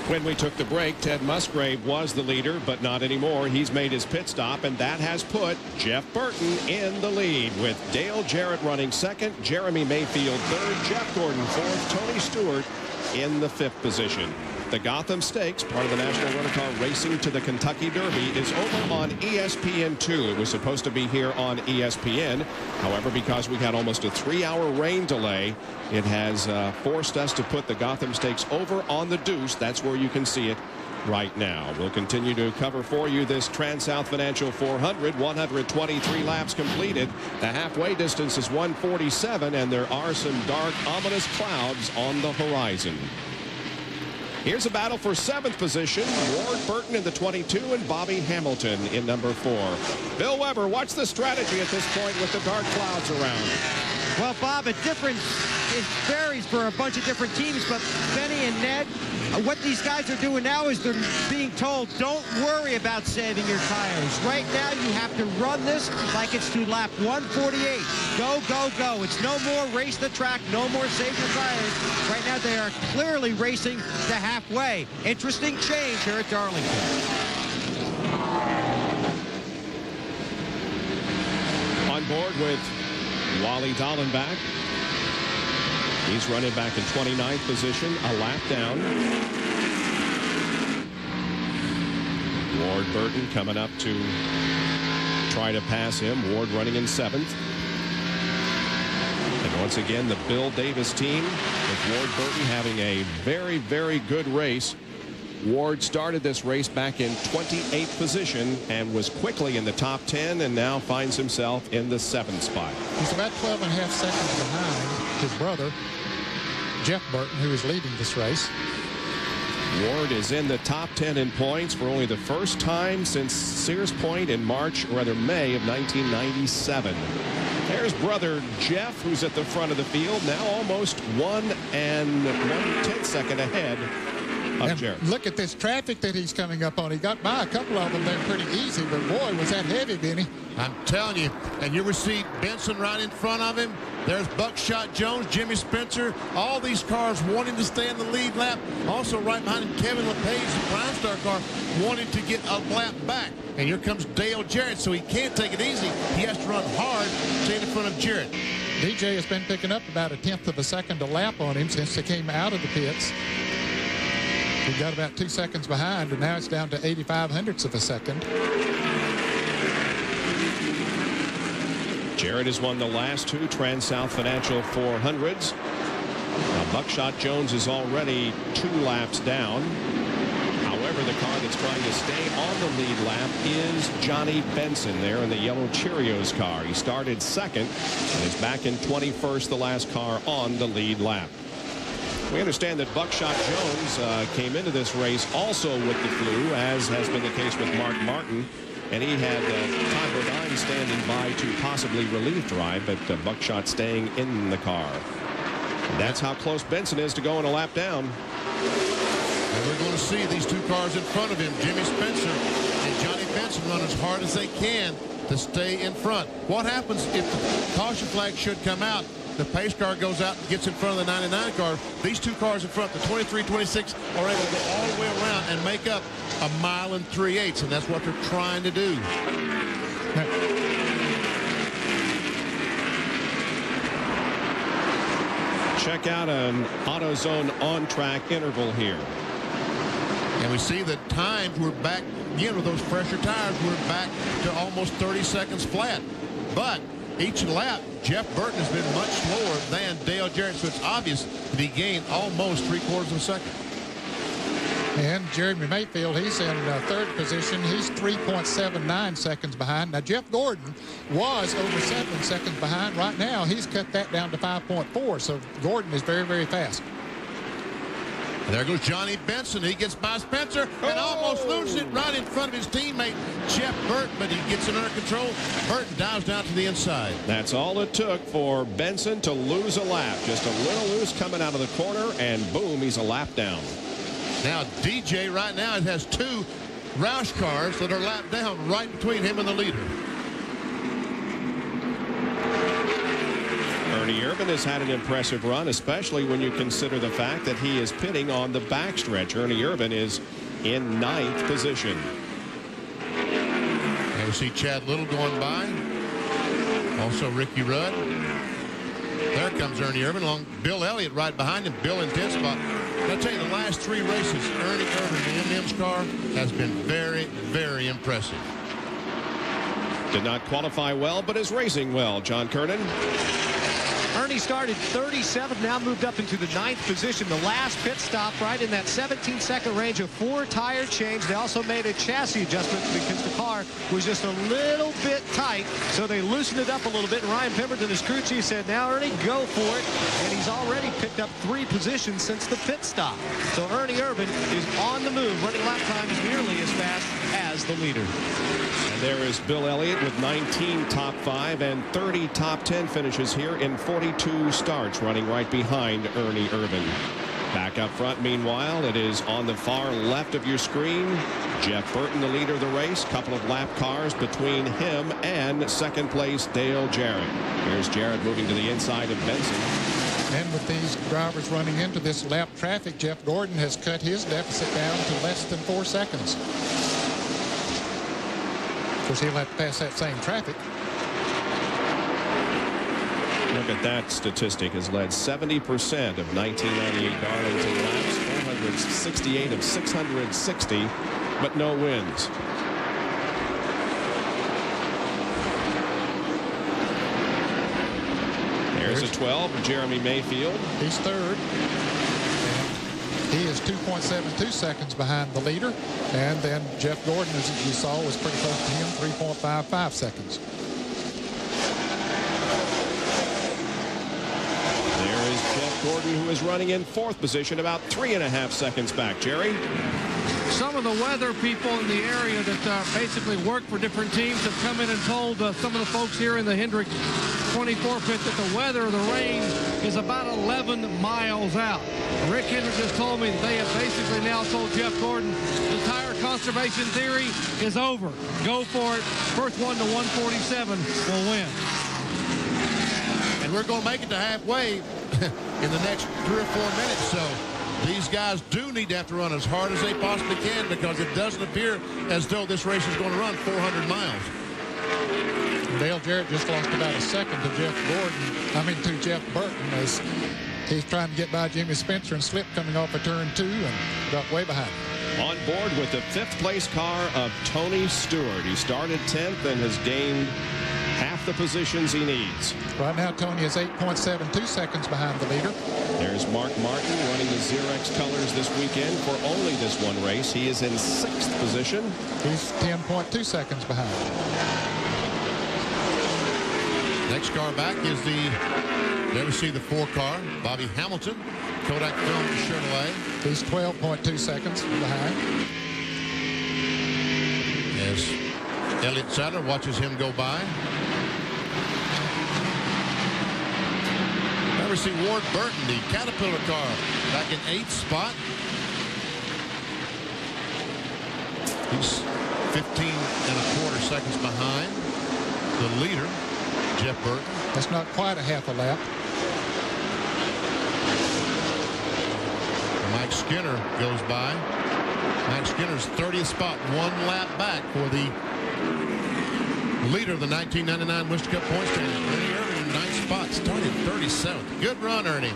When we took the break, Ted Musgrave was the leader, but not anymore. He's made his pit stop, and that has put Jeff Burton in the lead with Dale Jarrett running second, Jeremy Mayfield third, Jeff Gordon fourth, Tony Stewart in the fifth position. The Gotham Stakes, part of the National Rental Car Racing to the Kentucky Derby, is over on ESPN2. It was supposed to be here on ESPN. However, because we had almost a 3-hour rain delay, it has forced us to put the Gotham Stakes over on the Deuce. That's where you can see it right now. We'll continue to cover for you this TranSouth Financial 400. 123 laps completed. The halfway distance is 147, and there are some dark, ominous clouds on the horizon. Here's a battle for 7th position. Ward Burton in the 22 and Bobby Hamilton in number 4. Bill Weber, what's the strategy at this point with the dark clouds around? Well, Bob, it varies for a bunch of different teams, but Benny and Ned, what these guys are doing now is they're being told, don't worry about saving your tires. Right now, you have to run this like it's to lap 148. Go, go, go. It's no more race the track, no more save your tires. Right now, they are clearly racing to halfway. Interesting change here at Darlington. On board with Wally Dallenbach. He's running back in 29th position, a lap down. Ward Burton coming up to try to pass him. Ward running in 7th. And once again, the Bill Davis team with Ward Burton having a very, very good race. Ward started this race back in 28th position and was quickly in the top 10 and now finds himself in the 7th spot. He's about 12.5 seconds behind his brother, Jeff Burton, who is leading this race. Ward is in the top 10 in points for only the first time since Sears Point in March, or rather May of 1997. There's brother Jeff, who's at the front of the field, now almost 1 1/10 second ahead of Jared. Look at this traffic that he's coming up on. He got by a couple of them there pretty easy, but boy, was that heavy, Benny. I'm telling you, and you ever see Benson right in front of him? There's Buckshot Jones, Jimmy Spencer, all these cars wanting to stay in the lead lap. Also right behind him, Kevin LePage, the TranSouth car, wanting to get a lap back. And here comes Dale Jarrett, so he can't take it easy. He has to run hard to stay in front of Jarrett. DJ has been picking up about 1/10 of a second a lap on him since they came out of the pits. He got about 2 seconds behind, and now it's down to 85/100ths of a second. Jarrett has won the last 2 TranSouth Financial 400s. Now Buckshot Jones is already 2 laps down. However, the car that's trying to stay on the lead lap is Johnny Benson there in the yellow Cheerios car. He started 2nd and is back in 21st, the last car on the lead lap. We understand that Buckshot Jones came into this race also with the flu, as has been the case with Mark Martin. And he had Todd Bodine standing by to possibly relief drive, but Buckshot staying in the car. And that's how close Benson is to going a lap down. And we're going to see these 2 cars in front of him, Jimmy Spencer and Johnny Benson, run as hard as they can to stay in front. What happens if the caution flag should come out? The pace car goes out and gets in front of the 99 car. These 2 cars in front, the 23, 26, are able to go all the way around and make up 1 mile and 3/8, and that's what they're trying to do. Check out an AutoZone on-track interval here. And we see the times we're back, again, with those fresher tires, we're back to almost 30 seconds flat. But each lap, Jeff Burton has been much slower than Dale Jarrett, so it's obvious that he gained almost 3/4 of a second. And Jeremy Mayfield, he's in 3rd position. He's 3.79 seconds behind. Now, Jeff Gordon was over 7 seconds behind. Right now, he's cut that down to 5.4, so Gordon is very, very fast. And there goes Johnny Benson. He gets by Spencer and almost loses it right in front of his teammate, Jeff Burton, but he gets it under control. Burton dives down to the inside. That's all it took for Benson to lose a lap. Just a little loose coming out of the corner, and boom, he's a lap down. Now, DJ right now has 2 Roush cars that are lapped down right between him and the leader. Ernie Irvan has had an impressive run, especially when you consider the fact that he is pitting on the backstretch. Ernie Irvan is in 9th position. And we see Chad Little going by. Also Ricky Rudd. There comes Ernie Irvan along. Bill Elliott right behind him. Bill in 10th spot. I'll tell you, the last 3 races, Ernie Irvan, the M&M's car, has been very, very impressive. Did not qualify well, but is racing well, John Kernan. Ernie started 37th, now moved up into the 9th position. The last pit stop right in that 17-second range, of 4 tire change. They also made a chassis adjustment because the car was just a little bit tight, so they loosened it up a little bit. And Ryan Pemberton, his crew chief, said, now Ernie, go for it. And he's already picked up 3 positions since the pit stop. So Ernie Irvan is on the move, running lap times nearly as fast as the leader. And there is Bill Elliott with 19 top 5 and 30 top 10 finishes here in 42 starts, running right behind Ernie Irvan. Back up front, meanwhile, it is on the far left of your screen. Jeff Burton, the leader of the race. Couple of lap cars between him and 2nd place Dale Jarrett. Here's Jarrett moving to the inside of Benson. And with these drivers running into this lap traffic, Jeff Gordon has cut his deficit down to less than 4 seconds. Of course, he'll have to pass that same traffic. Look at that statistic. Has led 70% of 1998 Darlington laps, 468 of 660, but no wins. There's a 12 of Jeremy Mayfield. He's third. He is 2.72 seconds behind the leader. And then Jeff Gordon, as you saw, was pretty close to him, 3.55 seconds. There is Jeff Gordon, who is running in fourth position, about 3.5 seconds back. Jerry? Some of the weather people in the area that basically work for different teams have come in and told some of the folks here in the Hendrick 24 pit that the weather, the rain, is about 11 miles out. Rick Hendrick just told me that they have basically now told Jeff Gordon the tire conservation theory is over. Go for it. First one to 147 will win. And we're going to make it to halfway in the next 3 or 4 minutes. So these guys do need to have to run as hard as they possibly can, because it doesn't appear as though this race is going to run 400 miles. Dale Jarrett just lost about a second to Jeff Burton, as he's trying to get by Jimmy Spencer and slip coming off of turn 2 and got way behind. On board with the 5th place car of Tony Stewart. He started 10th and has gained half the positions he needs. Right now, Tony is 8.72 seconds behind the leader. There's Mark Martin running the Xerox colors this weekend for only this one race. He is in 6th position. He's 10.2 seconds behind. Next car back is there we see the 4 car, Bobby Hamilton, Kodak Film Chevrolet. He's 12.2 seconds behind. As Elliott Sadler watches him go by. Now we see Ward Burton, the Caterpillar car, back in 8th spot. He's 15.25 seconds behind the leader, Jeff Burton. That's not quite a half a lap. Mike Skinner goes by. Mike Skinner's 30th spot, 1 lap back for the leader of the 1999 Winston Cup points standings. Ernie Irvin in 9th spot, started 37th. Good run, Ernie.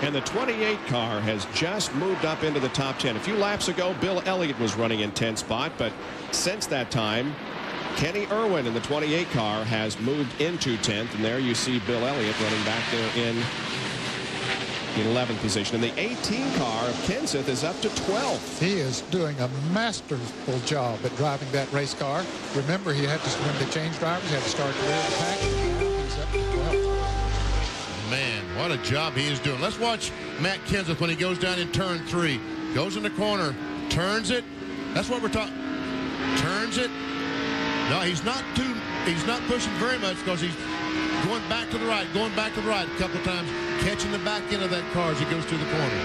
And the 28 car has just moved up into the top 10. A few laps ago, Bill Elliott was running in 10th spot, but since that time, Kenny Irwin in the 28 car has moved into 10th, and there you see Bill Elliott running back there in 11th position. And the 18 car of Kenseth is up to 12th. He is doing a masterful job at driving that race car. Remember, he had to, when they changed drivers, he had to start at the rear of the pack. He's up to 12th. Man, what a job he is doing. Let's watch Matt Kenseth when he goes down in turn 3. Goes in the corner, turns it. That's what we're talking. Turns it. No, he's not pushing very much, because he's going back to the right, a couple of times, catching the back end of that car as he goes through the corner.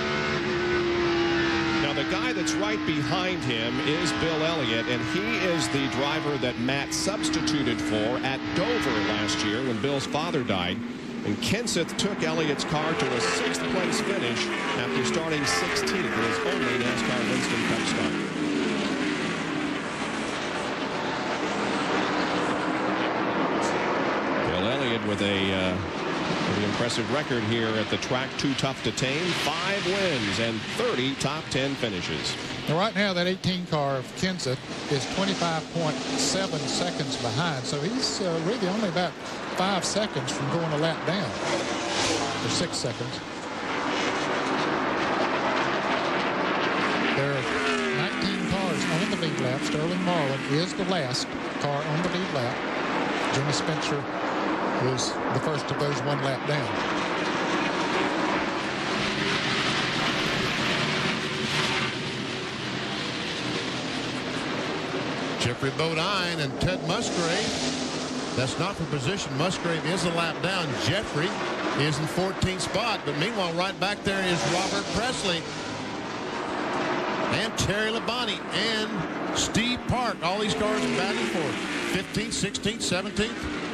Now, the guy that's right behind him is Bill Elliott, and he is the driver that Matt substituted for at Dover last year when Bill's father died. And Kenseth took Elliott's car to a 6th place finish after starting 16th in his only NASCAR Winston Cup start. With a pretty impressive record here at the track. Too tough to tame. 5 wins and 30 top 10 finishes. Now, right now, that 18 car of Kenseth is 25.7 seconds behind. So he's really only about 5 seconds from going a lap down, or 6 seconds. There are 19 cars on the lead lap. Sterling Marlin is the last car on the lead lap. Jimmy Spencer is the first of those 1 lap down. Jeffrey Bodine and Ted Musgrave. That's not for position. Musgrave is a lap down. Jeffrey is in 14th spot. But meanwhile, right back there is Robert Presley and Terry Labonte and Steve Park. All these cars are battling for 15th, 16th, 17th.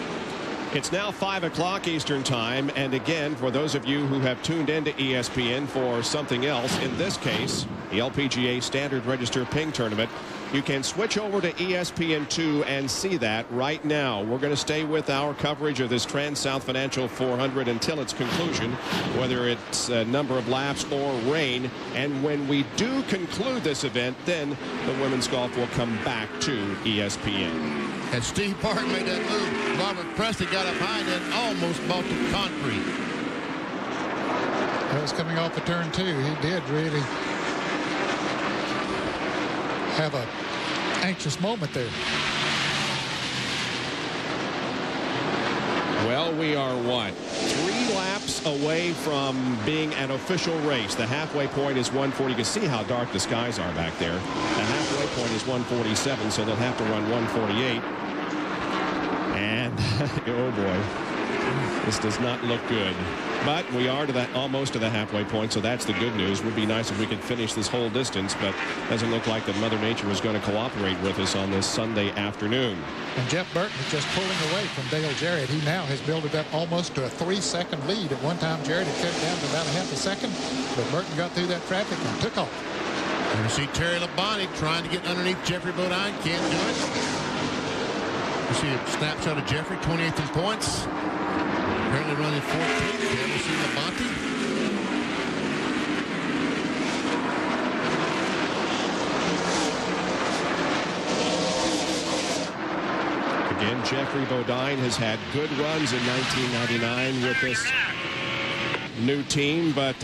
It's now 5 o'clock Eastern time, and again, for those of you who have tuned into ESPN for something else, in this case, the LPGA Standard Register Ping Tournament, You can switch over to ESPN2 and see that right now. We're going to stay with our coverage of this TranSouth Financial 400 until its conclusion, whether it's a number of laps or rain. And when we do conclude this event, then the women's golf will come back to ESPN. And Steve Park made that move. Robert Presley got up high and almost bought the concrete. That was coming off the turn 2. He did really have an anxious moment there. Well, we are what? 3 laps away from being an official race. The halfway point is 140. You can see how dark the skies are back there. The halfway point is 147, so they'll have to run 148. And, oh boy, this does not look good. But we are to that almost to the halfway point, so that's the good news. Would be nice if we could finish this whole distance, but doesn't look like that Mother Nature is going to cooperate with us on this Sunday afternoon. And Jeff Burton is just pulling away from Dale Jarrett. He now has built it up almost to a 3-second lead. At one time, Jarrett had cut down to about a half a second, but Burton got through that traffic and took off. And you see Terry Labonte trying to get underneath Jeffrey Bodine. Can't do it. You see a snapshot of Jeffrey, 28th in points. Apparently running 14th. There we see Labonte. Again, Jeffrey Bodine has had good runs in 1999 with this new team, but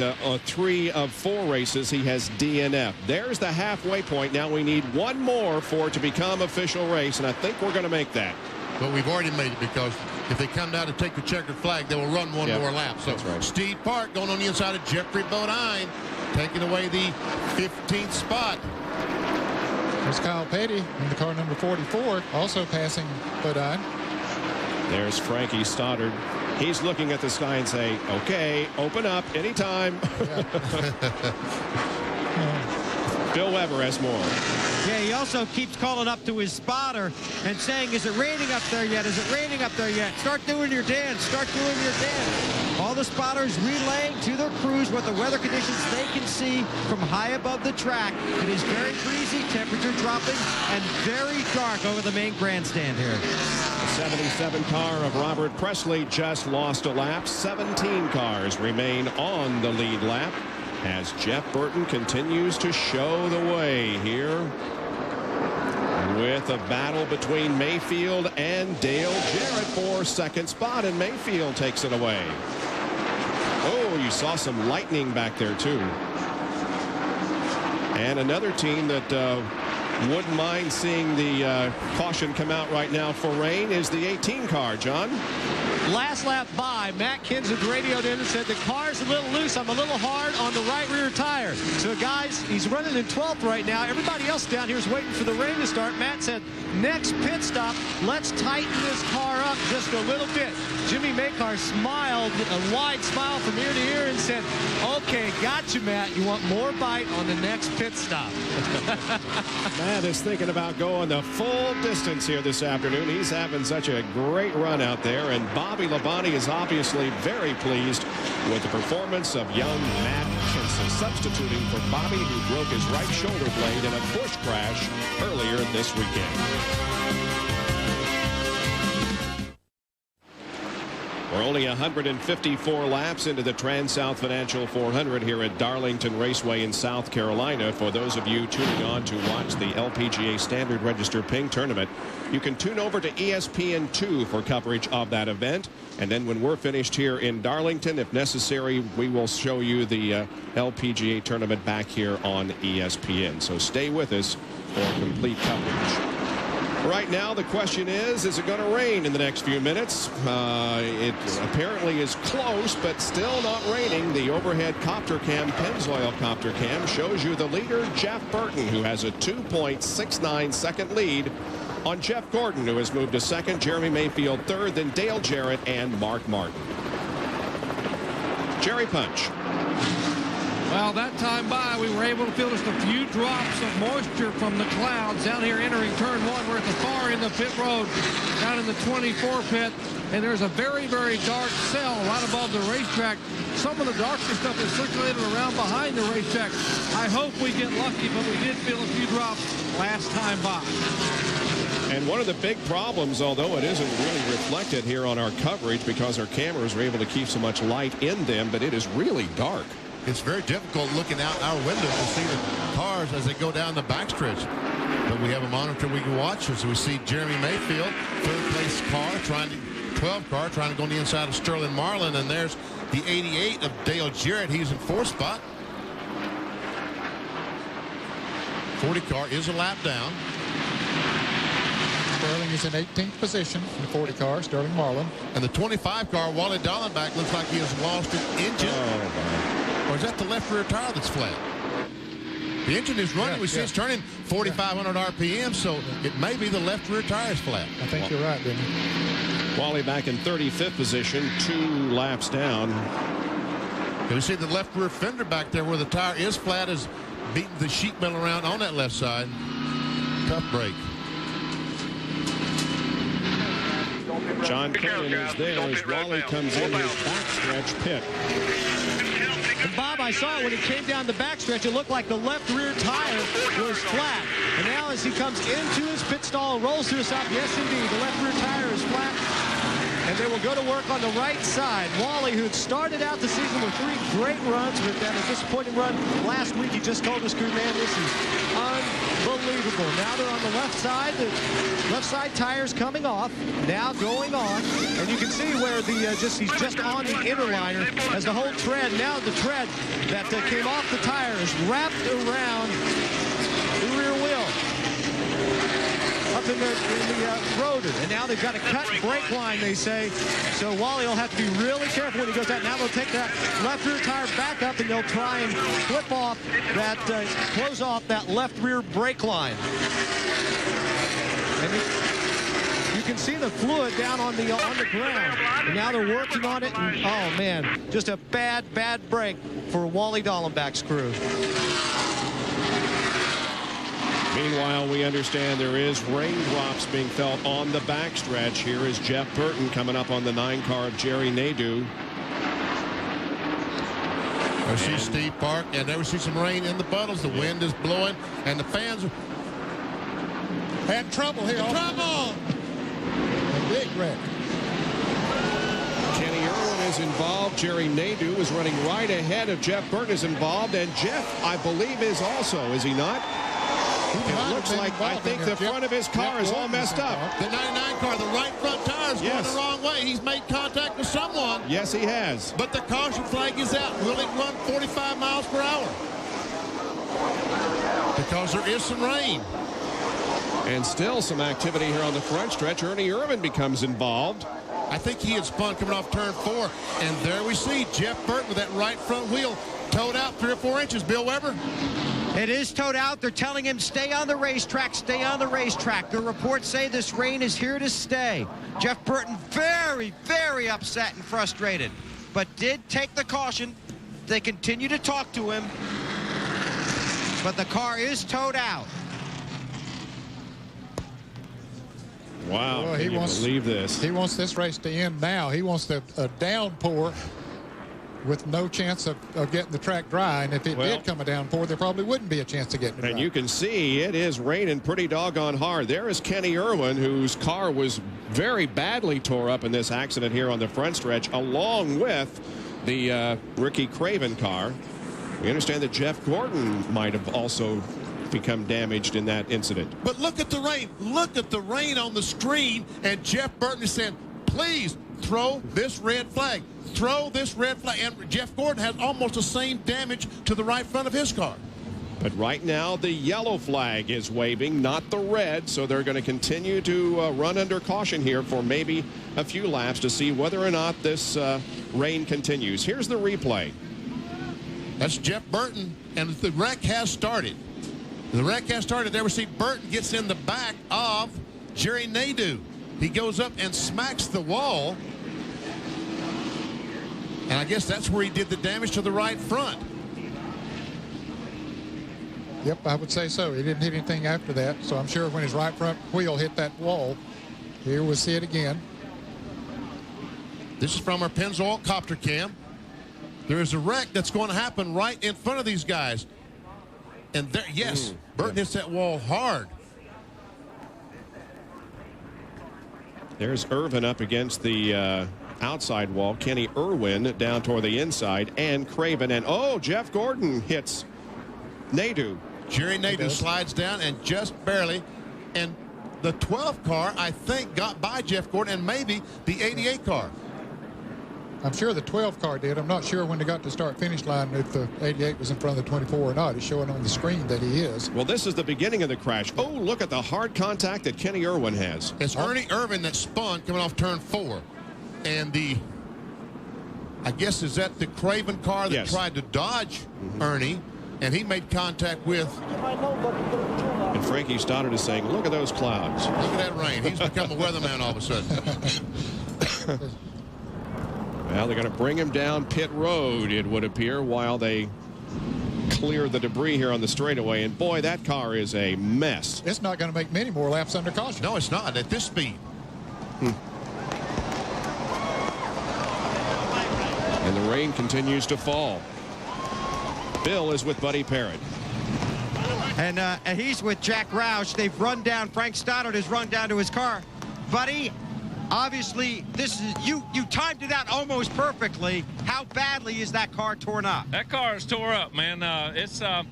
3 of 4 races he has DNF. There's the halfway point. Now we need one more for it to become official race, and I think we're going to make that. But we've already made it, because if they come down to take the checkered flag, they will run one more lap. So that's right. Steve Park going on the inside of Jeffrey Bodine, taking away the 15th spot. There's Kyle Petty in the car number 44, also passing Bodine. There's Frankie Stoddard. He's looking at the sky and saying, okay, open up anytime. Bill Weber has more. Yeah, he also keeps calling up to his spotter and saying, is it raining up there yet? Is it raining up there yet? Start doing your dance. Start doing your dance. All the spotters relaying to their crews what the weather conditions they can see from high above the track. It is very breezy, temperature dropping, and very dark over the main grandstand here. The 77 car of Robert Presley just lost a lap. 17 cars remain on the lead lap as Jeff Burton continues to show the way here with a battle between Mayfield and Dale Jarrett for second spot, and Mayfield takes it away. Oh, you saw some lightning back there too. And another team that wouldn't mind seeing the caution come out right now for rain is the 18 car, John. Last lap by, Matt Kenseth radioed in and said the car's a little loose. I'm a little hard on the right rear tire. So, guys, he's running in 12th right now. Everybody else down here is waiting for the rain to start. Matt said, next pit stop, let's tighten this car up just a little bit. Jimmy Makar smiled, a wide smile from ear to ear, and said, okay, got you, Matt. You want more bite on the next pit stop. Matt is thinking about going the full distance here this afternoon. He's having such a great run out there, and Bobby Labonte is obviously very pleased with the performance of young Matt Kenseth, substituting for Bobby, who broke his right shoulder blade in a bush crash earlier this weekend. We're only 154 laps into the TranSouth Financial 400 here at Darlington Raceway in South Carolina. For those of you tuning on to watch the LPGA Standard Register Ping Tournament, you can tune over to ESPN2 for coverage of that event. And then when we're finished here in Darlington, if necessary, we will show you the LPGA tournament back here on ESPN. So stay with us for complete coverage. Right now, the question is it going to rain in the next few minutes? It apparently is close, but still not raining. The overhead copter cam, Pennzoil copter cam, shows you the leader, Jeff Burton, who has a 2.69 second lead on Jeff Gordon, who has moved to second, Jeremy Mayfield third, then Dale Jarrett and Mark Martin. Jerry Punch. Well, that time by, we were able to feel just a few drops of moisture from the clouds down here entering turn 1. We're at the far end of pit road, down in the 24 pit, and there's a very, very dark cell right above the racetrack. Some of the darker stuff is circulated around behind the racetrack. I hope we get lucky, but we did feel a few drops last time by. And one of the big problems, although it isn't really reflected here on our coverage because our cameras are able to keep so much light in them, but it is really dark. It's very difficult looking out our windows to see the cars as they go down the backstretch. But we have a monitor we can watch as we see Jeremy Mayfield, third place car, 12 car, trying to go on the inside of Sterling Marlin. And there's the 88 of Dale Jarrett. He's in 4th spot. 40 car is a lap down. Sterling is in 18th position in the 40 car, Sterling Marlin. And the 25 car, Wally Dallenbach, looks like he has lost an engine. Or is that the left rear tire that's flat? The engine is running. Yeah, we see it's turning 4,500 RPM, so it may be the left rear tire is flat. I think you're right, Denny. Wally back in 35th position, 2 laps down. And we see the left rear fender back there where the tire is flat is beating the sheet metal around on that left side. Tough break. John Cannon is there as Wally comes in his backstretch pit. And Bob, I saw it when he came down the backstretch. It looked like the left rear tire was flat. And now as he comes into his pit stall and rolls to the stop, yes, indeed, the left rear tire is flat. And they will go to work on the right side. Wally, who had started out the season with 3 great runs, but then a disappointing run last week, he just told his crew, man, this is unbelievable. Now they're on the left side. The left side tire's coming off, now going on. And you can see where the he's just on the inner liner as the whole tread, now the tread that came off the tire is wrapped around the rear wheel. Up in the rotor. And now they've got a cut brake line, they say. So Wally will have to be really careful when he goes out. Now they'll take that left rear tire back up and they'll try and flip off that, close off that left rear brake line. And you can see the fluid down on the ground. And now they're working on it. And, oh, man, just a bad break for Wally Dallenbach's crew. Meanwhile, we understand there is raindrops being felt on the backstretch. Here is Jeff Burton coming up on the 9 car of Jerry Nadeau. I see Steve Park, and there we see some rain in the puddles. The wind is blowing, and the fans are had trouble here. Trouble! A big wreck. Kenny Irwin is involved. Jerry Nadeau is running right ahead of Jeff Burton is involved, and Jeff, I believe, is also, is he not? It looks like, I think the front of his car is all messed up. The 99 car, the right front tire is going the wrong way. He's made contact with someone. Yes, he has. But the caution flag is out. Will it run 45 miles per hour? Because there is some rain. And still some activity here on the front stretch. Ernie Irvin becomes involved. I think he had spun coming off turn 4. And there we see Jeff Burton with that right front wheel towed out 3 or 4 inches. Bill Weber? It is towed out. They're telling him stay on the racetrack, stay on the racetrack. The reports say this rain is here to stay. Jeff Burton very, very upset and frustrated, but did take the caution. They continue to talk to him, but the car is towed out. Wow, well, can you believe this? He wants this race to end now. He wants a downpour with no chance of getting the track dry. And if it did come a downpour, there probably wouldn't be a chance to get it dry. And you can see it is raining pretty doggone hard. There is Kenny Irwin, whose car was very badly tore up in this accident here on the front stretch, along with the Ricky Craven car. We understand that Jeff Gordon might have also become damaged in that incident. But look at the rain. Look at the rain on the screen. And Jeff Burton is saying, please throw this red flag. Throw this red flag. And Jeff Gordon has almost the same damage to the right front of his car. But right now the yellow flag is waving, not the red, so they're going to continue to run under caution here for maybe a few laps to see whether or not this rain continues. Here's the replay. That's Jeff Burton, and the wreck has started. The wreck has started. There we see Burton gets in the back of Jerry Nadeau. He goes up and smacks the wall. And I guess that's where he did the damage to the right front. Yep, I would say so. He didn't hit anything after that, so I'm sure when his right front wheel hit that wall, here we'll see it again. This is from our Pennzoil copter cam. There is a wreck that's going to happen right in front of these guys. And there, yes, Burton hits that wall hard. There's Irvin up against the outside wall. Kenny Irwin down toward the inside. And Craven. And, Jeff Gordon hits Nadeau. Jerry Nadeau slides down and just barely. And the 12 car, I think, got by Jeff Gordon and maybe the 88 car. I'm sure the 12 car did. I'm not sure when they got to start-finish line if the 88 was in front of the 24 or not. It's showing on the screen that he is. Well, this is the beginning of the crash. Oh, look at the hard contact that Kenny Irwin has. It's Ernie Irvin that spun coming off turn 4. And I guess, is that the Craven car that tried to dodge Ernie, and he made contact with. And Frankie Stoddard is saying, look at those clouds. Look at that rain. He's become a weatherman all of a sudden. Well, they're going to bring him down pit road, it would appear, while they clear the debris here on the straightaway. And, boy, that car is a mess. It's not going to make many more laps under caution. No, it's not at this speed. And the rain continues to fall. Bill is with Buddy Parrott. And he's with Jack Roush. They've run down. Frank Stoddard has run down to his car. Buddy, obviously, this is you timed it out almost perfectly. How badly is that car torn up? That car is tore up, man. It's got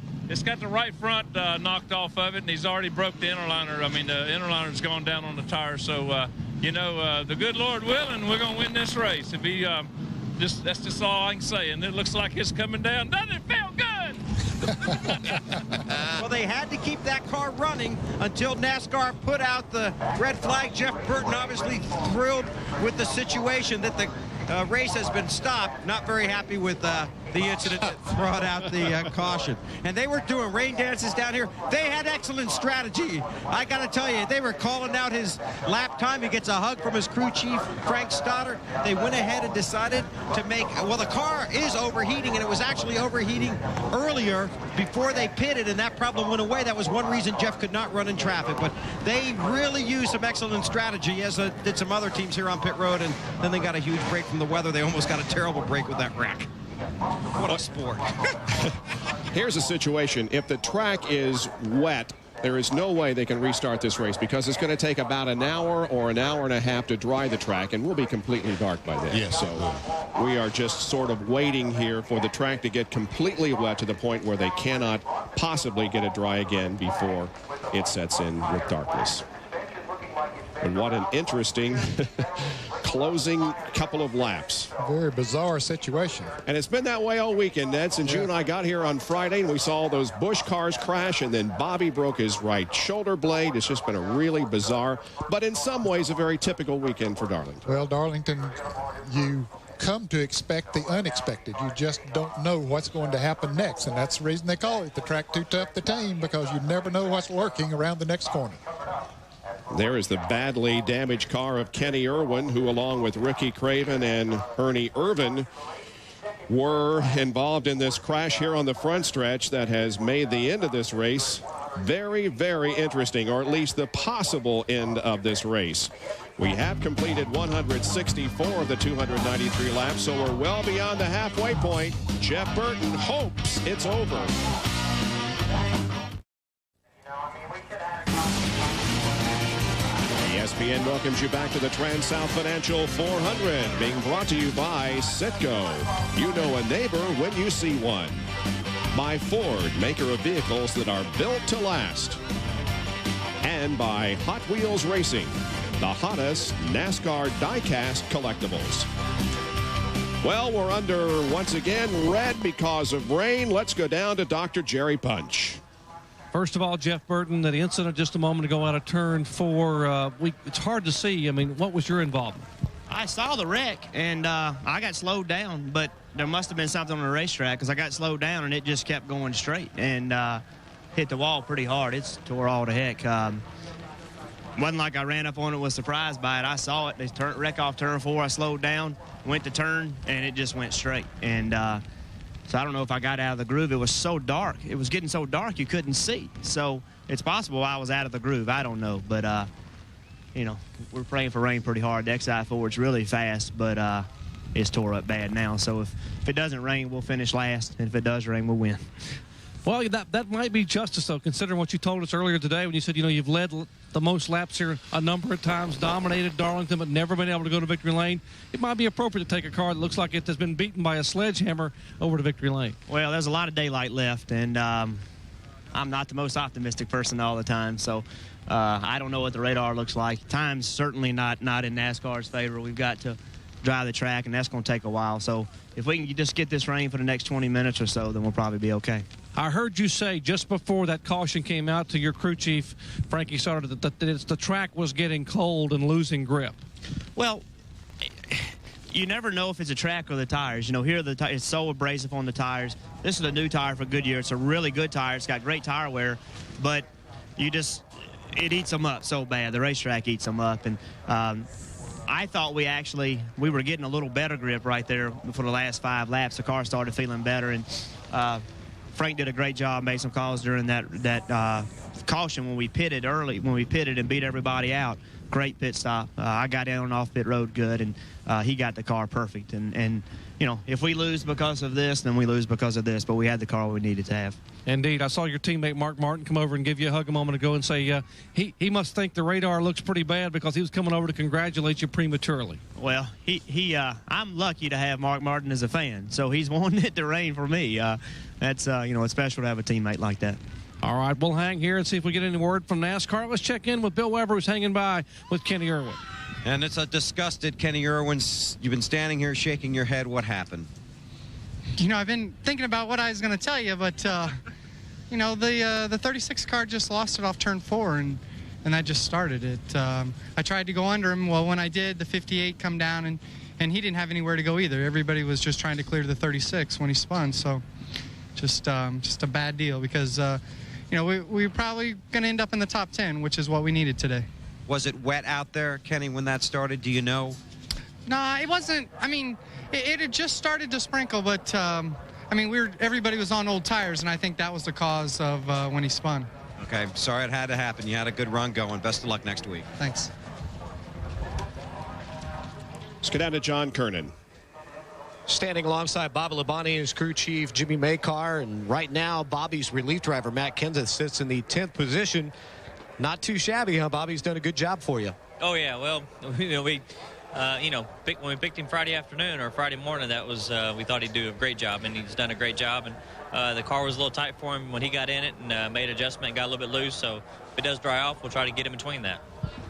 the right front knocked off of it, and he's already broke the interliner. I mean, the interliner's gone down on the tire. So, the good Lord willing, we're going to win this race. It'd be that's just all I can say. And it looks like it's coming down. Doesn't it feel good? Well, they had to keep that car running until NASCAR put out the red flag. Jeff Burton obviously thrilled with the situation that the race has been stopped. Not very happy with the incident that brought out the caution. And they were doing rain dances down here. They had excellent strategy. I got to tell you, they were calling out his lap time. He gets a hug from his crew chief, Frank Stoddard. They went ahead and decided to make, well, the car is overheating, and it was actually overheating earlier before they pitted, and that problem went away. That was one reason Jeff could not run in traffic. But they really used some excellent strategy, as did some other teams here on pit road, and then they got a huge break from the weather. They almost got a terrible break with that wreck. What a sport. Here's a situation. If the track is wet, there is no way they can restart this race because it's going to take about an hour or an hour and a half to dry the track, and we'll be completely dark by then. Yes. So we are just sort of waiting here for the track to get completely wet to the point where they cannot possibly get it dry again before it sets in with darkness. And what an interesting closing couple of laps. Very bizarre situation. And it's been that way all weekend, Ned. Since you and I got here on Friday and we saw all those Busch cars crash, and then Bobby broke his right shoulder blade. It's just been a really bizarre, but in some ways a very typical weekend for Darlington. Well, Darlington, you come to expect the unexpected. You just don't know what's going to happen next, and that's the reason they call it the track too tough to tame, because you never know what's lurking around the next corner. There is the badly damaged car of Kenny Irwin, who along with Ricky Craven and Ernie Irvin were involved in this crash here on the front stretch that has made the end of this race very, very interesting, or at least the possible end of this race. We have completed 164 of the 293 laps, so we're well beyond the halfway point. Jeff Burton hopes it's over. ESPN welcomes you back to the TranSouth Financial 400, being brought to you by Citgo. You know a neighbor when you see one. By Ford, maker of vehicles that are built to last. And by Hot Wheels Racing, the hottest NASCAR die-cast collectibles. Well, we're under, once again, red because of rain. Let's go down to Dr. Jerry Punch. First of all, Jeff Burton, that incident just a moment ago out of turn 4, it's hard to see. I mean, what was your involvement? I saw the wreck, and I got slowed down, but there must have been something on the racetrack because I got slowed down, and it just kept going straight and hit the wall pretty hard. It's tore all to heck. Wasn't like I ran up on it, was surprised by it. I saw it. They wreck off turn 4. I slowed down, went to turn, and it just went straight. And So I don't know if I got out of the groove. It was so dark. It was getting so dark you couldn't see. So it's possible I was out of the groove. I don't know. But, you know, we're praying for rain pretty hard. The XI4's really fast, but it's tore up bad now. So if it doesn't rain, we'll finish last. And if it does rain, we'll win. Well, that might be justice, though, considering what you told us earlier today when you said, you know, you've led the most laps here a number of times, dominated Darlington, but never been able to go to victory lane. It might be appropriate to take a car that looks like it has been beaten by a sledgehammer over to victory lane. Well, there's a lot of daylight left, and I'm not the most optimistic person all the time, so I don't know what the radar looks like. Time's certainly not in NASCAR's favor. We've got to drive the track, and that's going to take a while. So if we can just get this rain for the next 20 minutes or so, then we'll probably be okay. I heard you say just before that caution came out to your crew chief, Frankie Sutter, that the track was getting cold and losing grip. Well, you never know if it's a track or the tires. You know, here it's so abrasive on the tires. This is a new tire for Goodyear. It's a really good tire. It's got great tire wear, but it eats them up so bad. The racetrack eats them up, and I thought we were getting a little better grip right there for the last 5 laps. The car started feeling better, and Frank did a great job, made some calls during that caution when we pitted and beat everybody out. Great pit stop. I got in on off pit road good, and he got the car perfect. And you know, if we lose because of this, then we lose because of this. But we had the car we needed to have. Indeed. I saw your teammate Mark Martin come over and give you a hug a moment ago and say he must think the radar looks pretty bad because he was coming over to congratulate you prematurely. Well, I'm lucky to have Mark Martin as a fan, so he's wanting it to rain for me. That's you know, it's special to have a teammate like that. All right, we'll hang here and see if we get any word from NASCAR. Let's check in with Bill Weber, who's hanging by with Kenny Irwin. And it's a disgusted Kenny Irwin. You've been standing here shaking your head. What happened? You know, I've been thinking about what I was going to tell you, but, you know, the 36 car just lost it off turn 4, and that just started it. I tried to go under him. Well, when I did, the 58 come down, and he didn't have anywhere to go either. Everybody was just trying to clear the 36 when he spun, so just a bad deal because, you know, we were probably going to end up in the top 10, which is what we needed today. Was it wet out there, Kenny, when that started? Do you know? No, it wasn't. I mean, it had just started to sprinkle, but, I mean, everybody was on old tires, and I think that was the cause of when he spun. Okay, sorry it had to happen. You had a good run going. Best of luck next week. Thanks. Let's get down to John Kernan. Standing alongside Bobby Labonte and his crew chief, Jimmy Makar. And right now, Bobby's relief driver, Matt Kenseth, sits in the 10th position. Not too shabby, huh? Bobby's done a good job for you. Oh, yeah. Well, you know, when we picked him Friday afternoon or Friday morning, that was we thought he'd do a great job, and he's done a great job. And the car was a little tight for him when he got in it and made an adjustment and got a little bit loose. So if it does dry off, we'll try to get him between that.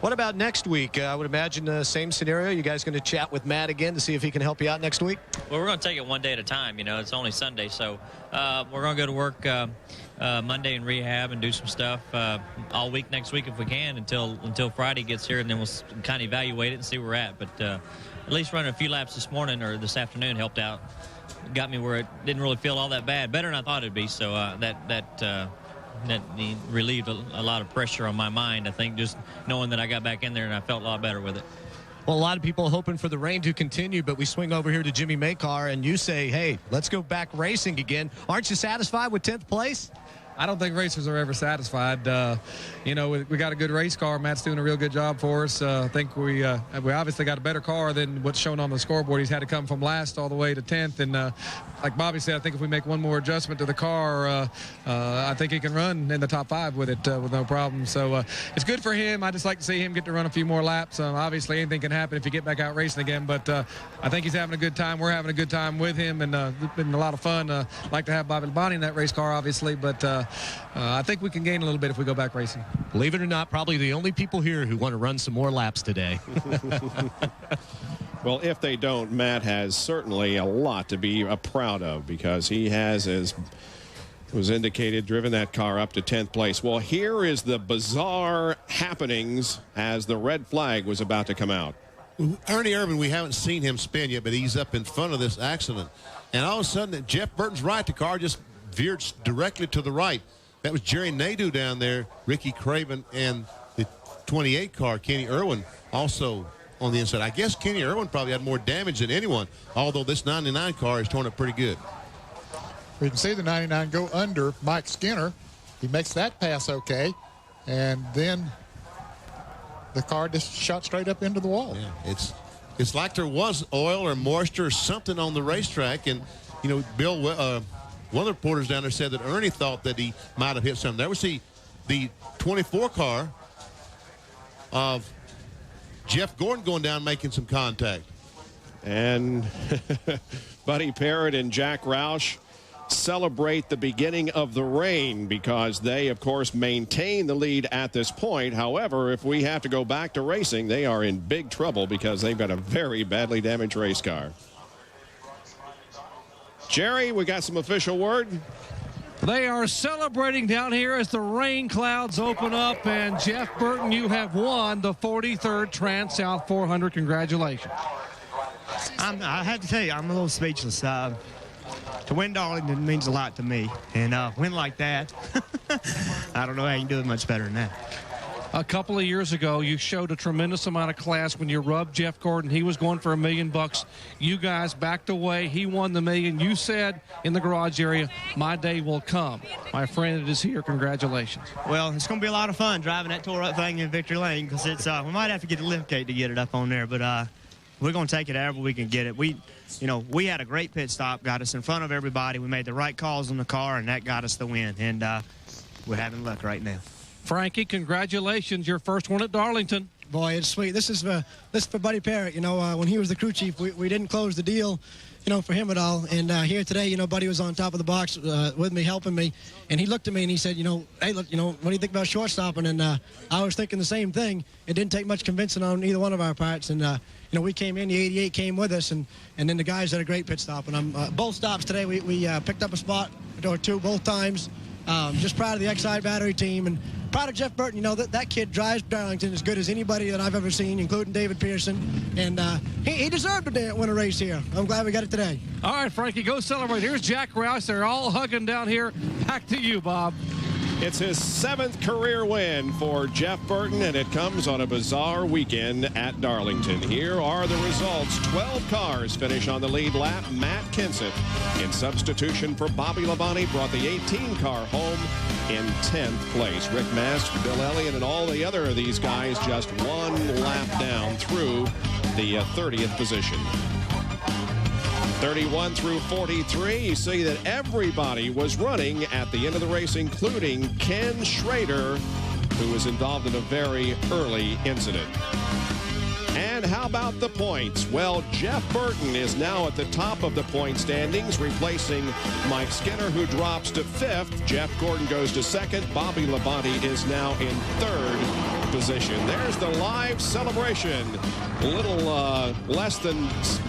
What about next week? I would imagine the same scenario. You guys going to chat with Matt again to see if he can help you out next week? Well, we're going to take it one day at a time. You know, it's only Sunday, so we're going to go to work Monday in rehab and do some stuff all week next week if we can until Friday gets here, and then we'll kind of evaluate it and see where we're at. But at least running a few laps this morning or this afternoon helped out. Got me where it didn't really feel all that bad. Better than I thought it'd be. So that relieved a lot of pressure on my mind, I think, just knowing that I got back in there and I felt a lot better with it. Well, a lot of people are hoping for the rain to continue, but we swing over here to Jimmy Makar, and you say, hey, let's go back racing again. Aren't you satisfied with 10th place? I don't think racers are ever satisfied. You know, we got a good race car. Matt's doing a real good job for us. I think we obviously got a better car than what's shown on the scoreboard. He's had to come from last all the way to 10th. And like Bobby said, I think if we make one more adjustment to the car, I think he can run in the top 5 with it with no problem. So it's good for him. I just like to see him get to run a few more laps. Obviously, anything can happen if you get back out racing again. But I think he's having a good time. We're having a good time with him, and it's been a lot of fun. Like to have Bobby Labonte in that race car, obviously, but I think we can gain a little bit if we go back racing. Believe it or not, probably the only people here who want to run some more laps today. Well, if they don't, Matt has certainly a lot to be proud of because he has, as was indicated, driven that car up to 10th place. Well, here is the bizarre happenings as the red flag was about to come out. Ernie Irvin, we haven't seen him spin yet, but he's up in front of this accident. And all of a sudden, Jeff Burton's right. The car just veered directly to the right. That was Jerry Nadeau down there, Ricky Craven, and the 28 car, Kenny Irwin, also on the inside. I guess Kenny Irwin probably had more damage than anyone, although this 99 car is torn up pretty good. We can see the 99 go under Mike Skinner. He makes that pass okay, and then the car just shot straight up into the wall. Yeah, it's like there was oil or moisture or something on the racetrack, and you know, Bill, one of the reporters down there said that Ernie thought that he might have hit something. There was the 24 car of Jeff Gordon going down making some contact. And Buddy Parrott and Jack Roush celebrate the beginning of the rain because they, of course, maintain the lead at this point. However, if we have to go back to racing, they are in big trouble because they've got a very badly damaged race car. Jerry, we got some official word. They are celebrating down here as the rain clouds open up, and Jeff Burton, you have won the 43rd TranSouth 400. Congratulations. I have to tell you, I'm a little speechless. To win Darlington means a lot to me, and win like that, I don't know how you can do it much better than that. A couple of years ago, you showed a tremendous amount of class when you rubbed Jeff Gordon. He was going for $1 million. You guys backed away. He won the $1 million. You said in the garage area, my day will come. My friend, it is here. Congratulations. Well, it's going to be a lot of fun driving that tore-up thing in Victory Lane because it's we might have to get the lift gate to get it up on there, but we're going to take it however we can get it. We had a great pit stop, got us in front of everybody. We made the right calls on the car, and that got us the win. And we're having luck right now. Frankie, congratulations. Your first one at Darlington. Boy, it's sweet. This is for Buddy Parrott. You know, when he was the crew chief, we didn't close the deal, you know, for him at all. And here today, you know, Buddy was on top of the box with me, helping me. And he looked at me and he said, you know, hey, look, you know, what do you think about shortstopping? And I was thinking the same thing. It didn't take much convincing on either one of our parts. And, you know, we came in, the 88 came with us, and then the guys had a great pit stop. And both stops today, we picked up a spot or two both times. Just proud of the Exide battery team and proud of Jeff Burton. You know, that kid drives Darlington as good as anybody that I've ever seen, including David Pearson. And he deserved to win a race here. I'm glad we got it today. All right, Frankie, go celebrate. Here's Jack Roush. They're all hugging down here. Back to you, Bob. It's his 7th career win for Jeff Burton, and it comes on a bizarre weekend at Darlington. Here are the results. 12 cars finish on the lead lap. Matt Kenseth, in substitution for Bobby Labonte, brought the 18-car home in 10th place. Rick Mast, Bill Elliott, and all the other of these guys just one lap down through the 30th position. 31 through 43, you see that everybody was running at the end of the race, including Ken Schrader, who was involved in a very early incident. And how about the points? Well, Jeff Burton is now at the top of the point standings, replacing Mike Skinner, who drops to 5th. Jeff Gordon goes to 2nd. Bobby Labonte is now in 3rd position. There's the live celebration. A little less than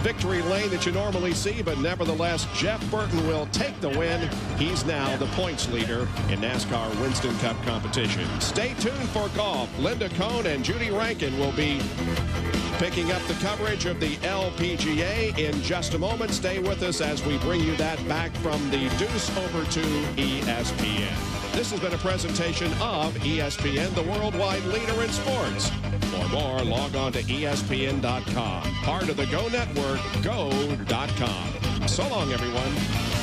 victory lane that you normally see, but nevertheless, Jeff Burton will take the win. He's now the points leader in NASCAR Winston Cup competition. Stay tuned for golf. Linda Cohn and Judy Rankin will be picking up the coverage of the LPGA in just a moment. Stay with us as we bring you that back from the Deuce over to ESPN. This has been a presentation of ESPN, the worldwide leader in sports. For more, log on to ESPN.com. Part of the Go Network, go.com. So long, everyone.